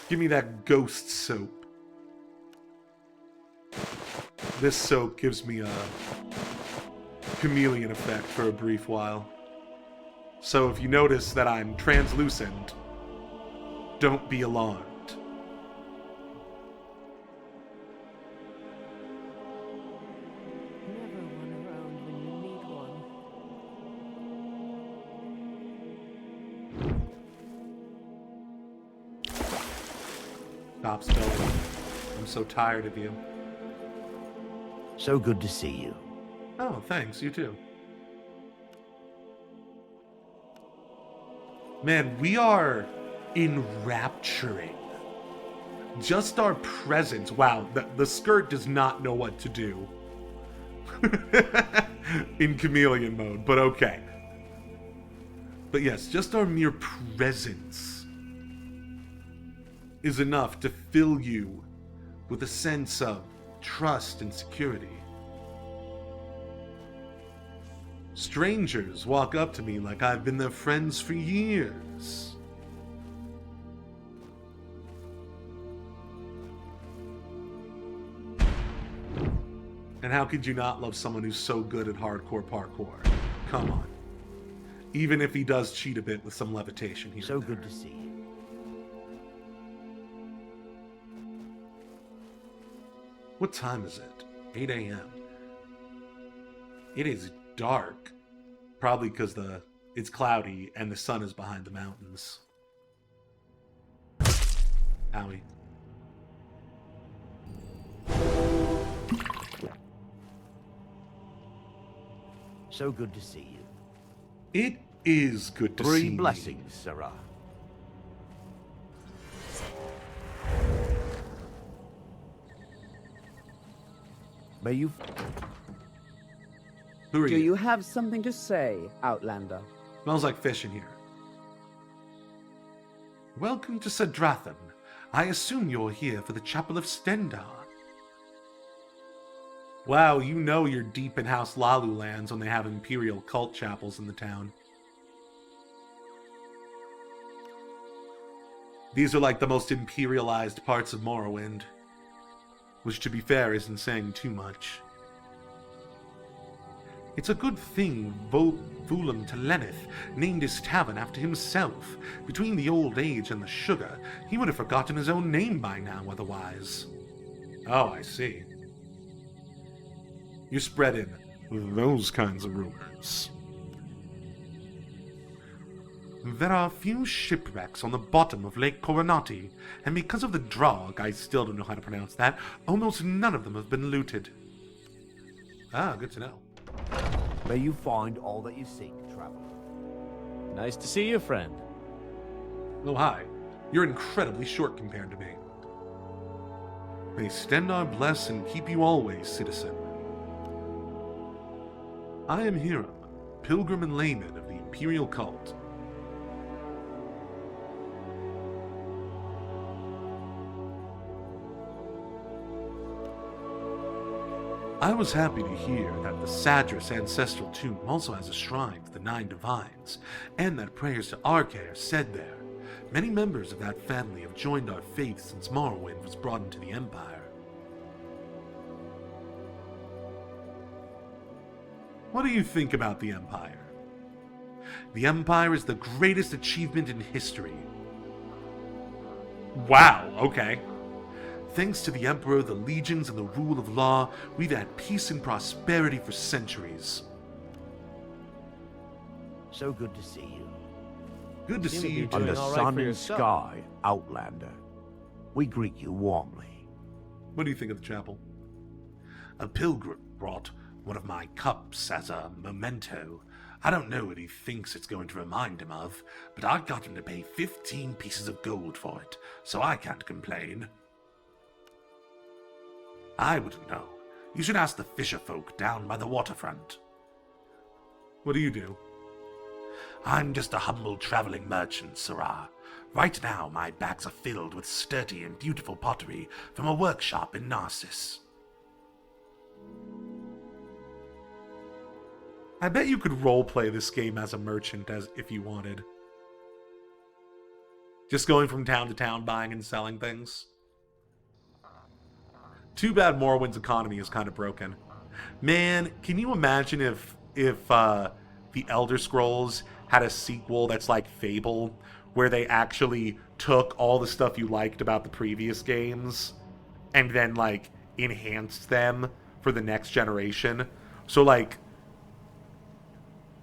Give me that ghost soap. This soap gives me a chameleon effect for a brief while. So if you notice that I'm translucent, don't be alarmed. Never one around when you need one. Stop spelling. I'm so tired of you. So good to see you. Oh, thanks. You too. Man, we are enrapturing. Just our presence. Wow, the skirt does not know what to do. In chameleon mode, but okay. But yes, just our mere presence is enough to fill you with a sense of trust and security. Strangers walk up to me like I've been their friends for years. And how could you not love someone who's so good at hardcore parkour? Come on. Even if he does cheat a bit with some levitation here. So good to see you. What time is it? 8 a.m. It is dark. Probably because it's cloudy and the sun is behind the mountains. Owie. So good to see you. It is good to see you. Blessings, Sarah. May you... Who are Do you? you have something to say, Outlander? Smells like fish in here. Welcome to Sadratham. I assume you're here for the Chapel of Stendar. Wow, you know you're deep in House Lalu lands when they have Imperial cult chapels in the town. These are like the most imperialized parts of Morrowind. Which, to be fair, isn't saying too much. It's a good thing Vulum Telenith named his tavern after himself. Between the old age and the sugar, he would have forgotten his own name by now otherwise. Oh, I see. You're spreading those kinds of rumors. There are a few shipwrecks on the bottom of Lake Coronati, and because of the drog, I still don't know how to pronounce that, almost none of them have been looted. Ah, good to know. May you find all that you seek, traveler. Nice to see you, friend. Oh, hi. You're incredibly short compared to me. May Stendar bless and keep you always, citizen. I am Hiram, pilgrim and layman of the Imperial cult. I was happy to hear that the Sadras ancestral tomb also has a shrine to the 9 divines, and that prayers to Arke are said there. Many members of that family have joined our faith since Morrowind was brought into the Empire. What do you think about the Empire? The Empire is the greatest achievement in history. Wow, okay. Thanks to the Emperor, the legions, and the rule of law, we've had peace and prosperity for centuries. So good to see you. Good to see you too. Under sun and sky, Outlander. We greet you warmly. What do you think of the chapel? A pilgrim brought one of my cups as a memento. I don't know what he thinks it's going to remind him of, but I got him to pay 15 pieces of gold for it, so I can't complain. I wouldn't know. You should ask the fisher folk down by the waterfront. What do you do? I'm just a humble traveling merchant, Sirrah. Right now, my bags are filled with sturdy and beautiful pottery from a workshop in Narcissus. I bet you could roleplay this game as a merchant as if you wanted. Just going from town to town, buying and selling things. Too bad Morrowind's economy is kind of broken. Man, can you imagine if the Elder Scrolls had a sequel that's like Fable, where they actually took all the stuff you liked about the previous games and then like enhanced them for the next generation? So like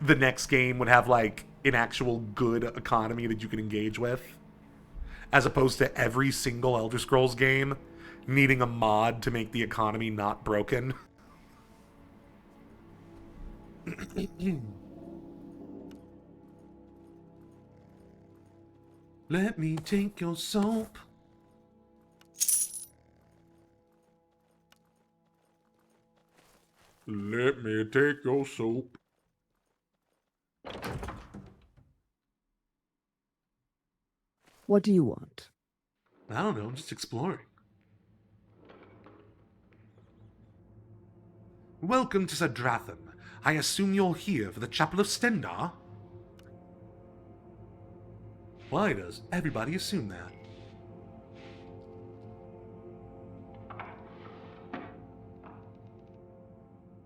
the next game would have like an actual good economy that you can engage with, as opposed to every single Elder Scrolls game needing a mod to make the economy not broken. Let me take your soap. Let me take your soap. What do you want? I don't know, I'm just exploring. Welcome to Sadratham. I assume you're here for the Chapel of Stendar? Why does everybody assume that?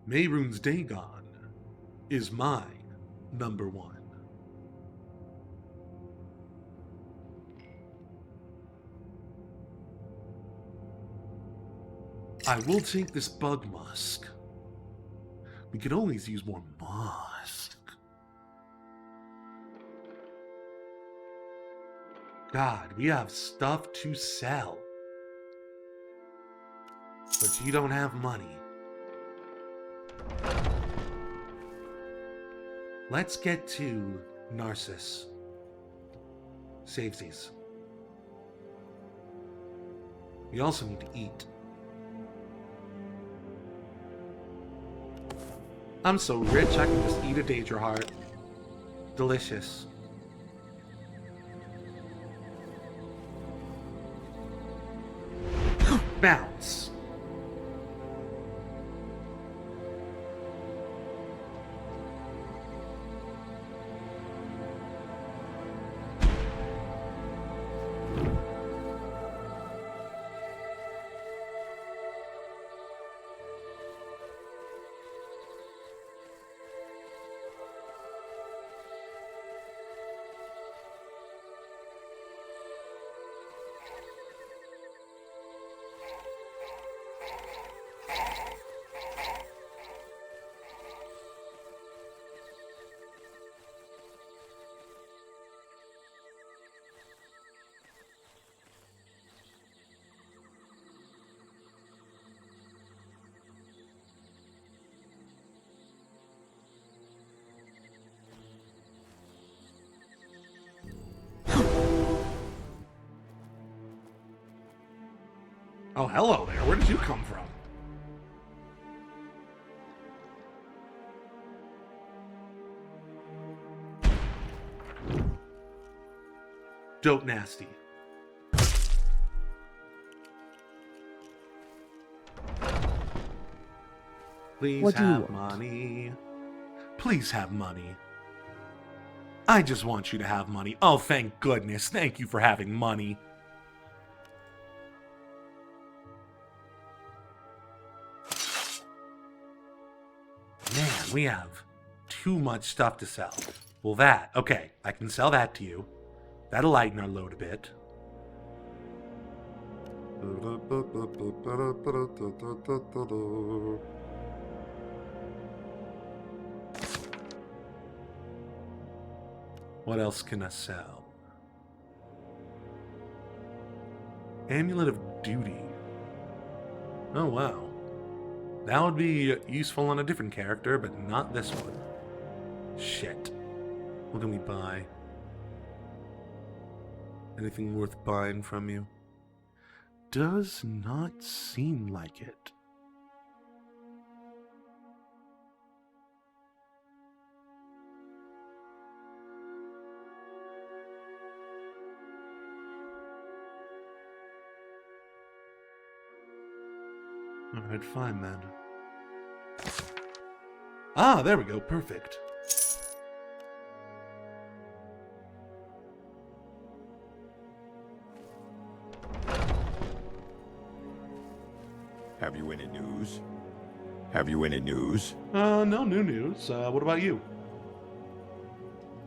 Mehrunes Dagon is my number one. I will take this bug musk. We could always use more musk. God, we have stuff to sell. But you don't have money. Let's get to Narcissus. Savesies. We also need to eat. I'm so rich I can just eat a Daedra heart. Delicious. Bounce. Oh, hello there. Where did you come from? Dope nasty. Please What do you have want? money. Please have money. I just want you to have money. Oh, thank goodness. Thank you for having money. Man, we have too much stuff to sell. Well, okay, I can sell that to you. That'll lighten our load a bit. What else can I sell? Amulet of Duty. Oh, wow. That would be useful on a different character, but not this one. Shit. What can we buy? Anything worth buying from you? Does not seem like it. Alright, fine then. Ah, there we go, perfect. Have you any news? Have you any news? No new news. What about you?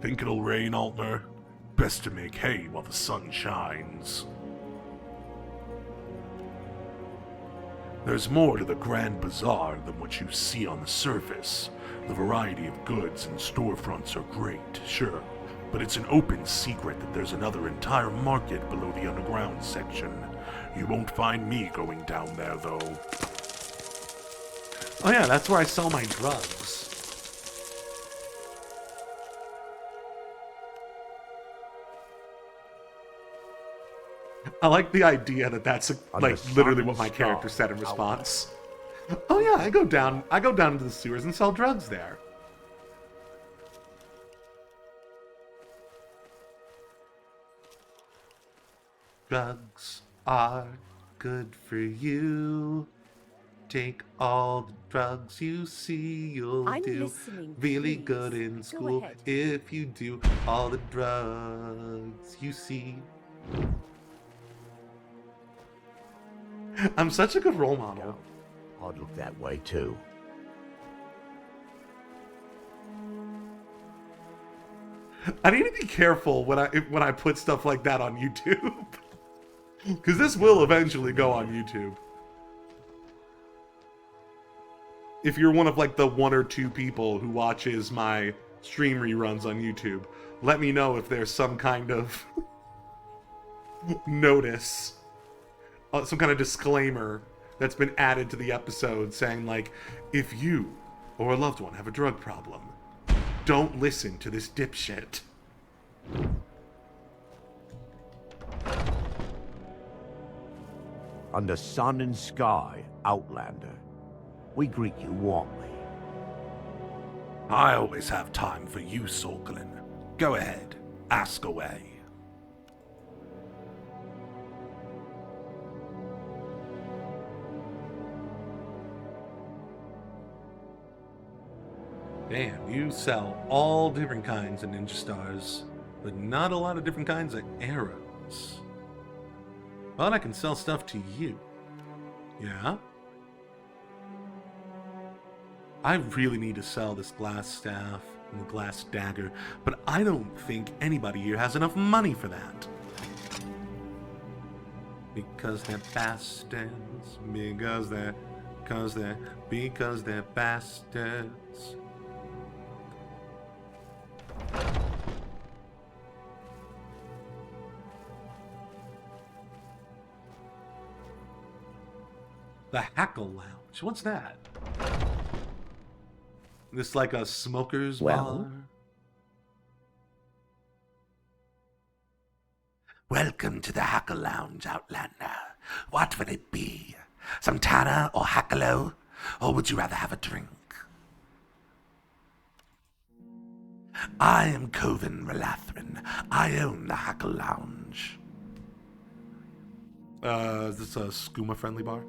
Think it'll rain, Altmer? Best to make hay while the sun shines. There's more to the Grand Bazaar than what you see on the surface. The variety of goods and storefronts are great, sure, but it's an open secret that there's another entire market below the underground section. You won't find me going down there, though. Oh yeah, that's where I sell my drugs. I like the idea that that's like literally what my character said in response. Oh yeah, I go down into the sewers and sell drugs there. Drugs are good for you. Take all the drugs you see, you'll do really good in school if you do all the drugs you see. I'm such a good role model. I'd look that way too. I need to be careful when I put stuff like that on YouTube. Because this will eventually go on YouTube. If you're one of like the 1 or 2 people who watches my stream reruns on YouTube, let me know if there's some kind of notice, some kind of disclaimer that's been added to the episode saying like, if you or a loved one have a drug problem, don't listen to this dipshit. Under sun and sky, Outlander, we greet you warmly. I always have time for you, Sorglin. Go ahead, ask away. Damn, you sell all different kinds of ninja stars, but not a lot of different kinds of arrows. But I can sell stuff to you. Yeah? I really need to sell this glass staff and the glass dagger, but I don't think anybody here has enough money for that. Because they're bastards. Because they're bastards. The Hackle Lounge. What's that? This like a smoker's bar? Welcome to the Hackle Lounge, Outlander. What will it be? Some Tana or Hackalo? Or would you rather have a drink? I am Coven Relathrin. I own the Hackle Lounge. Lounge. Is this a skooma-friendly bar?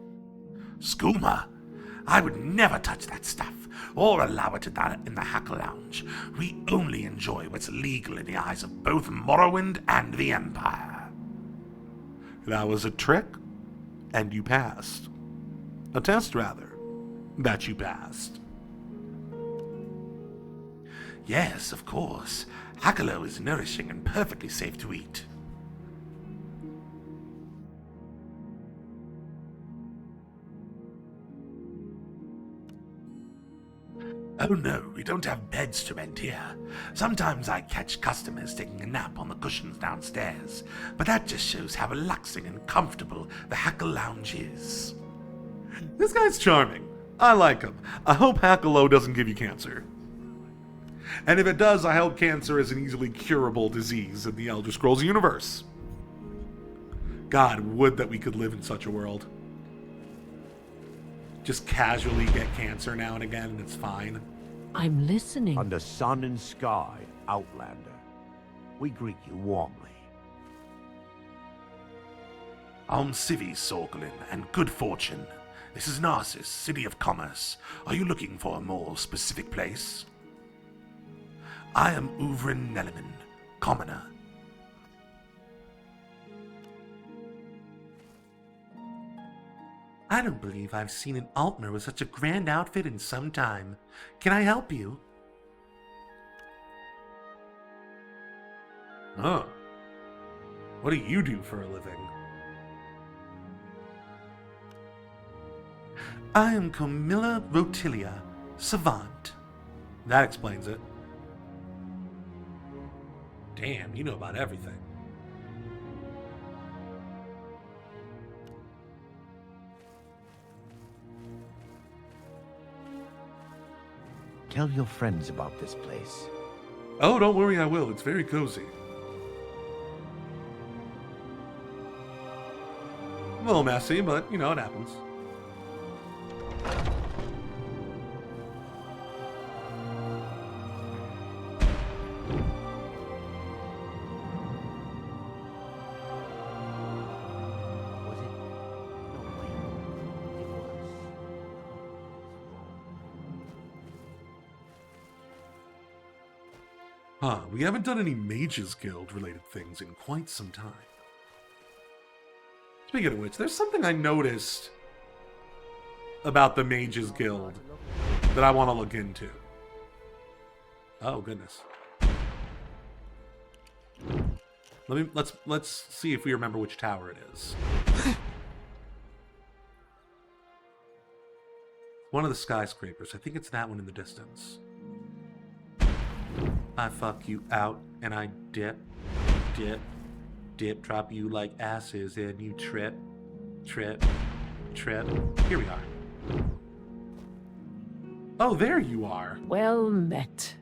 Skooma? I would never touch that stuff, or allow it in the Hacker Lounge. We only enjoy what's legal in the eyes of both Morrowind and the Empire. That was a trick, and you passed. A test, rather, that you passed. Yes, of course. Hackalo is nourishing and perfectly safe to eat. Oh no, we don't have beds to rent here. Sometimes I catch customers taking a nap on the cushions downstairs, but that just shows how relaxing and comfortable the Hacker Lounge is. This guy's charming. I like him. I hope Hackalo doesn't give you cancer. And if it does, I hope cancer is an easily curable disease in the Elder Scrolls universe. God, would that we could live in such a world. Just casually get cancer now and again and it's fine. I'm listening. Under sun and sky, Outlander, we greet you warmly. Civi, Sorglin, and good fortune. This is Narcissus, City of Commerce. Are you looking for a more specific place? I am Uvrin Neliman, commoner. I don't believe I've seen an Altmer with such a grand outfit in some time. Can I help you? Oh. What do you do for a living? I am Camilla Rotilia, savant. That explains it. Damn, you know about everything. Tell your friends about this place. Oh, don't worry, I will. It's very cozy. A little messy, but, you know, it happens. Huh, we haven't done any Mages Guild related things in quite some time. Speaking of which, there's something I noticed about the Mages Guild that I want to look into. Oh goodness. Let's see if we remember which tower it is. One of the skyscrapers. I think it's that one in the distance. I fuck you out and I dip, dip, dip, drop you like asses and you trip, trip, trip. Here we are. Oh, there you are. Well met.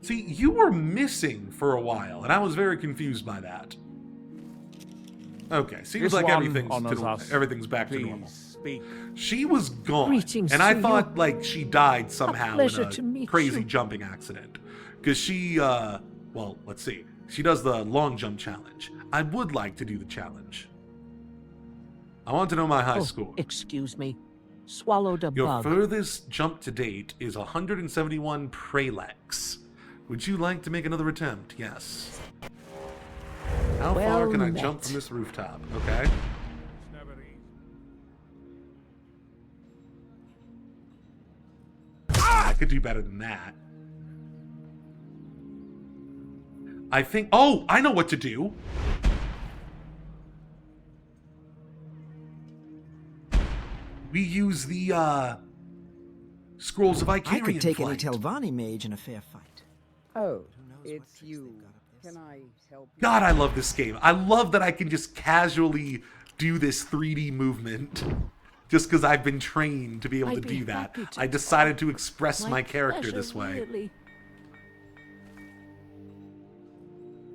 See, you were missing for a while and I was very confused by that. Okay, seems like everything's back to normal. Speak. She was gone, Greetings and I to thought you. like she died somehow pleasure in to a meet crazy you. jumping accident. Because she, well, let's see. She does the long jump challenge. I would like to do the challenge. I want to know my high score. Excuse me. Swallowed a Your bug. furthest jump to date is 171 Prelex. Would you like to make another attempt? Yes. How far can I jump from this rooftop? Okay. I could do better than that. I think... Oh, I know what to do. We use the, Scrolls of Icarian I could take Flight. any Telvanni mage in a fair fight. Oh, it's you. Can I help you? God, I love this game. I love that I can just casually do this 3D movement. Just because I've been trained to be able to do that. I decided to express my character this way. Really.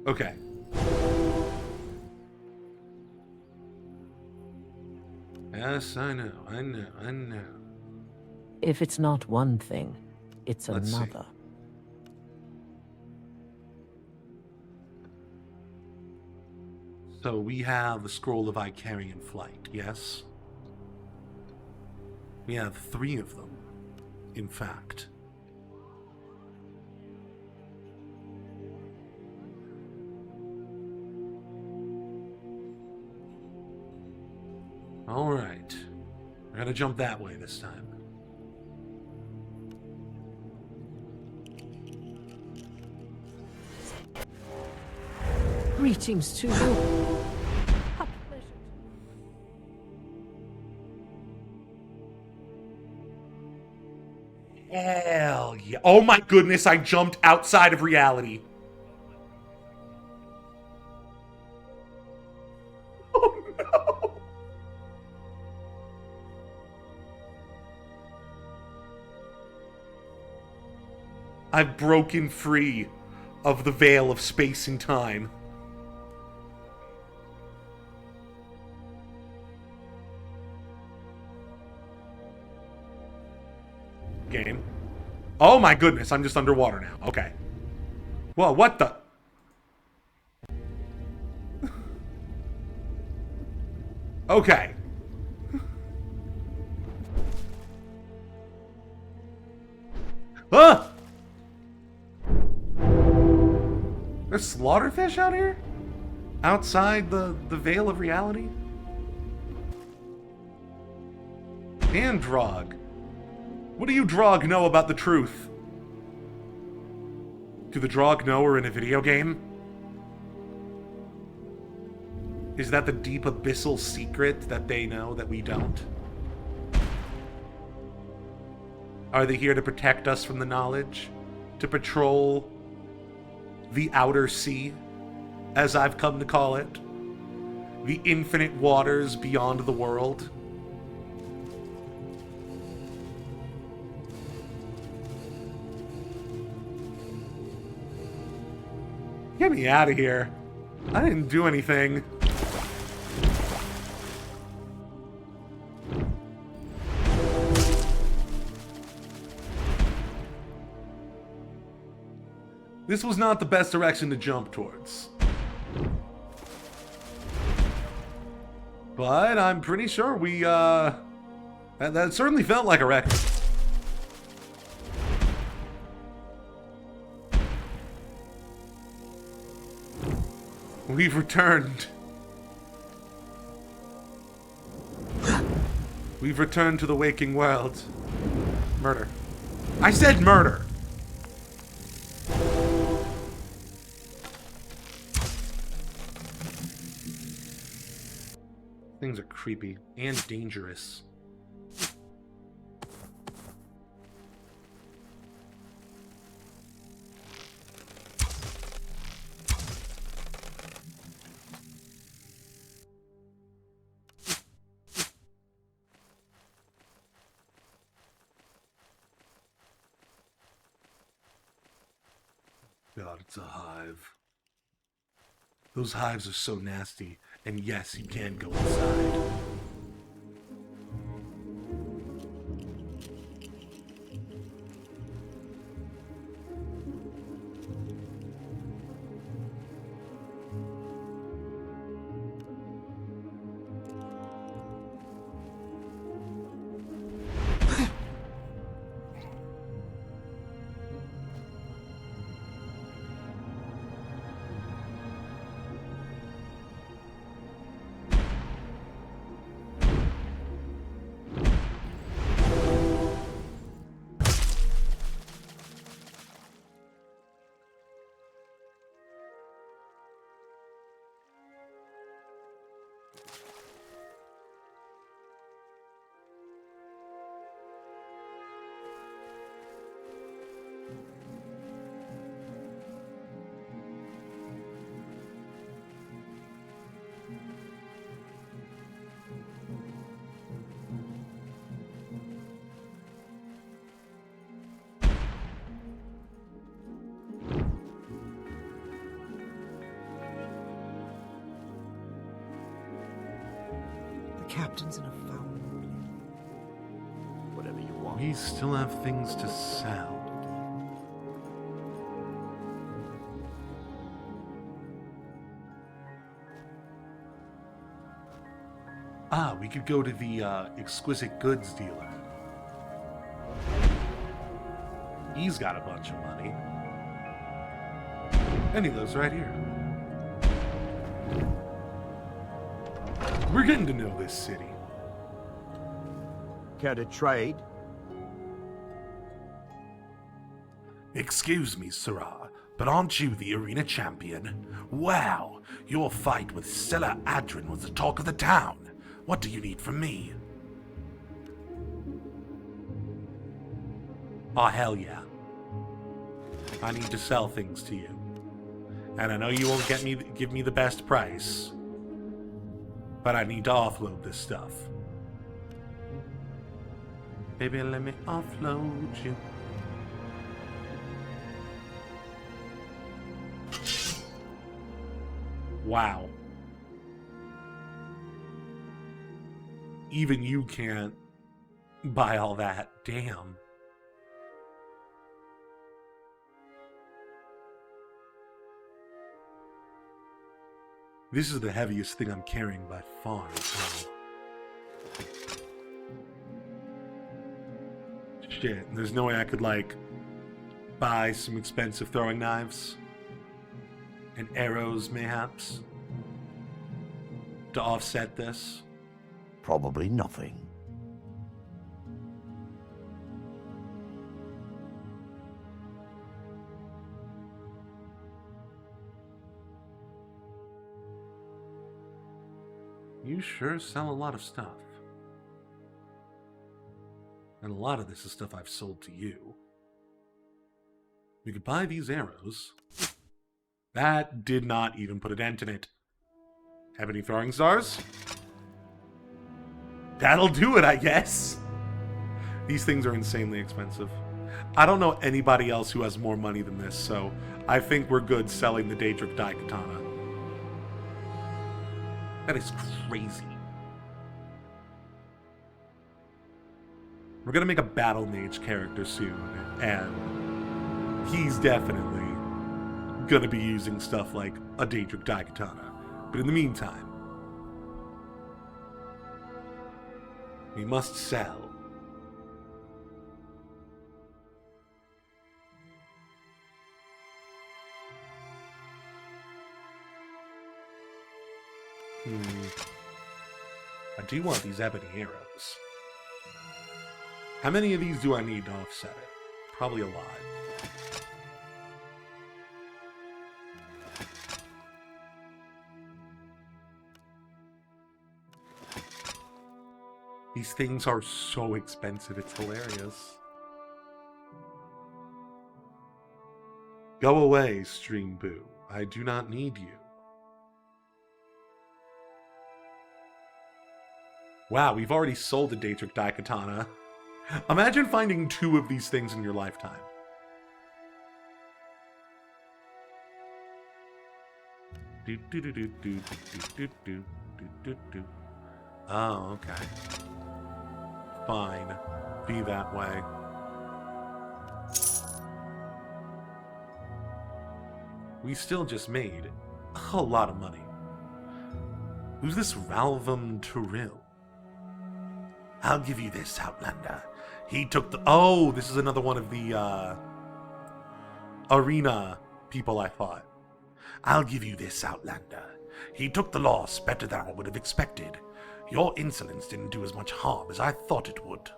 Okay. Yes, I know. If it's not one thing, it's Let's see. another. So we have the Scroll of Icarian Flight, yes? We have 3 of them, in fact. Alright. We're gonna jump that way this time. Greetings to you. Hell yeah. Oh my goodness, I jumped outside of reality. Oh no. I've broken free of the veil of space and time. Game. Oh my goodness, I'm just underwater now. Okay. Whoa, what the? Okay. Ah! There's slaughterfish out here? Outside the veil of reality? And Drog. What do you Drog know about the truth? Do the Drog know we're in a video game? Is that the deep abyssal secret that they know that we don't? Are they here to protect us from the knowledge? To patrol the outer sea, as I've come to call it? The infinite waters beyond the world? Get me out of here. I didn't do anything. This was not the best direction to jump towards. But I'm pretty sure we, that certainly felt like a record. We've returned. We've returned to the waking world. Murder. I said murder! Things are creepy and dangerous. God, it's a hive. Those hives are so nasty, and yes, you can go inside. Captain's in a foul mood. Whatever you want. We still have things to sell. Ah, we could go to the exquisite goods dealer. He's got a bunch of money. And he lives right here. We're getting to know this city. Care to trade? Excuse me, Sirrah, but aren't you the arena champion? Wow, your fight with Stella Adrin was the talk of the town. What do you need from me? Oh, hell yeah. I need to sell things to you. And I know you won't give me the best price, but I need to offload this stuff. Baby, let me offload you. Wow. Even you can't buy all that. Damn. This is the heaviest thing I'm carrying by far as well. Shit, there's no way I could, like, buy some expensive throwing knives and arrows, mayhaps, to offset this. Probably nothing. You sure sell a lot of stuff. And a lot of this is stuff I've sold to you. We could buy these arrows. That did not even put a dent in it. Ebony throwing stars? That'll do it, I guess. These things are insanely expensive. I don't know anybody else who has more money than this, so I think we're good selling the Daedric Daikatana. That is crazy. We're gonna make a battle mage character soon, and he's definitely gonna be using stuff like a Daedric Daikatana. But in the meantime, we must sell. I do want these ebony arrows. How many of these do I need to offset it? Probably a lot. These things are so expensive, it's hilarious. Go away, Stream Boo. I do not need you. Wow, we've already sold the Daedric Daikatana. Imagine finding 2 of these things in your lifetime. Oh, okay. Fine. Be that way. We still just made a lot of money. Who's this Ralvam Turil? I'll give you this, Outlander. He took the... Oh, this is another one of the, arena people, I thought. I'll give you this, Outlander. He took the loss better than I would have expected. Your insolence didn't do as much harm as I thought it would.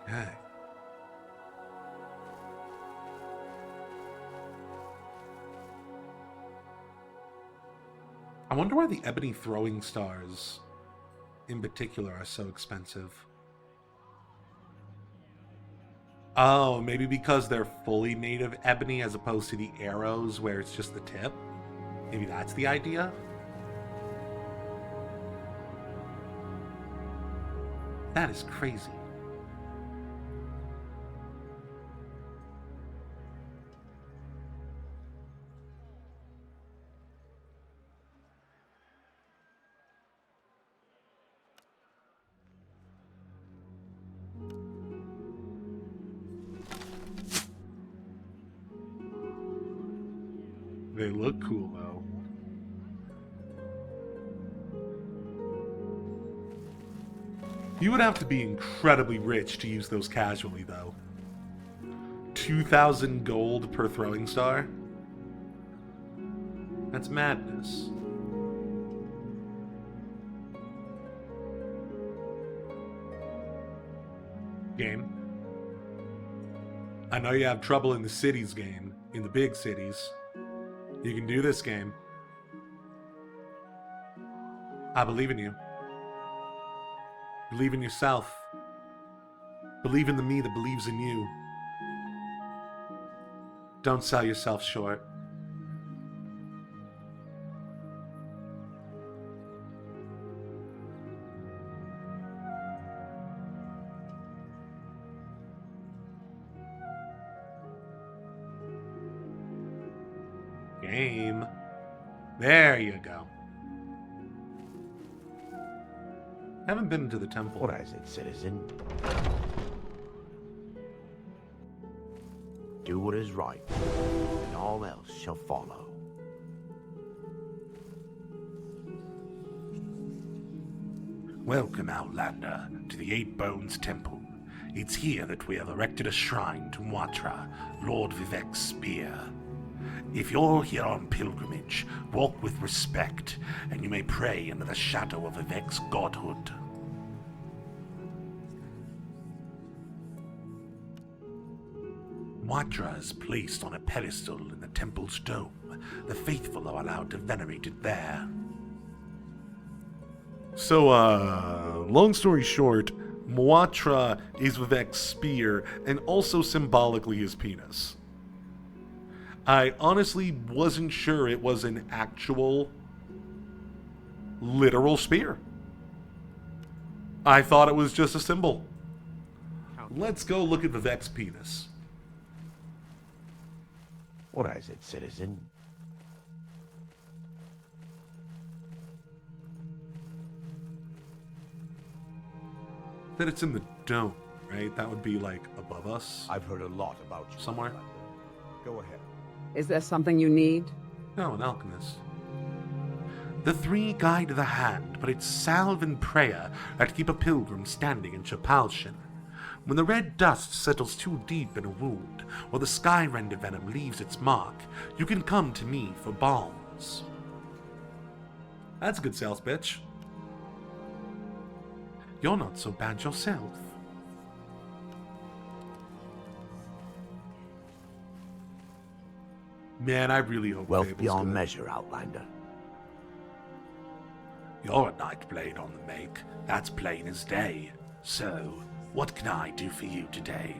Okay. I wonder why the ebony throwing stars in particular are so expensive. Oh, maybe because they're fully made of ebony as opposed to the arrows where it's just the tip? Maybe that's the idea? That is crazy. They look cool, though. You would have to be incredibly rich to use those casually, though. 2,000 gold per throwing star? That's madness. Game. I know you have trouble in the cities, game. In the big cities. You can do this, game. I believe in you. Believe in yourself. Believe in the me that believes in you. Don't sell yourself short. Game. There you go. Haven't been to the temple. What is it, citizen? Do what is right, and all else shall follow. Welcome, Outlander, to the Eight Bones Temple. It's here that we have erected a shrine to Moitra, Lord Vivek's spear. If you're here on pilgrimage, walk with respect, and you may pray under the shadow of Vivek's godhood. Moitra is placed on a pedestal in the temple's dome. The faithful are allowed to venerate it there. So, long story short, Moitra is Vivek's spear, and also symbolically his penis. I honestly wasn't sure it was an actual, literal spear. I thought it was just a symbol. Let's go look at Vivek's penis. What is it, citizen? That it's in the dome, right? That would be like above us. I've heard a lot about you. Somewhere. Go ahead. Is there something you need? No, an alchemist. The three guide the hand, but it's salve and prayer that keep a pilgrim standing in Chapalshin. When the red dust settles too deep in a wound, or the Skyrender venom leaves its mark, you can come to me for balms. That's a good sales pitch. You're not so bad yourself. Man, I really hope Wealth Fable's beyond good. measure, Outlander. You're a Nightblade on the make. That's plain as day. So, what can I do for you today?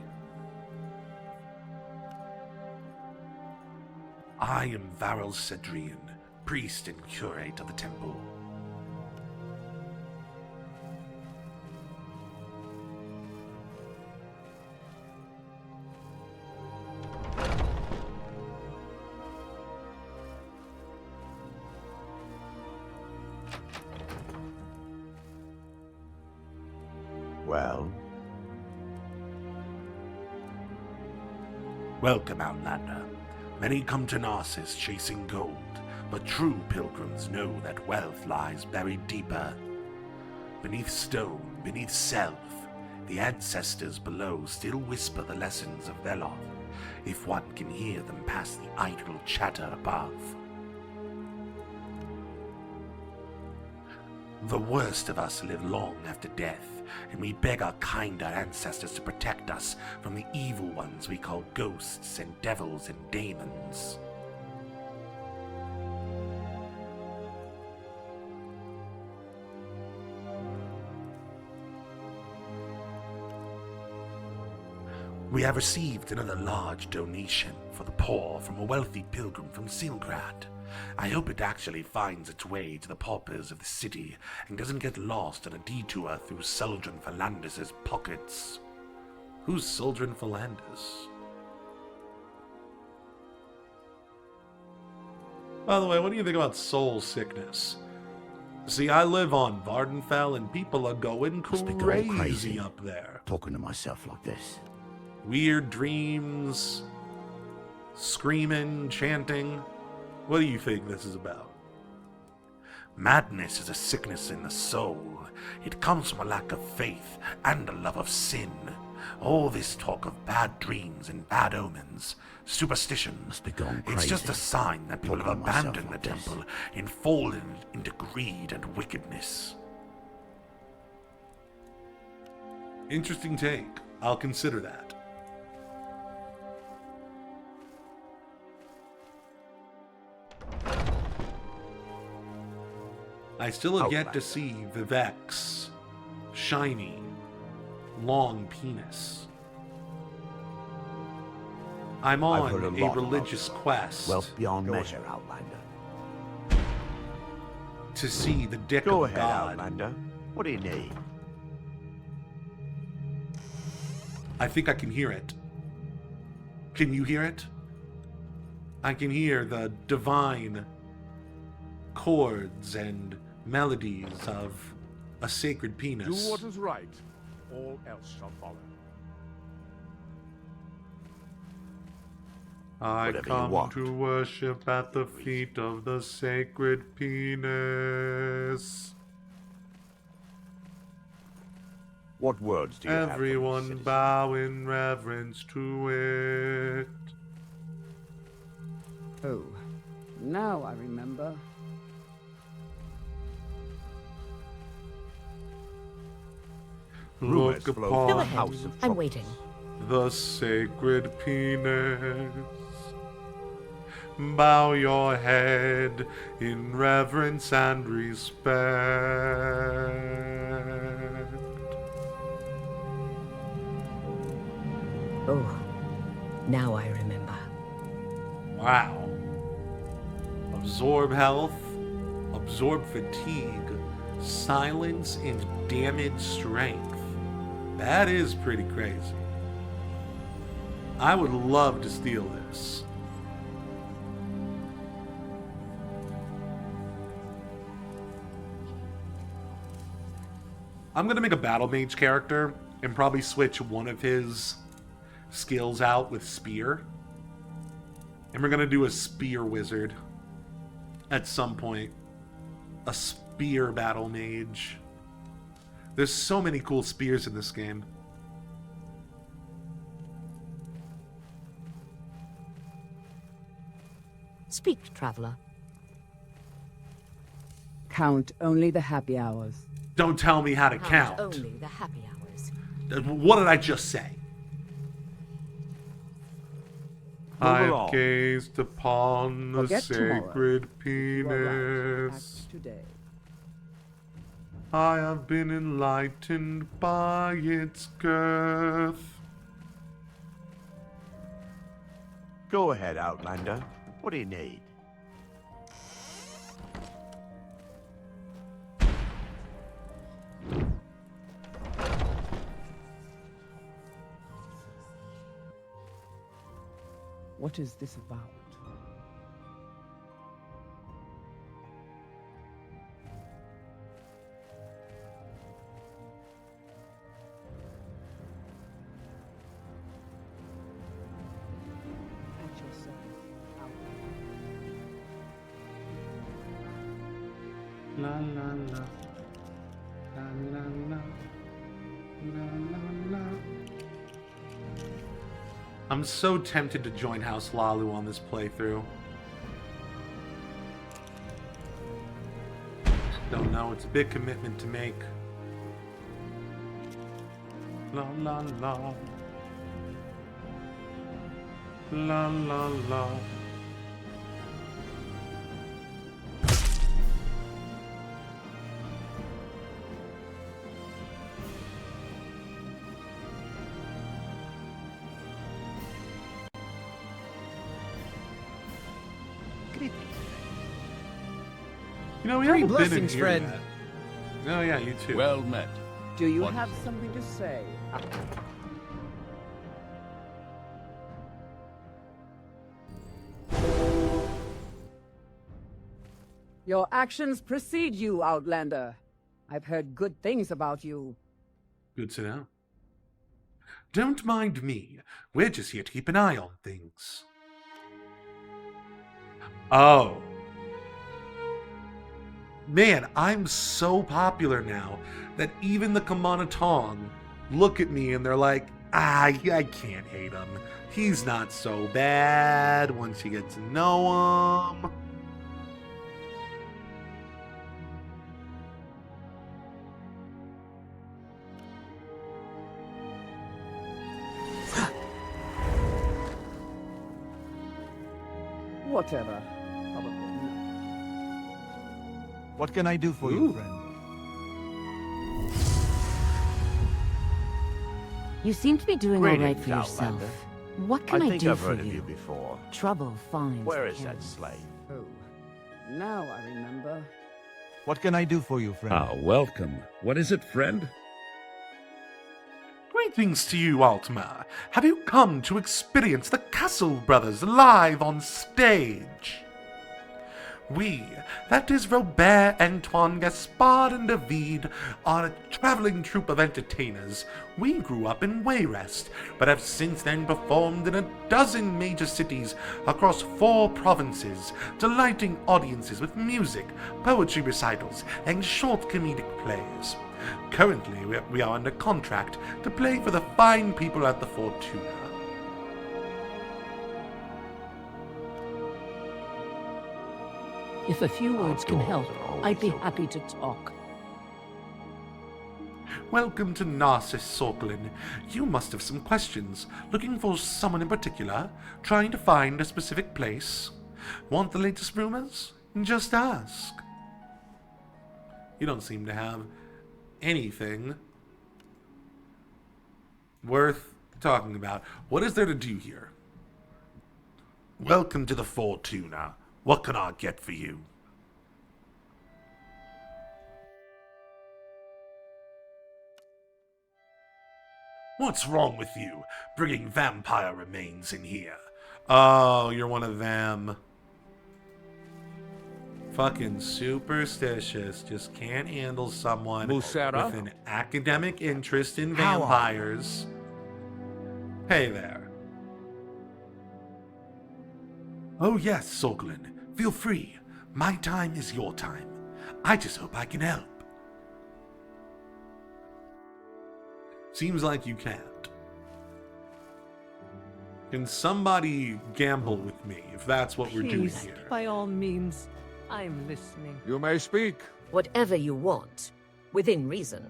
I am Varel Cedrian, priest and curate of the temple. Well? Welcome, Outlander. Many come to Narcissus chasing gold, but true pilgrims know that wealth lies buried deeper. Beneath stone, beneath self, the ancestors below still whisper the lessons of Veloth, if one can hear them past the idle chatter above. The worst of us live long after death, and we beg our kinder ancestors to protect us from the evil ones we call ghosts and devils and demons. We have received another large donation for the poor from a wealthy pilgrim from Silgrad. I hope it actually finds its way to the paupers of the city and doesn't get lost on a detour through Suldran Philandus' pockets. Who's Suldran Philandus? By the way, what do you think about soul sickness? See, I live on Vardenfell and people are going crazy up there. Talking to myself like this. Weird dreams, screaming, chanting. What do you think this is about? Madness is a sickness in the soul. It comes from a lack of faith and a love of sin. All this talk of bad dreams and bad omens, superstitions, it's just a sign that people have abandoned the temple and fallen into greed and wickedness. Interesting take. I'll consider that. I still have yet to see Vivek's shiny, long penis. I'm on a religious quest. Wealth beyond measure, Outlander. To see the dick Go of ahead, God. Outlander. What do you need? I think I can hear it. Can you hear it? I can hear the divine chords and melodies of a sacred penis. Do what is right. All else shall follow. I Whatever you come want. to worship at the feet of the sacred penis. What words do you have? Everyone bow in reverence to it. Oh, now I remember. Look upon I'm waiting. the sacred penis. Bow your head in reverence and respect. Oh, now I remember. Wow. Absorb health, absorb fatigue, silence, and damage strength. That is pretty crazy. I would love to steal this. I'm gonna make a battle mage character and probably switch one of his skills out with spear. And we're gonna do a spear wizard at some point. A spear battle mage. There's so many cool spears in this game. Speak, traveler. Count only the happy hours. Don't tell me how to count. Only the happy hours. What did I just say? I along. have gazed upon the Forget tomorrow. sacred You are right. penis. Act today. I have been enlightened by its girth. Go ahead, Outlander. What do you need? What is this about? At your service, La la la. La la la. La la la. I'm so tempted to join House Lalu on this playthrough. Don't know, it's a big commitment to make. La la la. La la la. You know, we haven't been in blessings, here Fred. yet. Oh yeah, you too. Well met. Do you What? have something to say? Your actions precede you, Outlander. I've heard good things about you. Good to know. Don't mind me. We're just here to keep an eye on things. Oh. Man, I'm so popular now that even the Kamanatong look at me and they're like, I can't hate him. He's not so bad once you get to know him. Whatever. What can I do for you, friend? You seem to be doing all right for Greetings, yourself. Outlander. What can I think do I've for heard of you? you before. Trouble finds Where the is that careless. slave? Oh, now I remember. What can I do for you, friend? Ah, welcome. What is it, friend? Greetings to you, Altmar. Have you come to experience the Castle Brothers live on stage? We, that is Robert, Antoine, Gaspard, and David, are a traveling troupe of entertainers. We grew up in Wayrest, but have since then performed in a dozen major cities across 4 provinces, delighting audiences with music, poetry recitals, and short comedic plays. Currently, we are under contract to play for the fine people at the Fortuna. If a few words can help, I'd be happy to talk. Welcome to Narcissus Sorklin. You must have some questions. Looking for someone in particular? Trying to find a specific place? Want the latest rumors? Just ask. You don't seem to have anything worth talking about. What is there to do here? Welcome to the Fortuna. What can I get for you? What's wrong with you, bringing vampire remains in here? Oh, you're one of them. Fucking superstitious. Just can't handle someone Musera? with an academic interest in How are you? vampires. Hey there. Oh yes, Sorglin. Feel free. My time is your time. I just hope I can help. Seems like you can't. Can somebody gamble with me if that's what we're doing Please, here? by all means, I'm listening. You may speak. Whatever you want, within reason.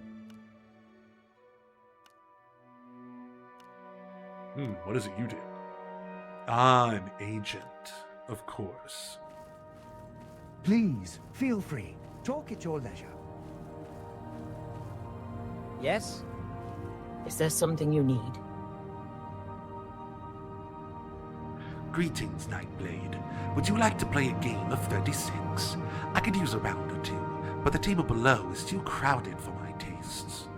What is it you do? Ah, an agent. Of course. Please, feel free. Talk at your leisure. Yes? Is there something you need? Greetings, Nightblade. Would you like to play a game of 36? I could use a round or two, but the table below is too crowded for my tastes.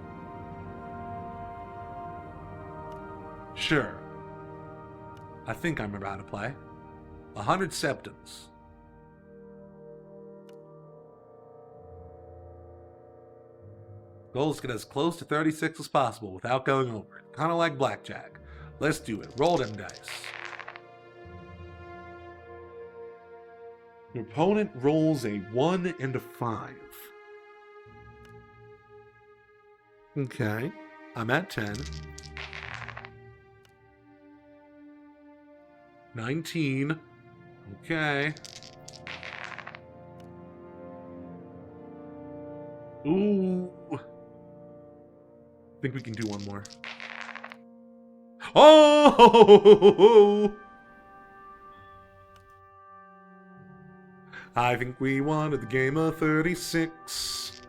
Sure. I think I remember how to play. 100 septums. Goal is to get as close to 36 as possible without going over it. Kind of like blackjack. Let's do it. Roll them dice. Your opponent rolls a 1 and a 5. Okay. I'm at 10. 19. Okay. Ooh. Think we can do one more. Oh! I think we won at the game of 36.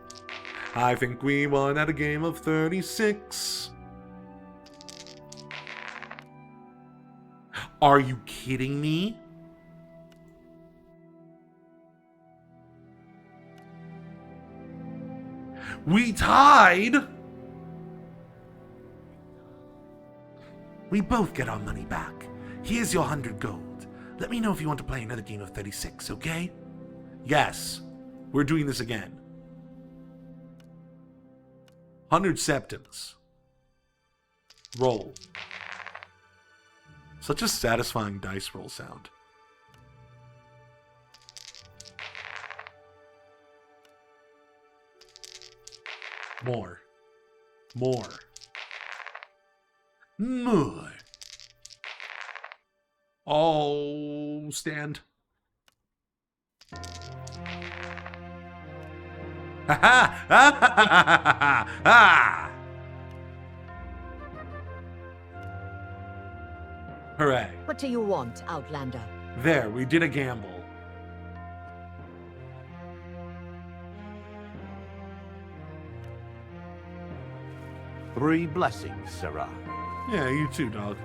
I think we won at a game of 36. Are you kidding me? We tied! We both get our money back. Here's your 100 gold. Let me know if you want to play another game of 36, okay? Yes, we're doing this again. 100 septums. Roll. Such a satisfying dice roll sound. More. More. More. Oh, stand. Ha ha! Ha ha ha ha! Hooray. What do you want, Outlander? There, we did a gamble. Three blessings, Sarah. Yeah, you too, dog.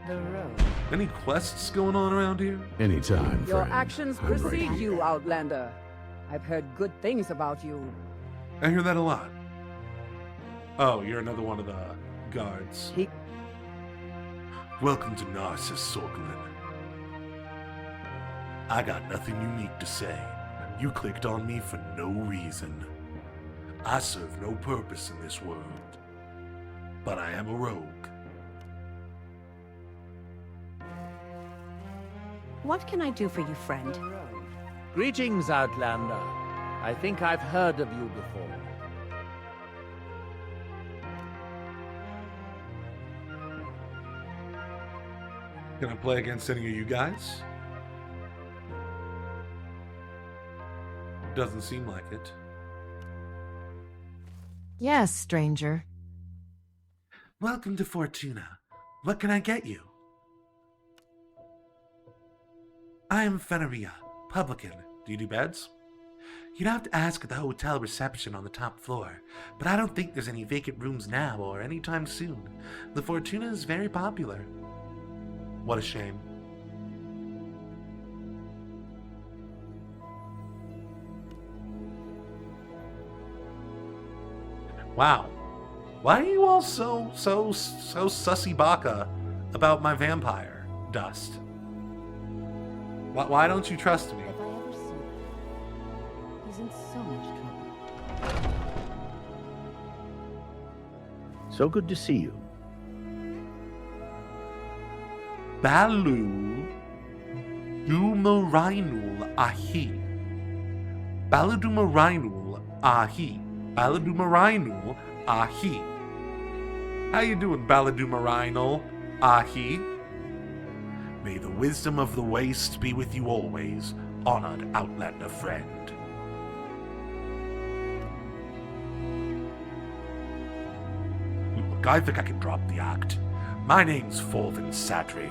The road. Any quests going on around here? Anytime, Your friend. actions precede you, Outlander. I've heard good things about you. I hear that a lot. Oh, you're another one of the guards. Welcome to Narcissus, Sorglin. I got nothing unique to say. You clicked on me for no reason. I serve no purpose in this world. But I am a rogue. What can I do for you, friend? Greetings, Outlander. I think I've heard of you before. Can I play against any of you guys? Doesn't seem like it. Yes, stranger. Welcome to Fortuna. What can I get you? I am Fenneria, publican. Do you do beds? You'd have to ask at the hotel reception on the top floor, but I don't think there's any vacant rooms now or anytime soon. The Fortuna is very popular. What a shame. Wow. Why are you all so sussy baka about my vampire dust? Why don't you trust me? If I ever see him, he's in so much trouble. So good to see you. Balu Dumarainul Ahi. Baladumarainul Ahi. Baladumarainul Ahi. How you doing, Baladumarainul Ahi? May the wisdom of the waste be with you always, honored Outlander friend. Look, I think I can drop the act. My name's Forvin Sadri.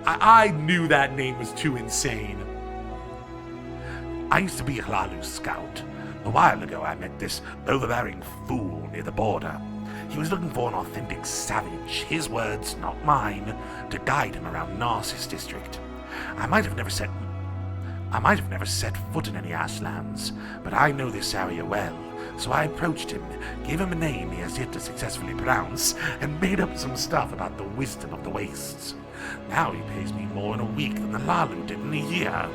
I knew that name was too insane. I used to be a Hlalu scout. A while ago I met this overbearing fool near the border. He was looking for an authentic savage, his words, not mine, to guide him around Narcissus district. I might have never set foot in any Ashlands, but I know this area well, so I approached him, gave him a name he has yet to successfully pronounce, and made up some stuff about the wisdom of the wastes. Now he pays me more in a week than the Hlalu did in a year.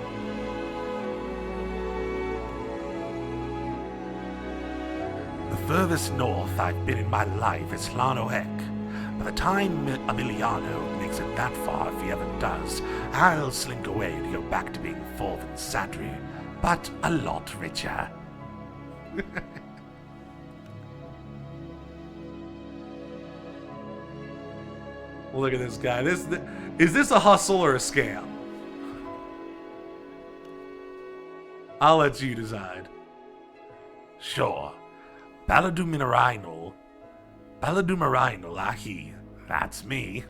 The furthest north I've been in my life is Llanoek. By the time Emiliano makes it that far, if he ever does, I'll slink away to go back to being Forvin Sadri, but a lot richer. Look at this guy. Is this a hustle or a scam? I'll let you decide. Sure. Baladumarainul Ahi. That's me.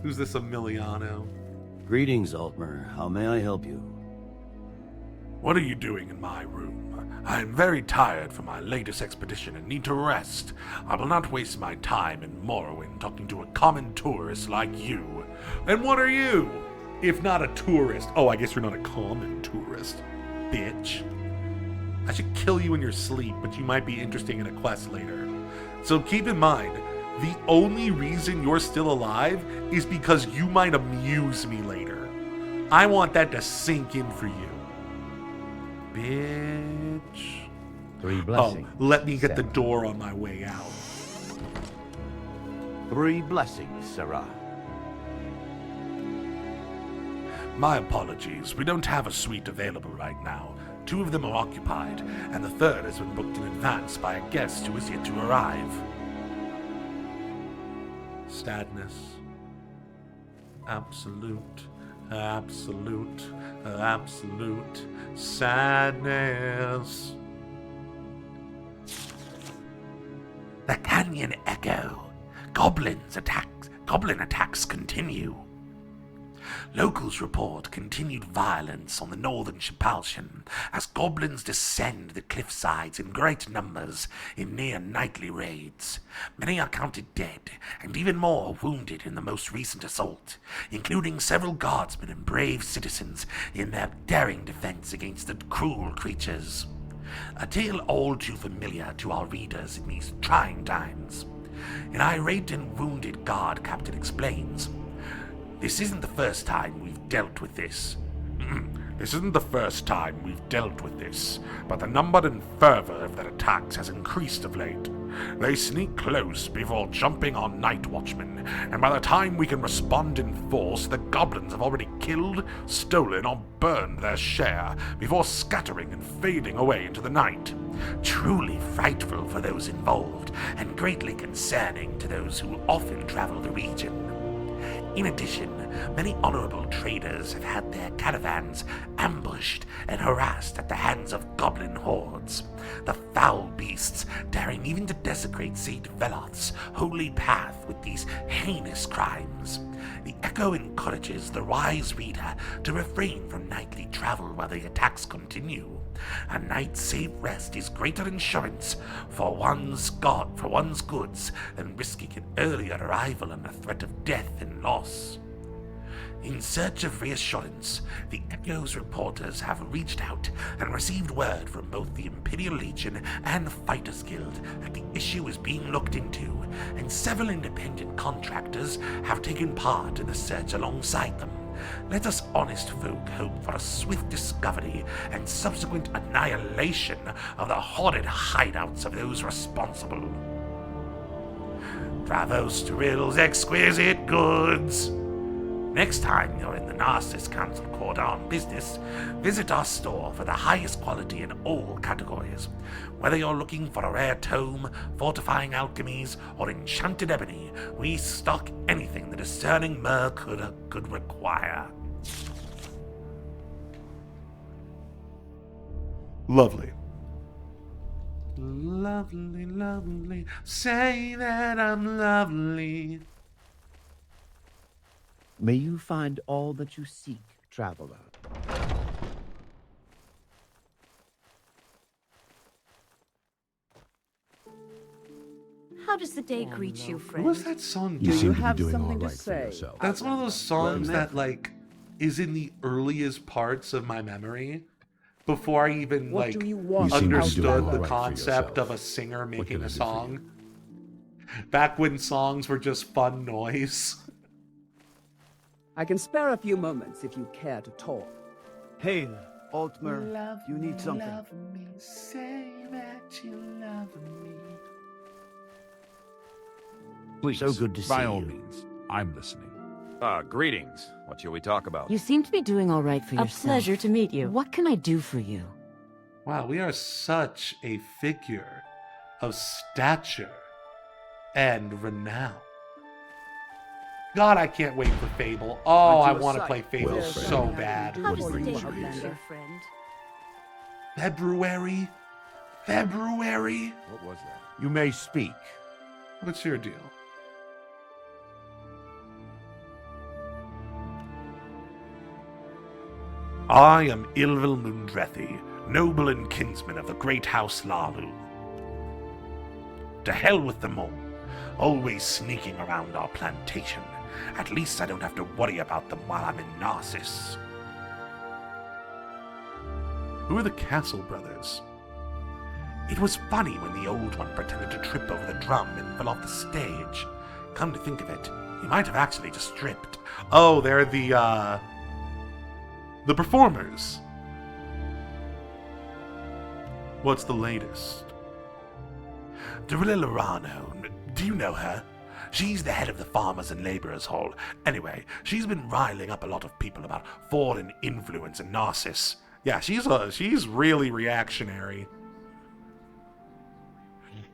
Who's this Emiliano? Greetings, Altmer. How may I help you? What are you doing in my room? I am very tired from my latest expedition and need to rest. I will not waste my time in Morrowind talking to a common tourist like you. And what are you? If not a tourist. Oh, I guess you're not a common tourist. Bitch. I should kill you in your sleep, but you might be interesting in a quest later. So keep in mind, the only reason you're still alive is because you might amuse me later. I want that to sink in for you. Bitch. 3 blessings. Oh, let me get the door on my way out. 3 blessings, Sarah. My apologies, we don't have a suite available right now. 2 of them are occupied, and the 3rd has been booked in advance by a guest who is yet to arrive. Sadness. Absolute sadness. The Canyon Echo. Goblin attacks continue. Locals report continued violence on the northern Chapaltian as goblins descend the cliffsides in great numbers in near nightly raids. Many are counted dead, and even more wounded in the most recent assault, including several guardsmen and brave citizens in their daring defense against the cruel creatures. A tale all too familiar to our readers in these trying times. An irate and wounded guard captain explains, "This isn't the first time we've dealt with this. But the number and fervor of their attacks has increased of late. They sneak close before jumping on night watchmen, and by the time we can respond in force, the goblins have already killed, stolen, or burned their share before scattering and fading away into the night. Truly frightful for those involved, and greatly concerning to those who often travel the region. In addition, many honorable traders have had their caravans ambushed and harassed at the hands of goblin hordes, the foul beasts daring even to desecrate St. Veloth's holy path with these heinous crimes. The Echo encourages the wise reader to refrain from nightly travel while the attacks continue. A night's safe rest is greater insurance for one's goods than risking an earlier arrival and the threat of death and loss." In search of reassurance, the Echo's reporters have reached out and received word from both the Imperial Legion and the Fighters Guild that the issue is being looked into, and several independent contractors have taken part in the search alongside them. Let us honest folk hope for a swift discovery and subsequent annihilation of the horrid hideouts of those responsible. Bravo Strill's exquisite goods! Next time you're in the Narcissus Council Quarter on business, visit our store for the highest quality in all categories. Whether you're looking for a rare tome, fortifying alchemies, or enchanted ebony, we stock anything the discerning mer could require. Lovely. Lovely, lovely. Say that I'm lovely. May you find all that you seek, traveler. How does the day greet you, friend? What was that song? You seem to be have doing all something to right for say? yourself. That's one of those songs that, like, is in the earliest parts of my memory. Before I even, What like, do you want? You seem to be doing understood all the right for concept yourself. of a singer making can I a do for song. Back when songs were just fun noise. I can spare a few moments if you care to talk. Hail, Altmer. You need something. Love me, say that you love me. Please, So good to see by all you. means, I'm listening. Greetings. What shall we talk about? You seem to be doing all right for yourself. A pleasure to meet you. What can I do for you? Wow, we are such a figure of stature and renown. God, I can't wait for Fable. Oh, I want to play Fable Well, so friend, bad. How What does the brings day you greet here? you, friend? February? February? What was that? You may speak. What's your deal? I am Ilvil Moondrethi, noble and kinsman of the great house Lalu. To hell with them all, always sneaking around our plantation. At least I don't have to worry about them while I'm in Narcissus. Who are the Castle brothers? It was funny when the old one pretended to trip over the drum and fell off the stage. Come to think of it, he might have actually just tripped. Oh, they're the performers. What's the latest? Dorilla Lorano, do you know her? She's the head of the Farmers and Laborers Hall. Anyway, she's been riling up a lot of people about foreign influence and Narcissus. Yeah, she's really reactionary.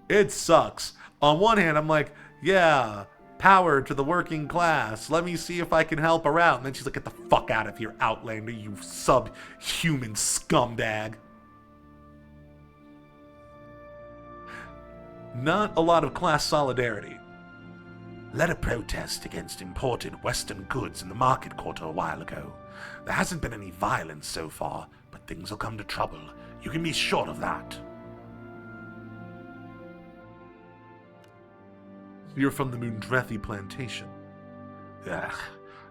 It sucks. On one hand, I'm like, yeah, power to the working class. Let me see if I can help her out. And then she's like, get the fuck out of here, Outlander, you subhuman scumdag. Not a lot of class solidarity. Led a protest against imported Western goods in the market quarter a while ago. There hasn't been any violence so far, but things will come to trouble. You can be sure of that. You're from the Moondrethi plantation. Ugh,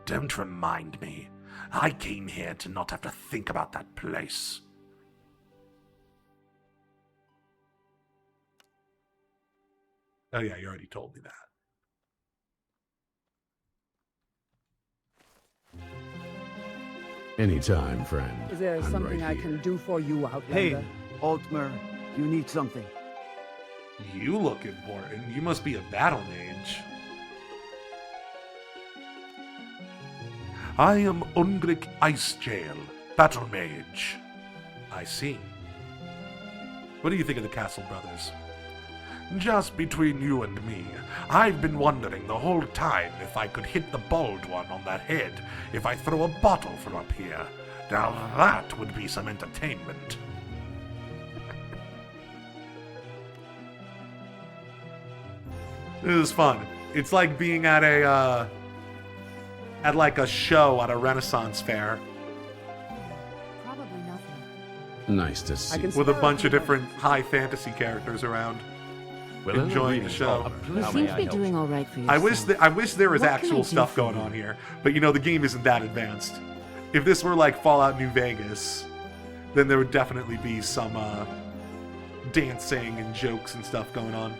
don't remind me. I came here to not have to think about that place. Oh yeah, you already told me that. Anytime, friend. Is there I'm something right I can do for you, Outlander? Hey, Altmer, you need something. You look important. You must be a battle mage. I am Ungric Icejail, battle mage. I see. What do you think of the Castle Brothers? Just between you and me, I've been wondering the whole time if I could hit the bald one on that head if I throw a bottle from up here. Now that would be some entertainment. This is fun. It's like being at a like a show at a Renaissance fair. Probably nothing. Nice to see. With a bunch of different high fantasy characters around, enjoying the show. You seem to be doing all right for yourself. I wish there was What can actual I do stuff for going you? on here, but you know the game isn't that advanced. If this were like Fallout New Vegas, then there would definitely be some dancing and jokes and stuff going on.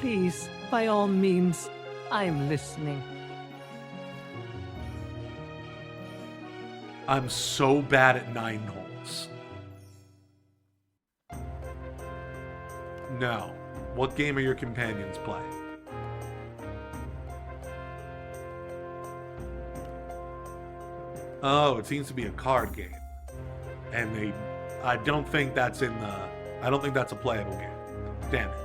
Please, by all means, I'm listening. I'm so bad at 9 holes. No. What game are your companions playing? Oh, it seems to be a card game. And I don't think that's a playable game. Damn it.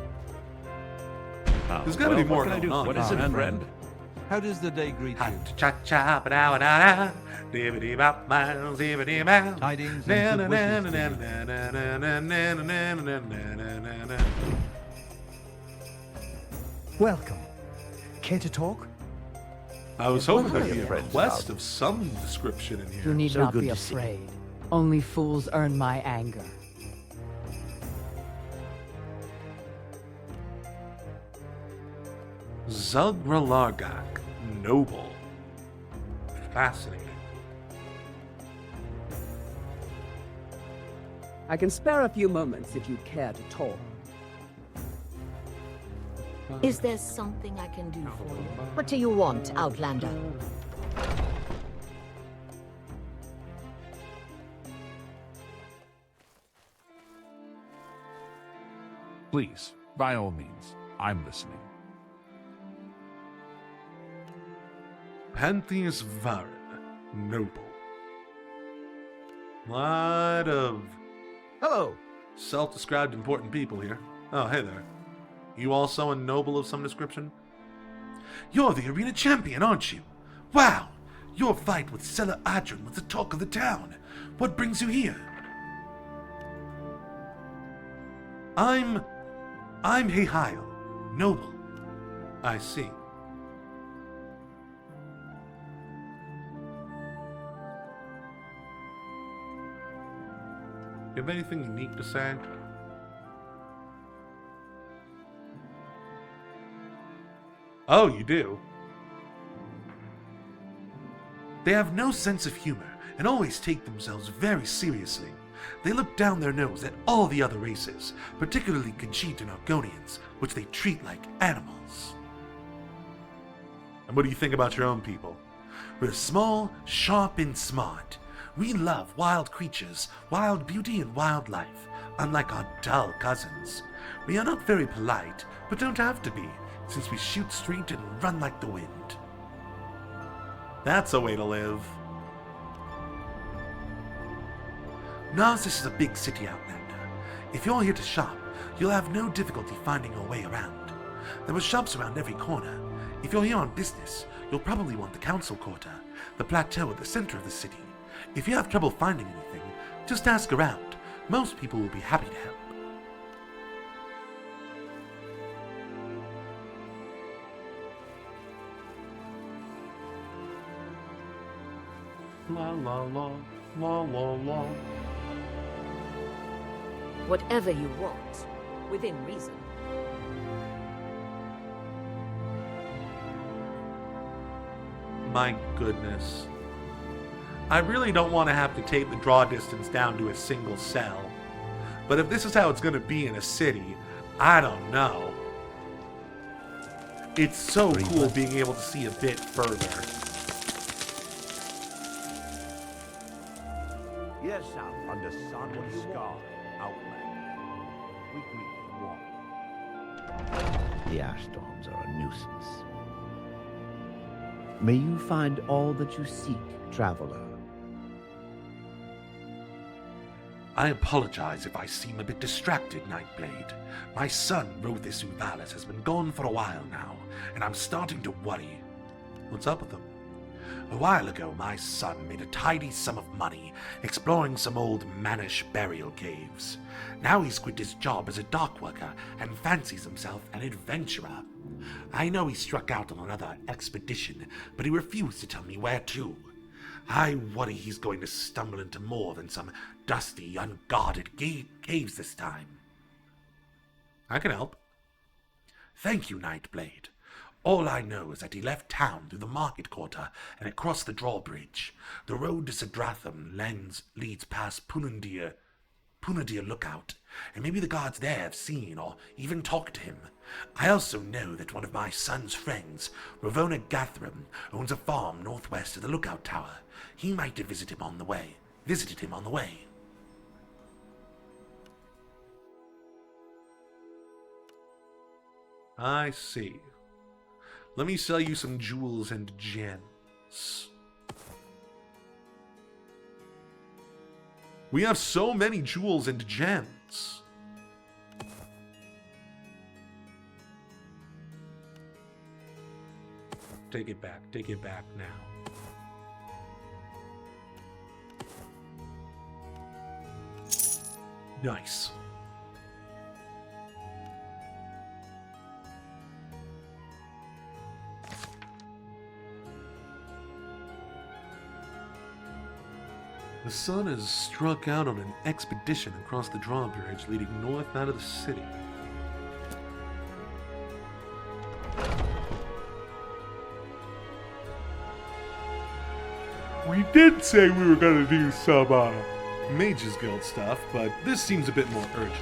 There's gotta be more going on. What is it, friend? How does the day greet you? Tidings and Welcome. Care to talk? I was hoping Well, there'd be a friends, quest of some description in here. You need So not good be to see afraid. Only fools earn my anger. Zugralargak, noble. Fascinating. I can spare a few moments if you care to talk. Is there something I can do for you? What do you want, Outlander? Please, by all means, I'm listening. Pantheus Varen, noble. Lot of Hello. self-described important people here. Oh, hey there. You also a noble of some description? You're the arena champion, aren't you? Wow! Your fight with Sela Adrin was the talk of the town. What brings you here? I'm Heihail, noble. I see. You have anything unique to say? Oh, you do? They have no sense of humor and always take themselves very seriously. They look down their nose at all the other races, particularly Khajiit and Argonians, which they treat like animals. And what do you think about your own people? We're small, sharp, and smart. We love wild creatures, wild beauty, and wildlife, unlike our dull cousins. We are not very polite, but don't have to be. since we shoot straight and run like the wind. That's a way to live. Narcissus is a big city, Outlander. If you're here to shop, you'll have no difficulty finding your way around. There are shops around every corner. If you're here on business, you'll probably want the council quarter, the plateau at the center of the city. If you have trouble finding anything, just ask around. Most people will be happy to help. La la la, la la la. Whatever you want, within reason. My goodness. I really don't want to have to tape the draw distance down to a single cell. But if this is how it's going to be in a city, I don't know. It's so cool being able to see a bit further. Yes, out under sun and sky, Outlander. We greet you warmly. The ash storms are a nuisance. May you find all that you seek, traveler. I apologize if I seem a bit distracted, Nightblade. My son, Rothis Uvalis, has been gone for a while now, and I'm starting to worry. What's up with him? A while ago, my son made a tidy sum of money exploring some old mannish burial caves. Now he's quit his job as a dock worker and fancies himself an adventurer. I know he struck out on another expedition, but he refused to tell me where to. I worry he's going to stumble into more than some dusty, unguarded caves this time. I can help. Thank you, Nightblade. All I know is that he left town through the market quarter and across the drawbridge. The road to Sidratham leads past Punandir Lookout, and maybe the guards there have seen or even talked to him. I also know that one of my son's friends, Ravona Gathram, owns a farm northwest of the lookout tower. He might have visited him on the way. I see. Let me sell you some jewels and gems. We have so many jewels and gems. Take it back now. Nice. The sun has struck out on an expedition across the drawbridge leading north out of the city. We did say we were going to do some Mages Guild stuff, but this seems a bit more urgent.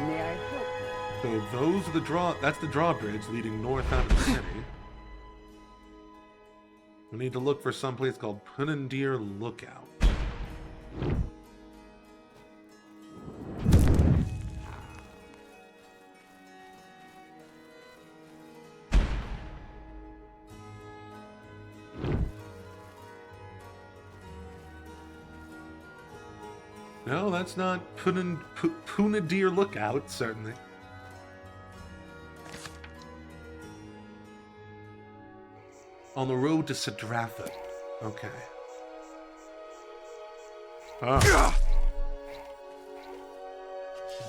May I help you? So that's the drawbridge leading north out of the city. We need to look for some place called Punandir Lookout. No, that's not Punandir Lookout, certainly. On the road to Sidratham. Okay. Ah.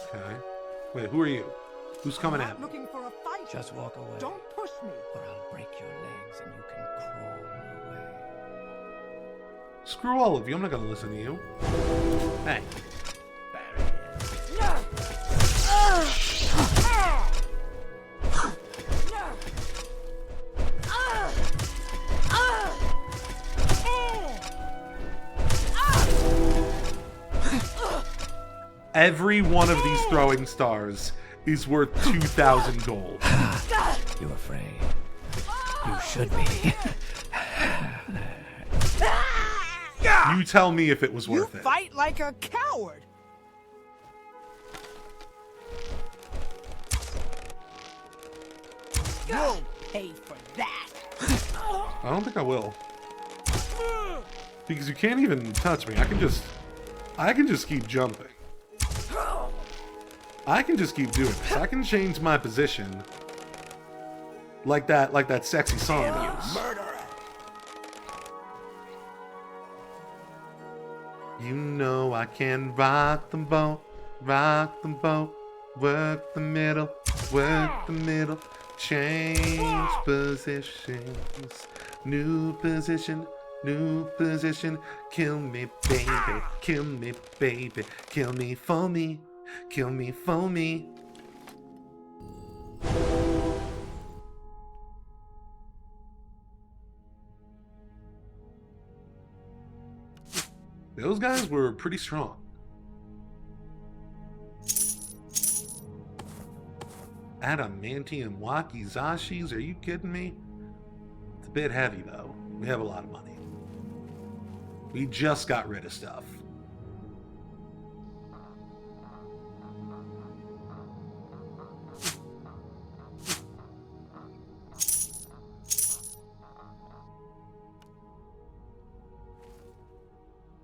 Okay. Wait, who are you? Who's coming at me? Looking for a fight. Just walk away. Don't push me. Or I'll break your legs and you can crawl away. Screw all of you, I'm not gonna listen to you. Hey. Every one of these throwing stars is worth 2,000 gold. You're afraid. You should be. You tell me if it was worth it. Fight like a coward. You'll pay for that. I don't think I will. Because you can't even touch me. I can just keep jumping. I can just keep doing this. I can change my position. Like that sexy song does. You know I can rock the boat, work the middle, change positions, new position, kill me baby, kill me for me, kill me for me. Those guys were pretty strong. Adamantium wakizashis? Are you kidding me? It's a bit heavy, though. We have a lot of money. We just got rid of stuff.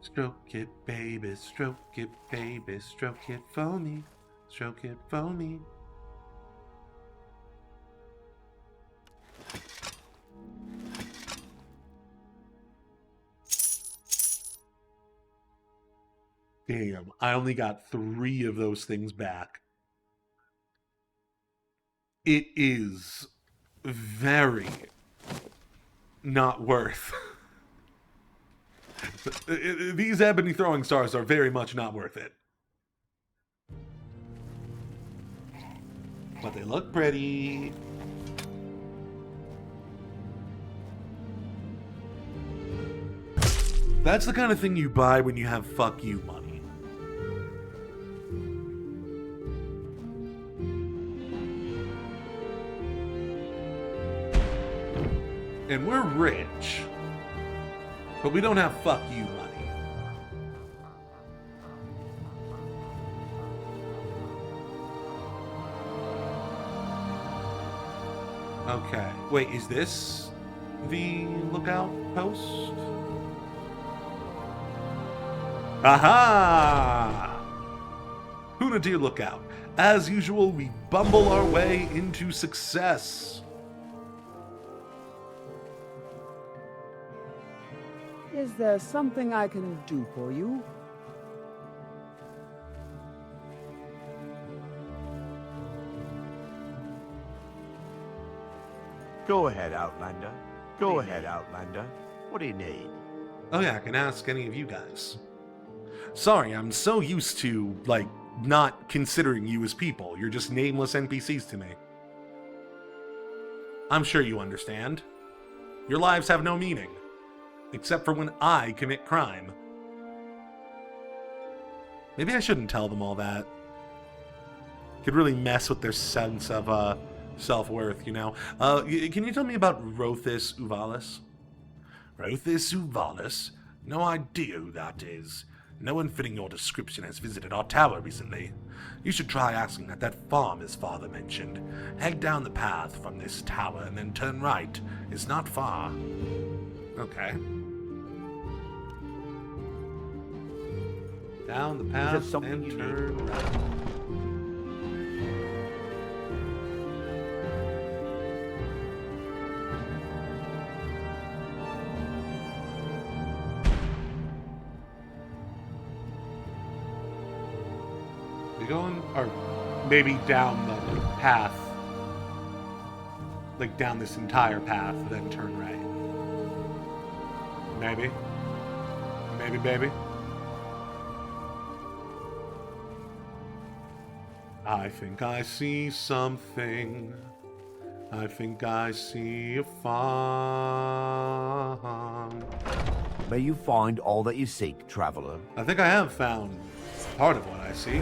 Stroke it, baby, stroke it for me, stroke it for me. Damn, I only got 3 of those things back. It is very not worth. These ebony throwing stars are very much not worth it. But they look pretty. That's the kind of thing you buy when you have fuck you money. And we're rich. But we don't have fuck you money. Okay. Wait, is this the lookout post? Aha! Hunadir Lookout. As usual, we bumble our way into success. Is there something I can do for you? Go ahead, Outlander. Go ahead, Outlander. What do you need? Oh yeah, I can ask any of you guys. Sorry, I'm so used to, like, not considering you as people. You're just nameless NPCs to me. I'm sure you understand. Your lives have no meaning. Except for when I commit crime. Maybe I shouldn't tell them all that. Could really mess with their sense of self-worth, you know. Can you tell me about Rothis Uvalis? Rothis Uvalis? No idea who that is. No one fitting your description has visited our tower recently. You should try asking at that farm his father mentioned. Head down the path from this tower and then turn right. It's not far. Okay. Down the path and turn right. We're going, or maybe down the path. Like down this entire path, then turn right. Maybe. Maybe, baby. I think I see something. I think I see a farm. May you find all that you seek, traveler. I think I have found part of what I see.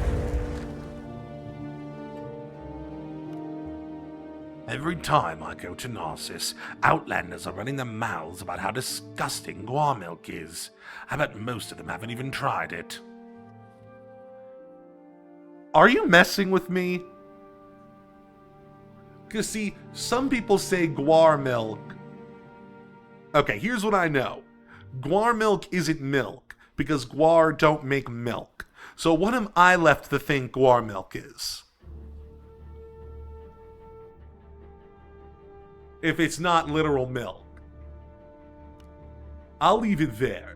Every time I go to Narcissus, Outlanders are running their mouths about how disgusting guar milk is. I bet most of them haven't even tried it. Are you messing with me? Because, see, some people say guar milk. Okay, here's what I know. Guar milk isn't milk, because guar don't make milk. So what am I left to think guar milk is? If it's not literal milk. I'll leave it there.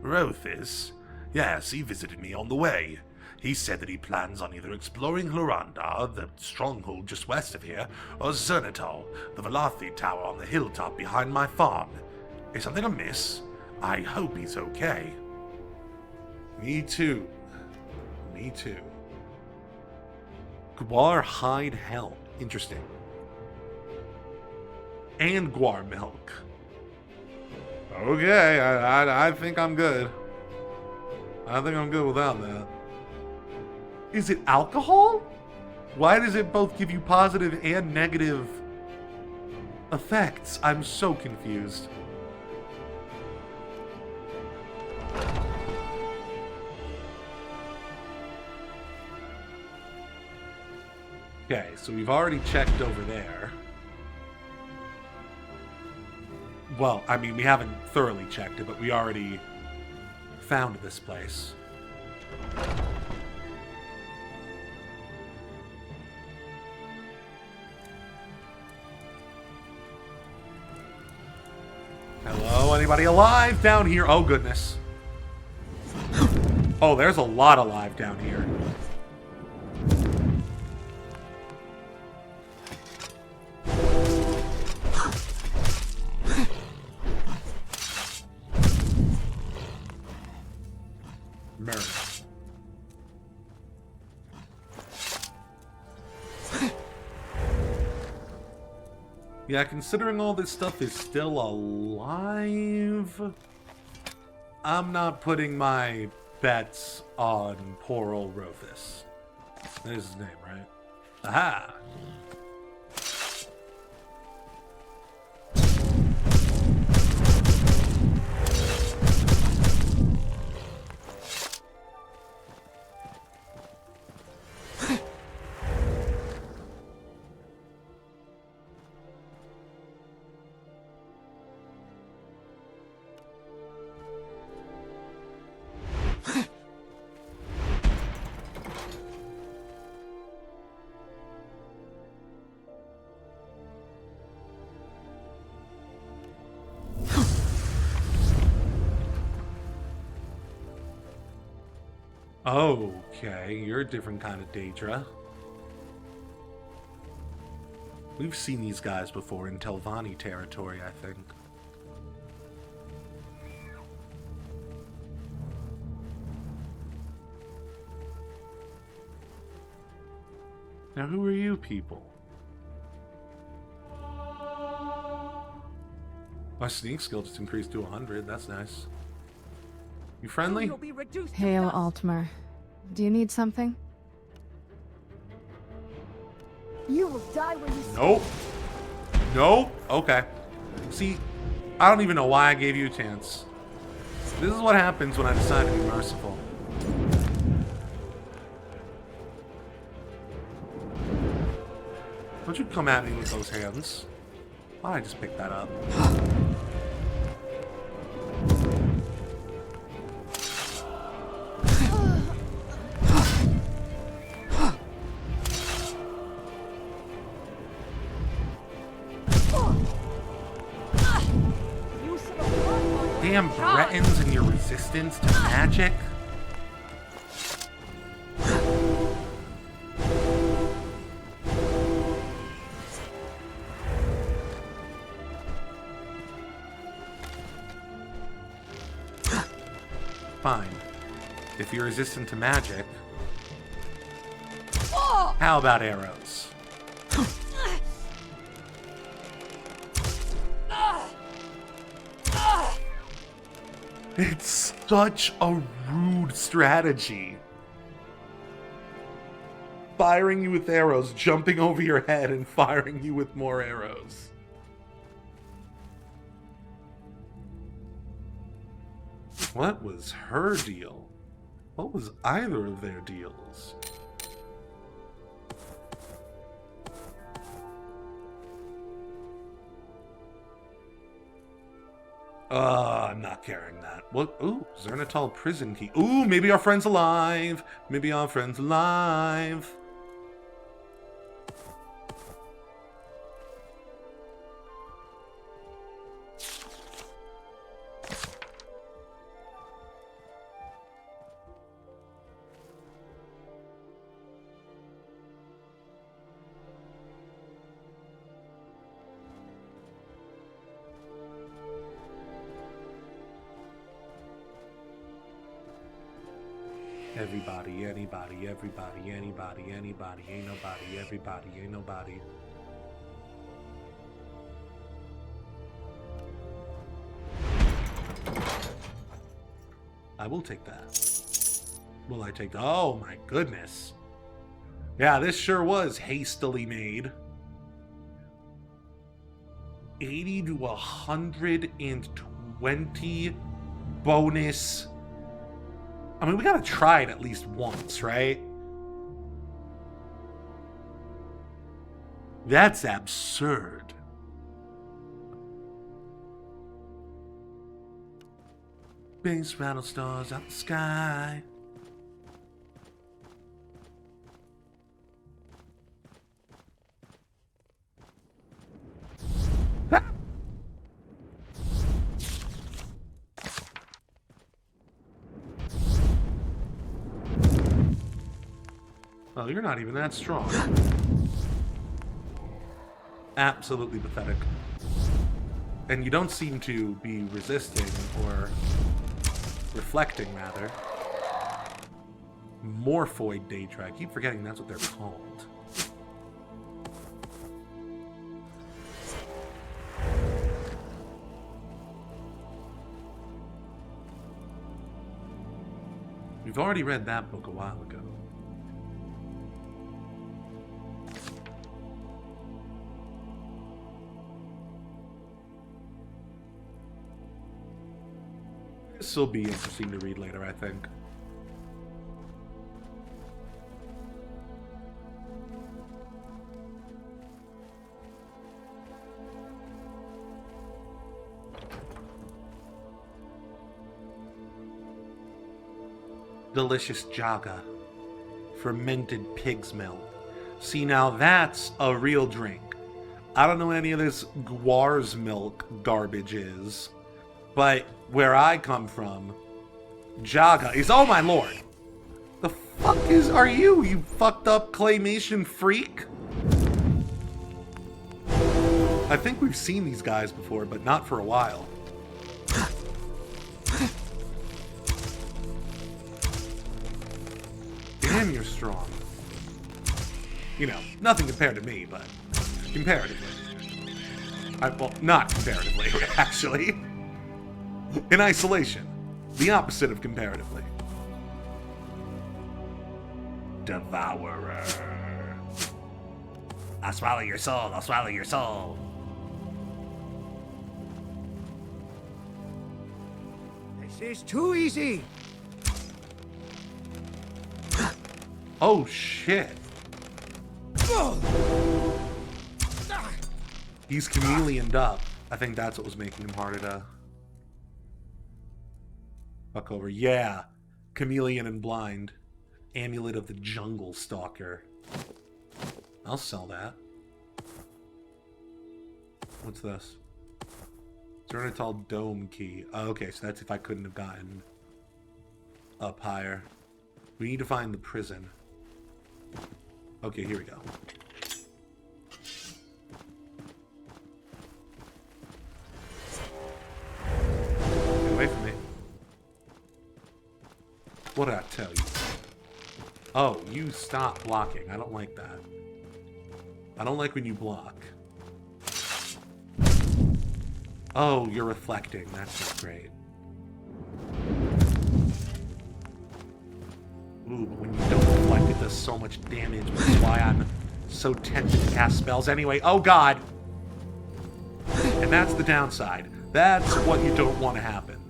Rothis? Yes, he visited me on the way. He said that he plans on either exploring Hloranda, the stronghold just west of here, or Zernatal, the Velothi tower on the hilltop behind my farm. Is something amiss? I hope he's okay. Me too. Me too. Guar hide hell. Interesting. And guar milk. Okay, I think I'm good. I think I'm good without that. Is it alcohol? Why does it both give you positive and negative effects? I'm so confused. Okay, so we've already checked over there. Well, I mean, we haven't thoroughly checked it, but we already found this place. Hello, anybody alive down here? Oh, goodness. Oh, there's a lot alive down here. Murder. Yeah, considering all this stuff is still alive, I'm not putting my bets on poor old Rothis. There's his name, right? Aha! Okay, you're a different kind of Daedra. We've seen these guys before in Telvanni territory, I think. Now, who are you people? My sneak skill just increased to 100. That's nice. You friendly? Hail, Altmer. Do you need something? You will die when you Nope. Nope. Okay. See, I don't even know why I gave you a chance. This is what happens when I decide to be merciful. Don't you come at me with those hands. Why don't I just pick that up? Damn Bretons and your resistance to magic. Fine. If you're resistant to magic, how about arrows? It's such a rude strategy. Firing you with arrows, jumping over your head, and firing you with more arrows. What was her deal? What was either of their deals? I'm not carrying that. What? Ooh, Zernatal prison key. Ooh, maybe our friend's alive. Maybe our friend's alive. Everybody, anybody, everybody, anybody, anybody, ain't nobody, everybody, ain't nobody. I will take that. Will I take that? Oh my goodness. Yeah, this sure was hastily made. 80 to 120 bonus. I mean, we gotta try it at least once, right? That's absurd. Base rattle stars out the sky. Oh, you're not even that strong. Absolutely pathetic. And you don't seem to be resisting, or reflecting, rather. Morphoid Daedra. I keep forgetting that's what they're called. We've already read that book a while ago. This will be interesting to read later, I think. Delicious jaga. Fermented pig's milk. See, now that's a real drink. I don't know what any of this Guar's milk garbage is, but where I come from, jaga is... Oh my lord! The fuck are you, you fucked up claymation freak? I think we've seen these guys before, but not for a while. Damn, you're strong. You know, nothing compared to me, but comparatively. Well, not comparatively, actually. In isolation. The opposite of comparatively. Devourer. I'll swallow your soul, I'll swallow your soul. This is too easy. Oh shit. He's chameleoned up. I think that's what was making him harder to fuck over. Yeah. Chameleon and blind. Amulet of the Jungle Stalker. I'll sell that. What's this? Zernatal Dome Key. Oh, okay, so that's if I couldn't have gotten up higher. We need to find the prison. Okay, here we go. Get away from me. What did I tell you? Oh, you stop blocking. I don't like that. I don't like when you block. Oh, you're reflecting. That's just great. Ooh, but when you don't reflect, it does so much damage, which is why I'm so tempted to cast spells anyway. Oh god! And that's the downside. That's what you don't want to happen.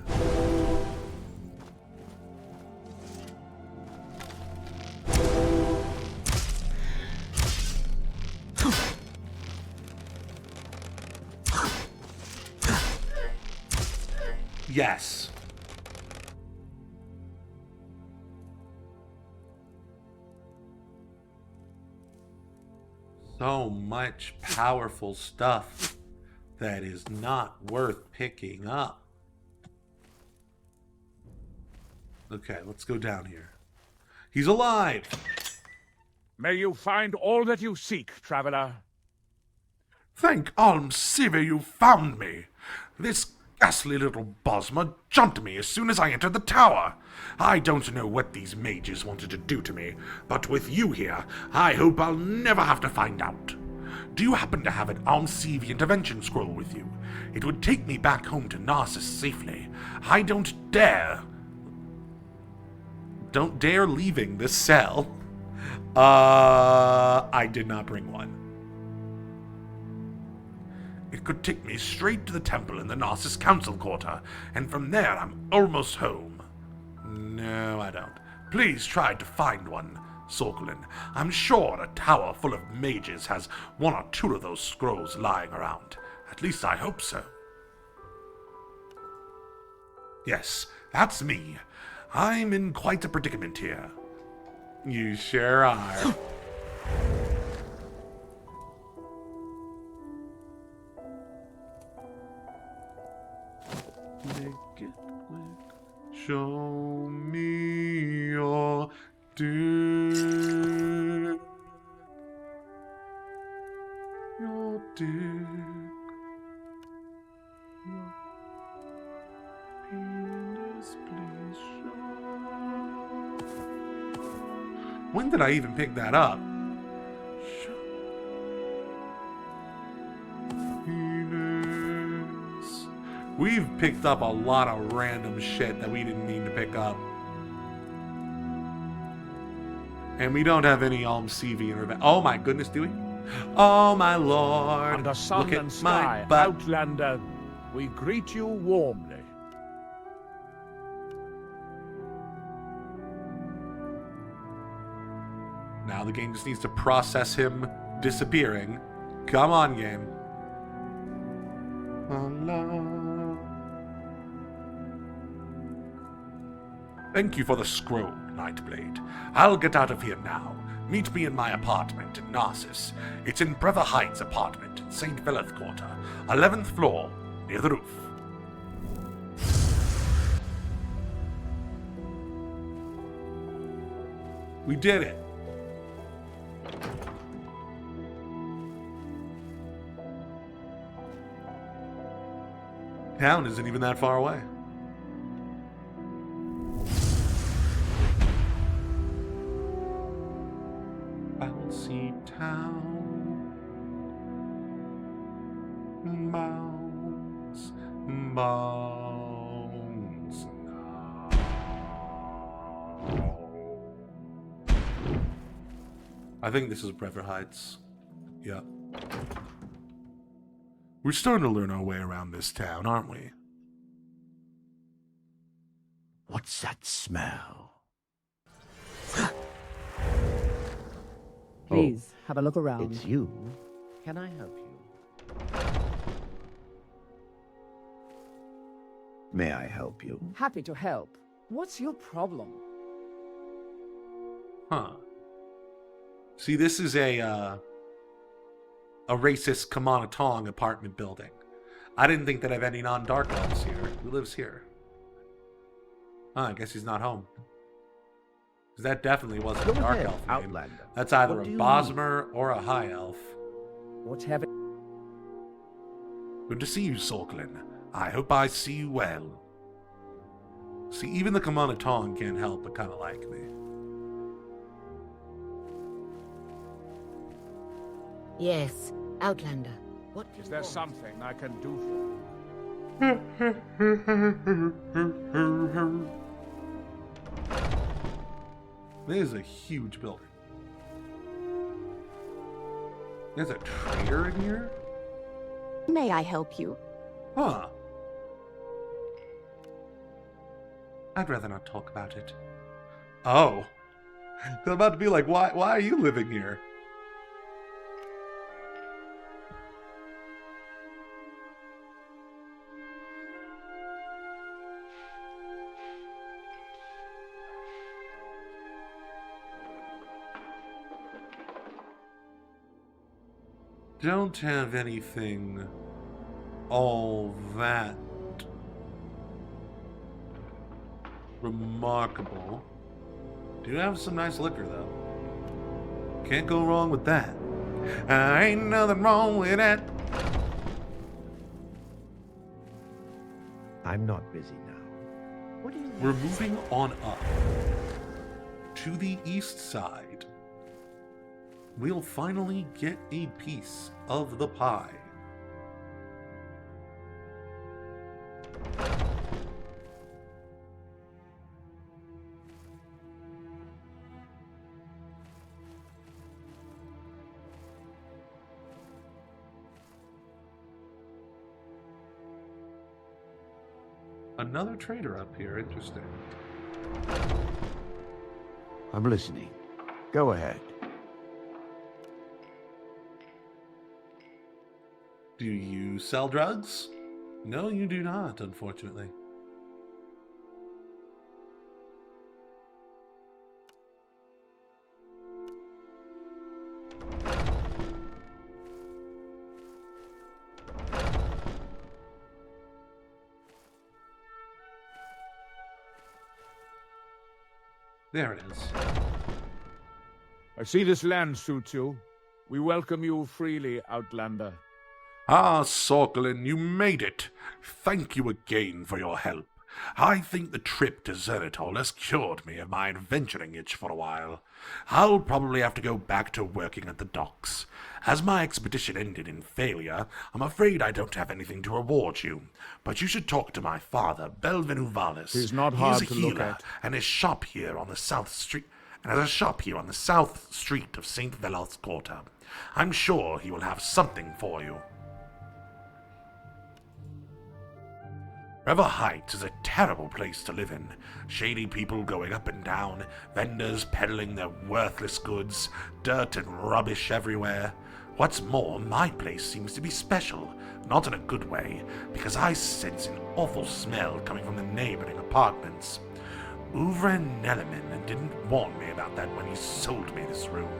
Yes. So much powerful stuff that is not worth picking up. Okay, let's go down here. He's alive! May you find all that you seek, traveler. Thank Alm Siva you found me. This ghastly little Bosma jumped me as soon as I entered the tower. I don't know what these mages wanted to do to me, but with you here, I hope I'll never have to find out. Do you happen to have an Alm Siva intervention scroll with you? It would take me back home to Narcissus safely. I don't dare leaving this cell. I did not bring one. It could take me straight to the temple in the Narcissus Council Quarter, and from there I'm almost home. No, I don't. Please try to find one, Sorkulin. I'm sure a tower full of mages has one or two of those scrolls lying around. At least I hope so. Yes, that's me. I'm in quite a predicament here. You sure are. Make it quick. Show me your dick. Your dick. Your penis, please show. When did I even pick that up? Penis. We've picked up a lot of random shit that we didn't mean to pick up. And we don't have any Alm Siva intervention. Oh my goodness, do we? Oh my lord. Under sun Look at and sky, my butt. Outlander, we greet you warmly. Now the game just needs to process him disappearing. Come on, game. Thank you for the scroll, Nightblade. I'll get out of here now. Meet me in my apartment in Narcissus. It's in Brother Hyde's apartment in St. Philith Quarter, 11th floor, near the roof. We did it. Town isn't even that far away. Bouncy town. Bounce. Bounce. I think this is Brother Heights. Yeah. We're starting to learn our way around this town, aren't we? What's that smell? Please, have a look around. It's you. Can I help you? May I help you? Happy to help. What's your problem? Huh. See, this is a racist Kamanatong apartment building. I didn't think that I have any non-dark elves here. Who lives here? I guess he's not home. Because that definitely wasn't a dark elf name. Outlander. That's either What a do you Bosmer or a high elf. What's happening? Good to see you, Sorklin. I hope I see you well. See, even the Kamanatong can't help but kind of like me. Yes, Outlander. What Is there something I can do This is a huge building. There's a trader in here? May I help you? Huh. I'd rather not talk about it. Oh. I'm about to be like, why are you living here? don't have anything all that remarkable. Do have some nice liquor, though. Can't go wrong with that. Ain't nothing wrong with that. I'm not busy now. What do you We're moving on up to the east side. We'll finally get a piece of the pie. Another trader up here, interesting. I'm listening. Go ahead. Do you sell drugs? No, you do not, unfortunately. There it is. I see this land suits you. We welcome you freely, Outlander. Ah, Sorkelin, you made it. Thank you again for your help. I think the trip to Xenitol has cured me of my adventuring itch for a while. I'll probably have to go back to working at the docks. As my expedition ended in failure, I'm afraid I don't have anything to reward you. But you should talk to my father, Belvenuvalis. He's not hard to look healer, at. and his shop here on the south street. And has a shop here on the south street of St. Velos Quarter. I'm sure he will have something for you. River Heights is a terrible place to live in. Shady people going up and down, vendors peddling their worthless goods, dirt and rubbish everywhere. What's more, my place seems to be special, not in a good way, because I sense an awful smell coming from the neighboring apartments. Uvra Nelliman didn't warn me about that when he sold me this room.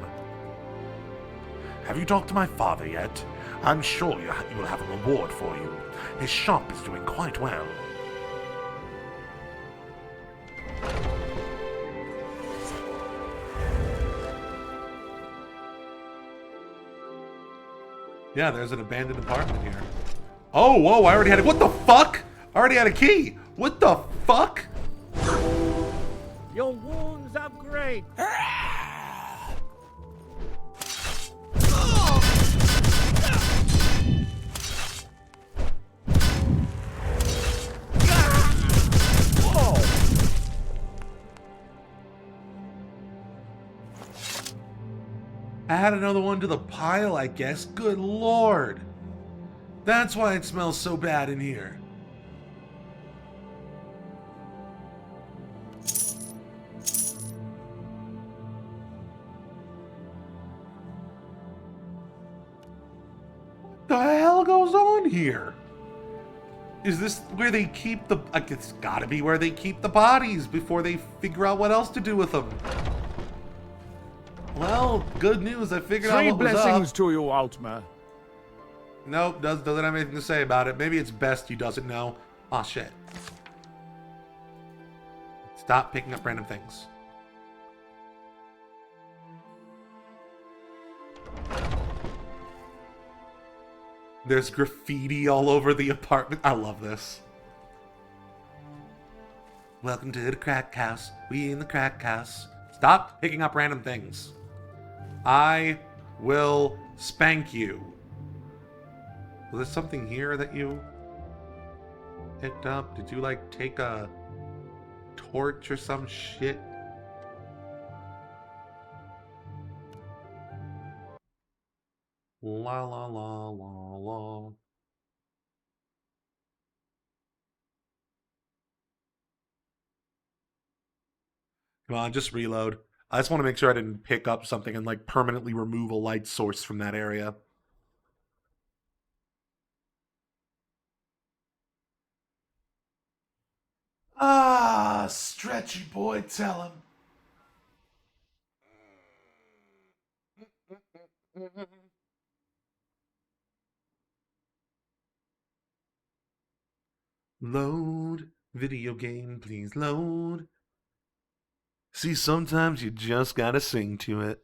Have you talked to my father yet? I'm sure you will have a reward for you. His shop is doing quite well. Yeah, there's an abandoned apartment here. Oh, whoa, I already had a... What the fuck? I already had a key. What the fuck? Your wounds are great. Add another one to the pile, I guess. Good lord. That's why it smells so bad in here. What the hell goes on here? Is this where they keep the... Like, it's gotta be where they keep the bodies before they figure out what else to do with them. Well, good news. I figured out what was up. 3 blessings to you, Altmer. Nope, doesn't have anything to say about it. Maybe it's best he doesn't know. Aw, shit. Stop picking up random things. There's graffiti all over the apartment. I love this. Welcome to the crack house. We in the crack house. Stop picking up random things. I will spank you. Was there something here that you picked up? Did you, like, take a torch or some shit? La la la la la. Come on, just reload. I just want to make sure I didn't pick up something and, like, permanently remove a light source from that area. Ah, stretchy boy, tell him. Load. Video game, please load. See, sometimes you just gotta sing to it.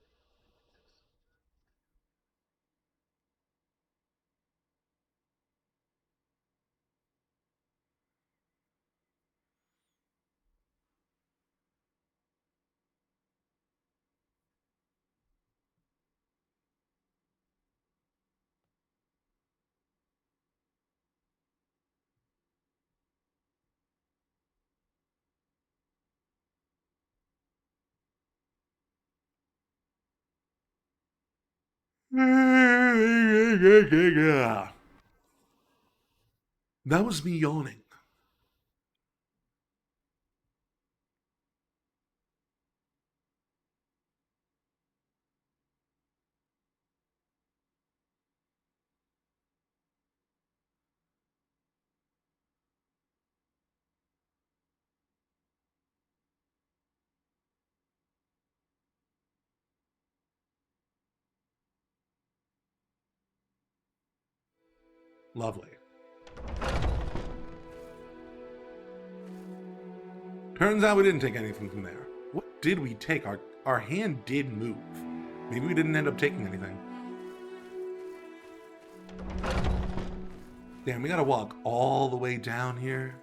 That was me yawning. Lovely. Turns out we didn't take anything from there. What did we take? Our hand did move. Maybe we didn't end up taking anything. Damn, we gotta walk all the way down here.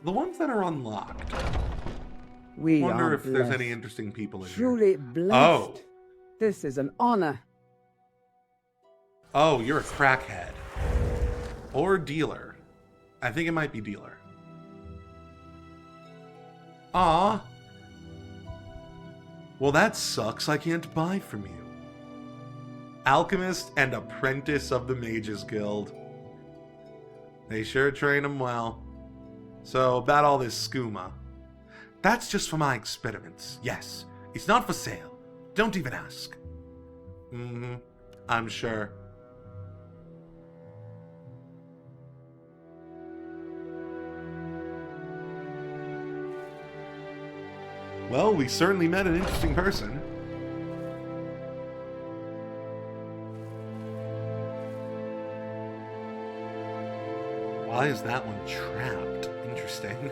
The ones that are unlocked. We Wonder are if there's blessed. any interesting people in Truly here. blessed. Oh. This is an honor. Oh, you're a crackhead. Or dealer. I think it might be dealer. Ah. Well, that sucks. I can't buy from you. Alchemist and apprentice of the Mages Guild. They sure train them well. So, about all this skooma. That's just for my experiments. Yes, it's not for sale. Don't even ask. Mm-hmm. I'm sure. Well, we certainly met an interesting person. Why is that one trapped? Interesting.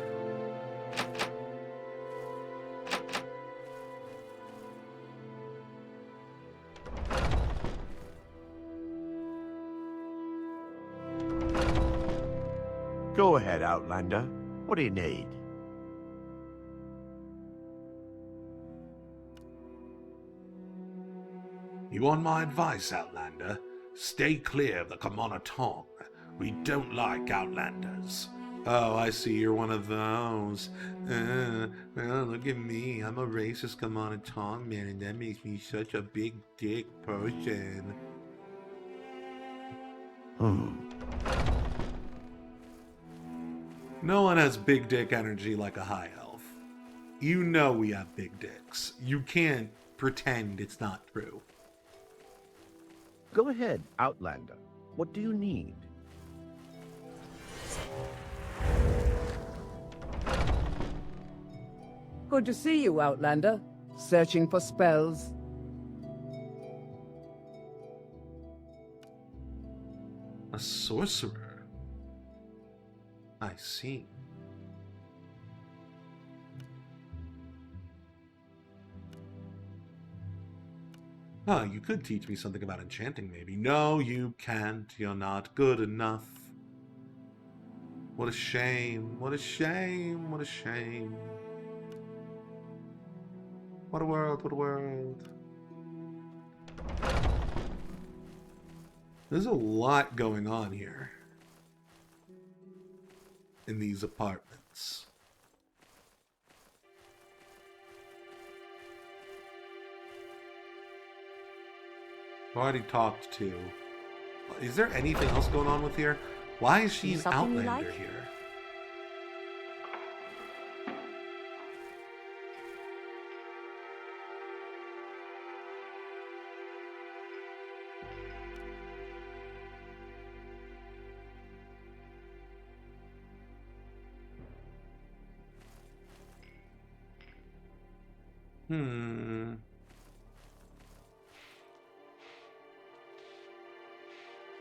Go ahead, Outlander. What do you need? You want my advice, Outlander? Stay clear of the Kamana Tong. We don't like Outlanders. Oh, I see. You're one of those. Well, look at me. I'm a racist Kamana Tong man, and that makes me such a big dick person. No one has big dick energy like a high elf. You know we have big dicks. You can't pretend it's not true. Go ahead, Outlander. What do you need? Good to see you, Outlander. Searching for spells. A sorcerer. I see. Huh, you could teach me something about enchanting, maybe. No, you can't. You're not good enough. What a shame. What a shame. What a shame. What a world. What a world. There's a lot going on here. In these apartments. Already talked to. Is there anything else going on with here? Why is she an Outlander here?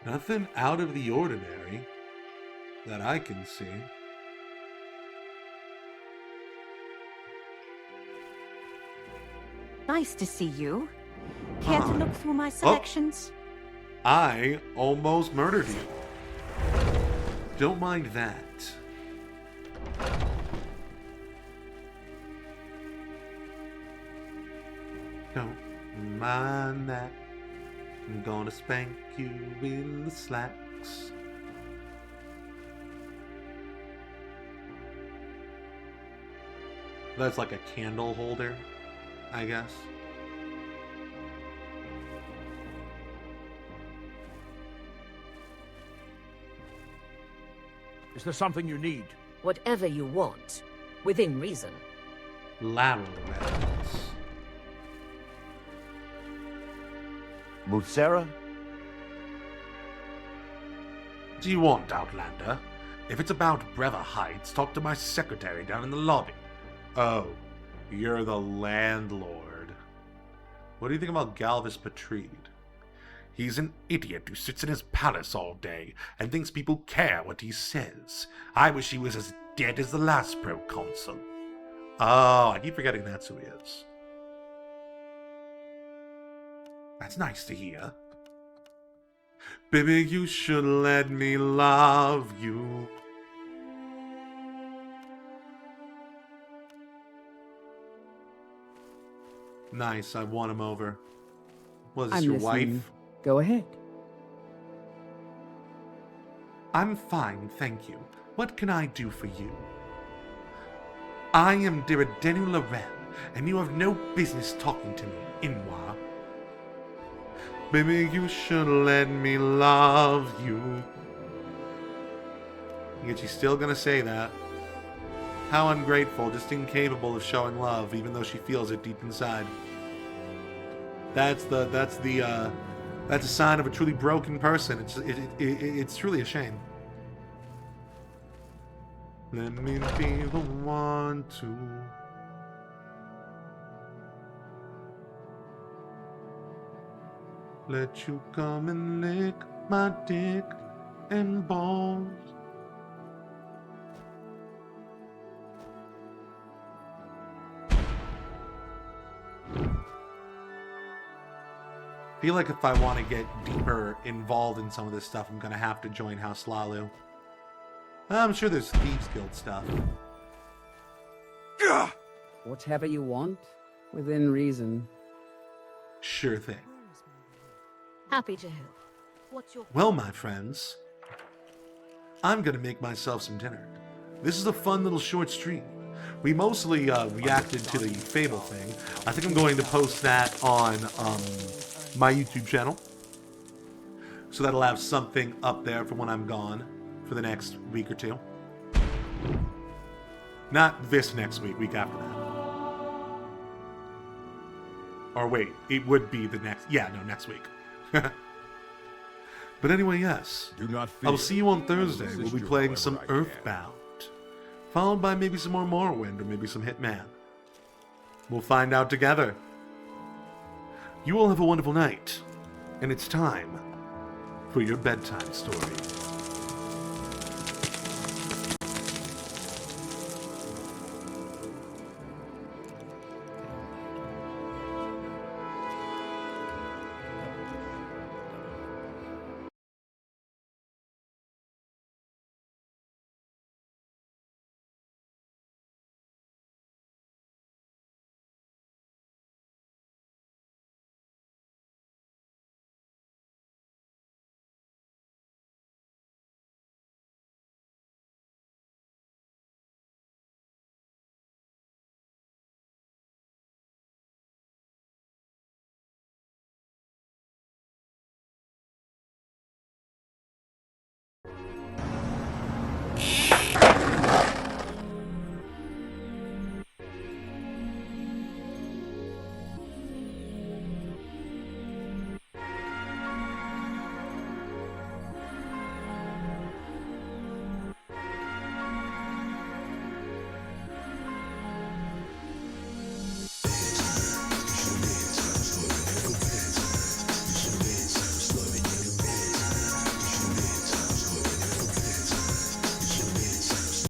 Nothing out of the ordinary that I can see. Nice to see you. Care to look through my selections? I almost murdered you. Don't mind that. Don't mind that. I'm gonna spank you in the slacks. That's like a candle holder, I guess. Is there something you need? Whatever you want, within reason. Lateral weapons. Mutsera? What do you want, Outlander? If it's about Breva Heights, talk to my secretary down in the lobby. Oh, you're the landlord. What do you think about Galvis Patreed? He's an idiot who sits in his palace all day and thinks people care what he says. I wish he was as dead as the last proconsul. Oh, I keep forgetting that's who he is. That's nice to hear. Baby, you should let me love you. Nice, I won him over. Was this I'm your listening. wife? Go ahead. I'm fine, thank you. What can I do for you? I am Diridenu Loren, and you have no business talking to me, Inwa. Baby, you should let me love you. Yet she's still gonna say that. How ungrateful, just incapable of showing love, even though she feels it deep inside. That's a sign of a truly broken person. It's truly a shame. Let me be the one to let you come and lick my dick and balls. I feel like if I want to get deeper involved in some of this stuff, I'm going to have to join House Lalu. I'm sure there's Thieves Guild stuff. Whatever you want, within reason. Sure thing. Happy to help. What's your... Well, my friends, I'm going to make myself some dinner. This is a fun little short stream. We mostly reacted to the Fable thing. I think I'm going to post that on my YouTube channel. So that'll have something up there for when I'm gone for the next week or two. Not this next week, week after that. Or wait, it would be the next... Yeah, no, next week. But anyway, yes. Do not fear. I'll see you on Thursday. We'll be playing some Earthbound. Followed by maybe some more Morrowind or maybe some Hitman. We'll find out together. You all have a wonderful night. And it's time for your bedtime story.